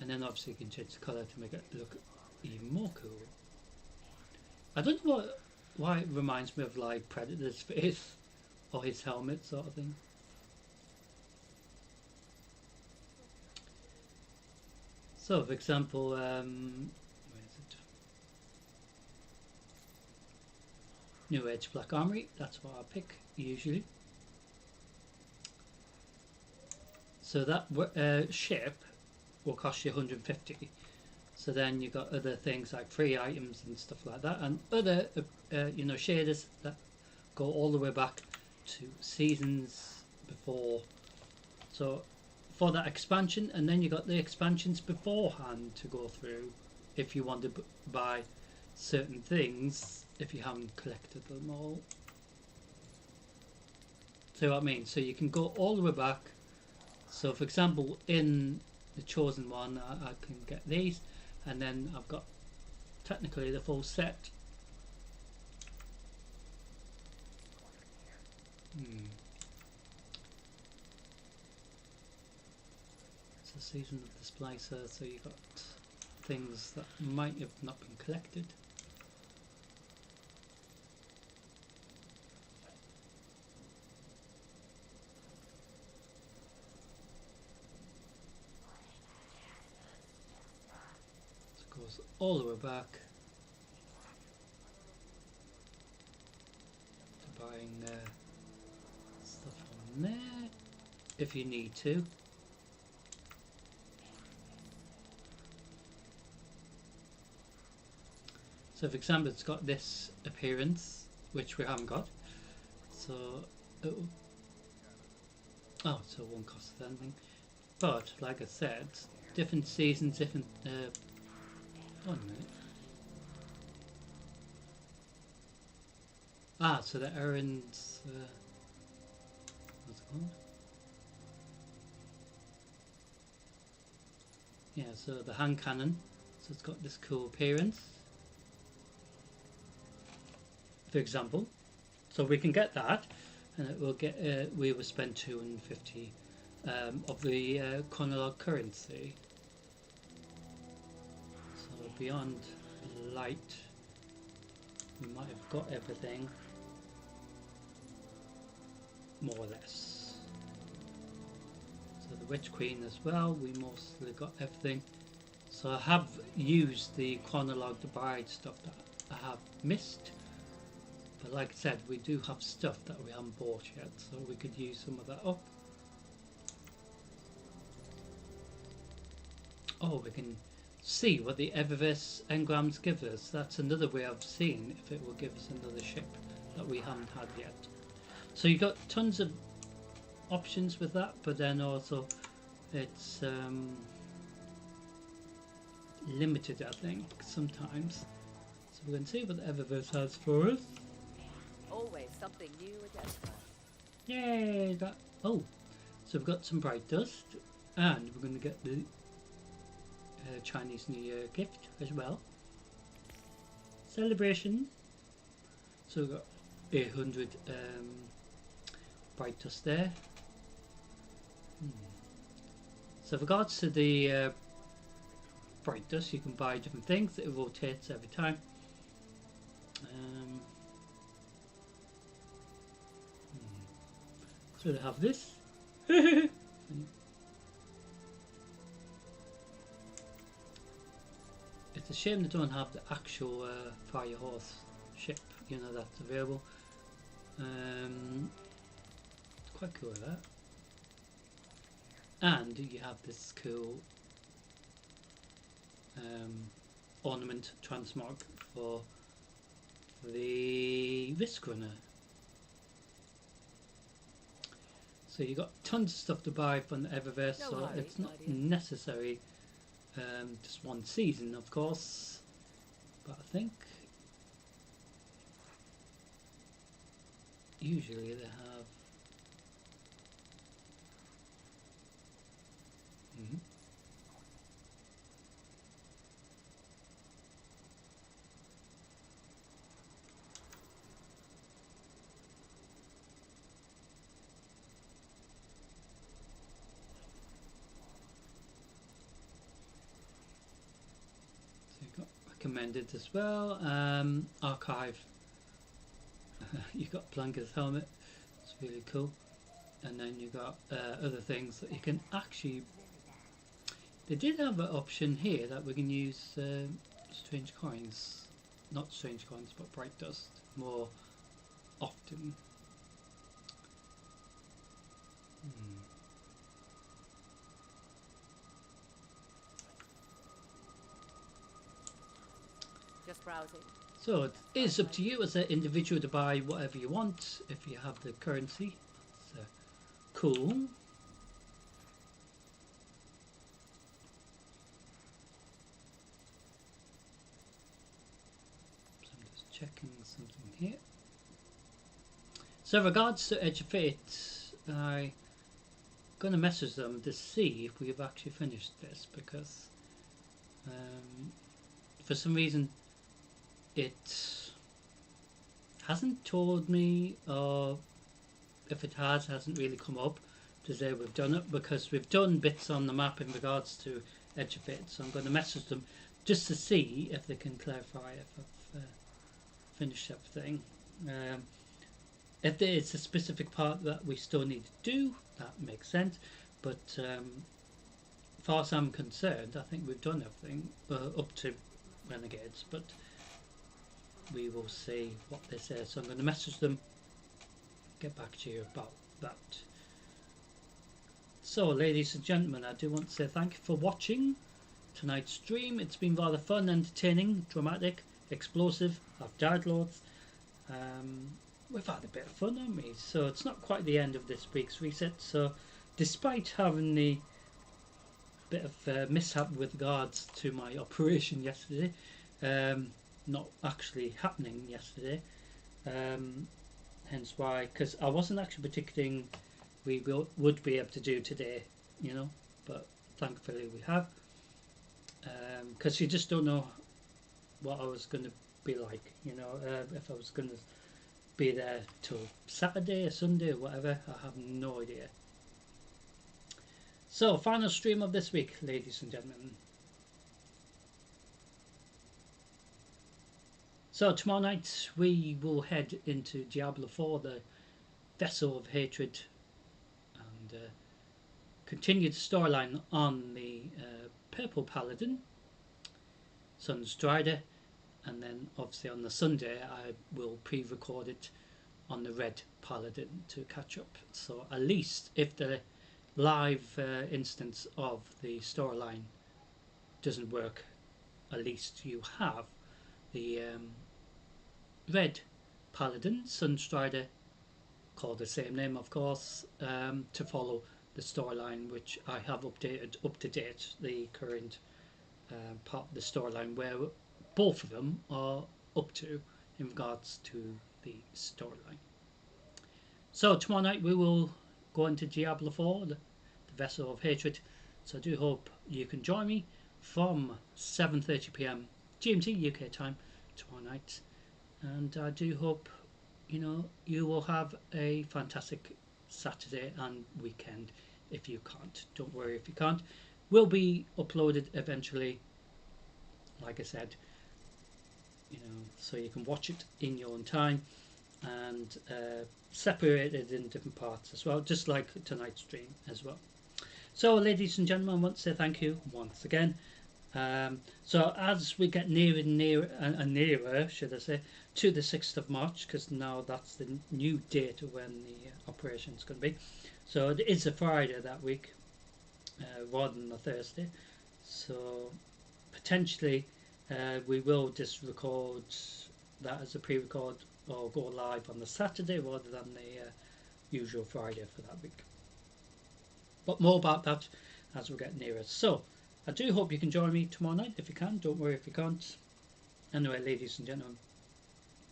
and then obviously you can change the colour to make it look even more cool. I don't know why it reminds me of like Predator's face or his helmet sort of thing. So for example, where is it? New Age Black Armory, that's what I pick usually. So that ship will cost you 150. So then you've got other things like free items and stuff like that, and other you know, shaders that go all the way back to seasons before. So for that expansion, and then you got the expansions beforehand to go through if you want to buy certain things if you haven't collected them all. See what I mean? So you can go all the way back. So for example, in the chosen one, I can get these, and then I've got technically the full set. So season of the splicer, so you've got things that might have not been collected. Goes all the way back to buying stuff on there if you need to. So for example, it's got this appearance which we haven't got, so so it won't cost us anything, but like I said, different seasons, different one minute. So the errands, what's it called? Yeah, so the hand cannon, so it's got this cool appearance, for example. So we can get that, and it will get, we will spend 250 of the chronolog currency. Beyond light, we might have got everything, more or less. So the Witch Queen as well, we mostly got everything. So I have used the chronolog to buy stuff that I have missed, but like I said, we do have stuff that we haven't bought yet, so we could use some of that up. Oh, we can see what the Eververse engrams give us. That's another way of seeing if it will give us another ship that we haven't had yet. So you got tons of options with that, but then also it's limited, I think, sometimes. So we're going to see what the Eververse has for us. Always something new at Esper. Yay! That. Oh, so we've got some bright dust, and we're going to get the Chinese New Year gift as well. Celebration. So we've got 800 bright dust there. So with regards to the bright dust, you can buy different things. It rotates every time. So they have this. It's a shame they don't have the actual Fire Horse ship, you know, that's available. It's quite cool, that. And you have this cool ornament transmog for the Risk Runner. So you got tons of stuff to buy from the Eververse, No so hurry, it's not my dear. necessary just one season, of course, but I think usually they have so you got recommended as well. Archive. You got Blanca's helmet. It's really cool. And then you got other things that you can actually. They did have an option here that we can use strange coins, not strange coins, but bright dust more often. Just browsing. So it is up to you as an individual to buy whatever you want if you have the currency. So cool. So I'm just checking something here. So regards to Edge of Fate, I'm going to message them to see if we've actually finished this, because for some reason it hasn't told me, or if it hasn't really come up to say we've done it, because we've done bits on the map in regards to Edge of Fate. So I'm going to message them just to see if they can clarify if I've finished everything. If there is a specific part that we still need to do, that makes sense, but as far as I'm concerned, I think we've done everything up to Renegades, but we will see what they say. So I'm going to message them, get back to you about that. So ladies and gentlemen, I do want to say thank you for watching tonight's stream. It's been rather fun, entertaining, dramatic, explosive. I've died loads. We've had a bit of fun, haven't we? So it's not quite the end of this week's reset. So despite having the bit of mishap with regards to my operation yesterday, not actually happening yesterday, hence why, because I wasn't actually predicting we would be able to do today, you know, but thankfully we have, because you just don't know what I was going to be like, you know, if I was going to be there till Saturday or Sunday or whatever. I have no idea. So final stream of this week, ladies and gentlemen. So tomorrow night we will head into Diablo 4, the Vessel of Hatred, and continue the storyline on the Purple Paladin, Sunstrider, and then obviously on the Sunday I will pre-record it on the Red Paladin to catch up. So at least if the live instance of the storyline doesn't work, at least you have the Red Paladin, Sunstrider, called the same name of course, to follow the storyline, which I have updated up to date the current part of the storyline where both of them are up to in regards to the storyline. So tomorrow night we will go into Diablo 4, the Vessel of Hatred. So I do hope you can join me from 7:30 p.m. GMT UK time tomorrow night, and I do hope you will have a fantastic Saturday and weekend. If you can't, don't worry if you can't. Will be uploaded eventually, like I said, so you can watch it in your own time and separated in different parts as well, just like tonight's stream as well. So, ladies and gentlemen, I want to say thank you once again. So as we get nearer and nearer, should I say, to the 6th of March, because now that's the new date of when the operation is going to be. So it is a Friday that week, rather than a Thursday. So potentially we will just record that as a pre-record or go live on the Saturday rather than the usual Friday for that week. But more about that as we get nearer. So I do hope you can join me tomorrow night if you can. Don't worry if you can't. Anyway, ladies and gentlemen,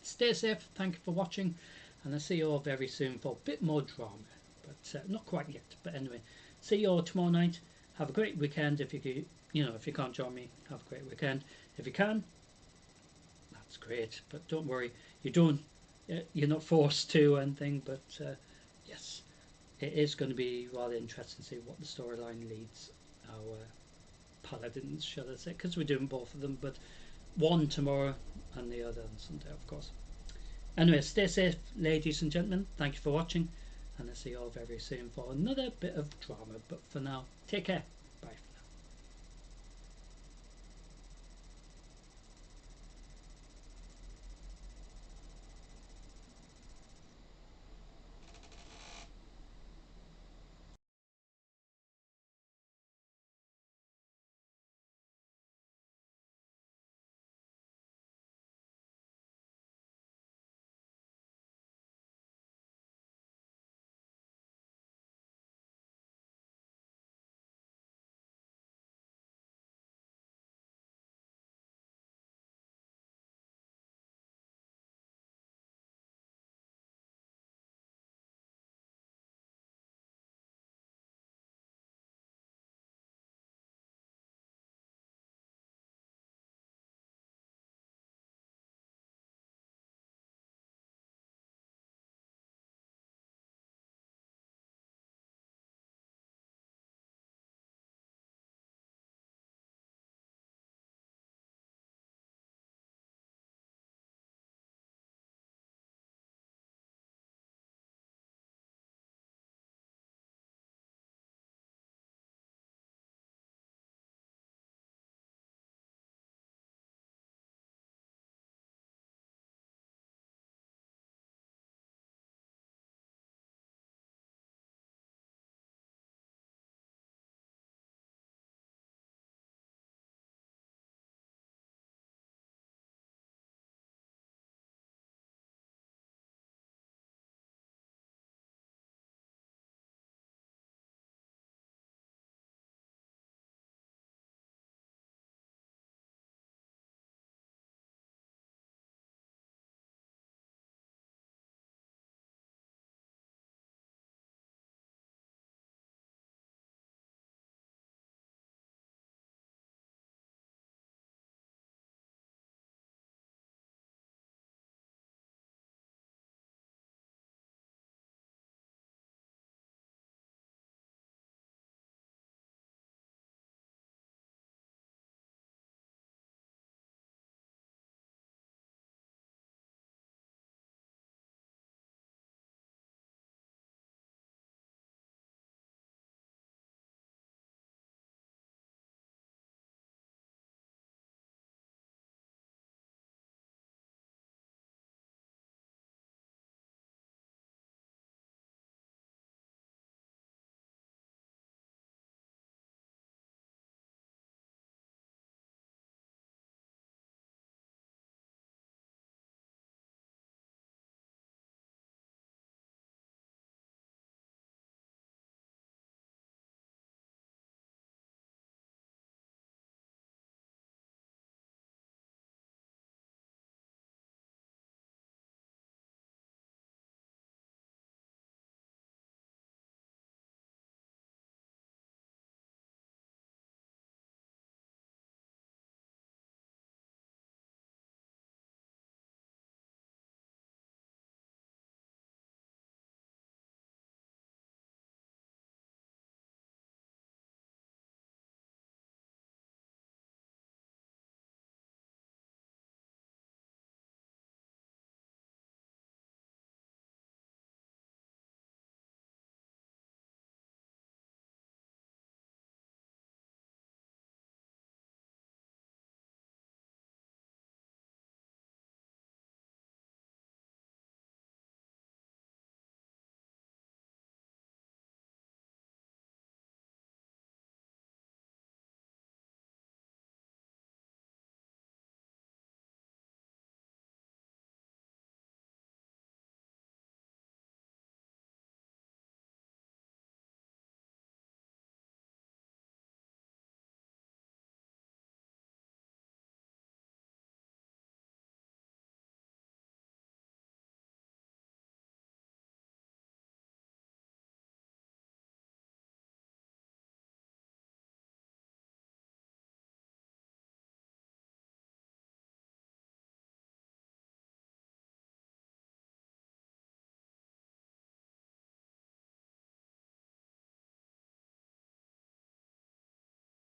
stay safe. Thank you for watching, and I'll see you all very soon for a bit more drama, but not quite yet. But anyway, see you all tomorrow night. Have a great weekend. If you can, if you can't join me, have a great weekend. If you can, that's great. But don't worry, you're not forced to or anything. But yes, it is going to be rather interesting to see what the storyline leads our paladins, shall I say, because we're doing both of them, but one tomorrow and the other on Sunday, of course. Anyway, stay safe, ladies and gentlemen. Thank you for watching, and I'll see you all very soon for another bit of drama. But for now, take care.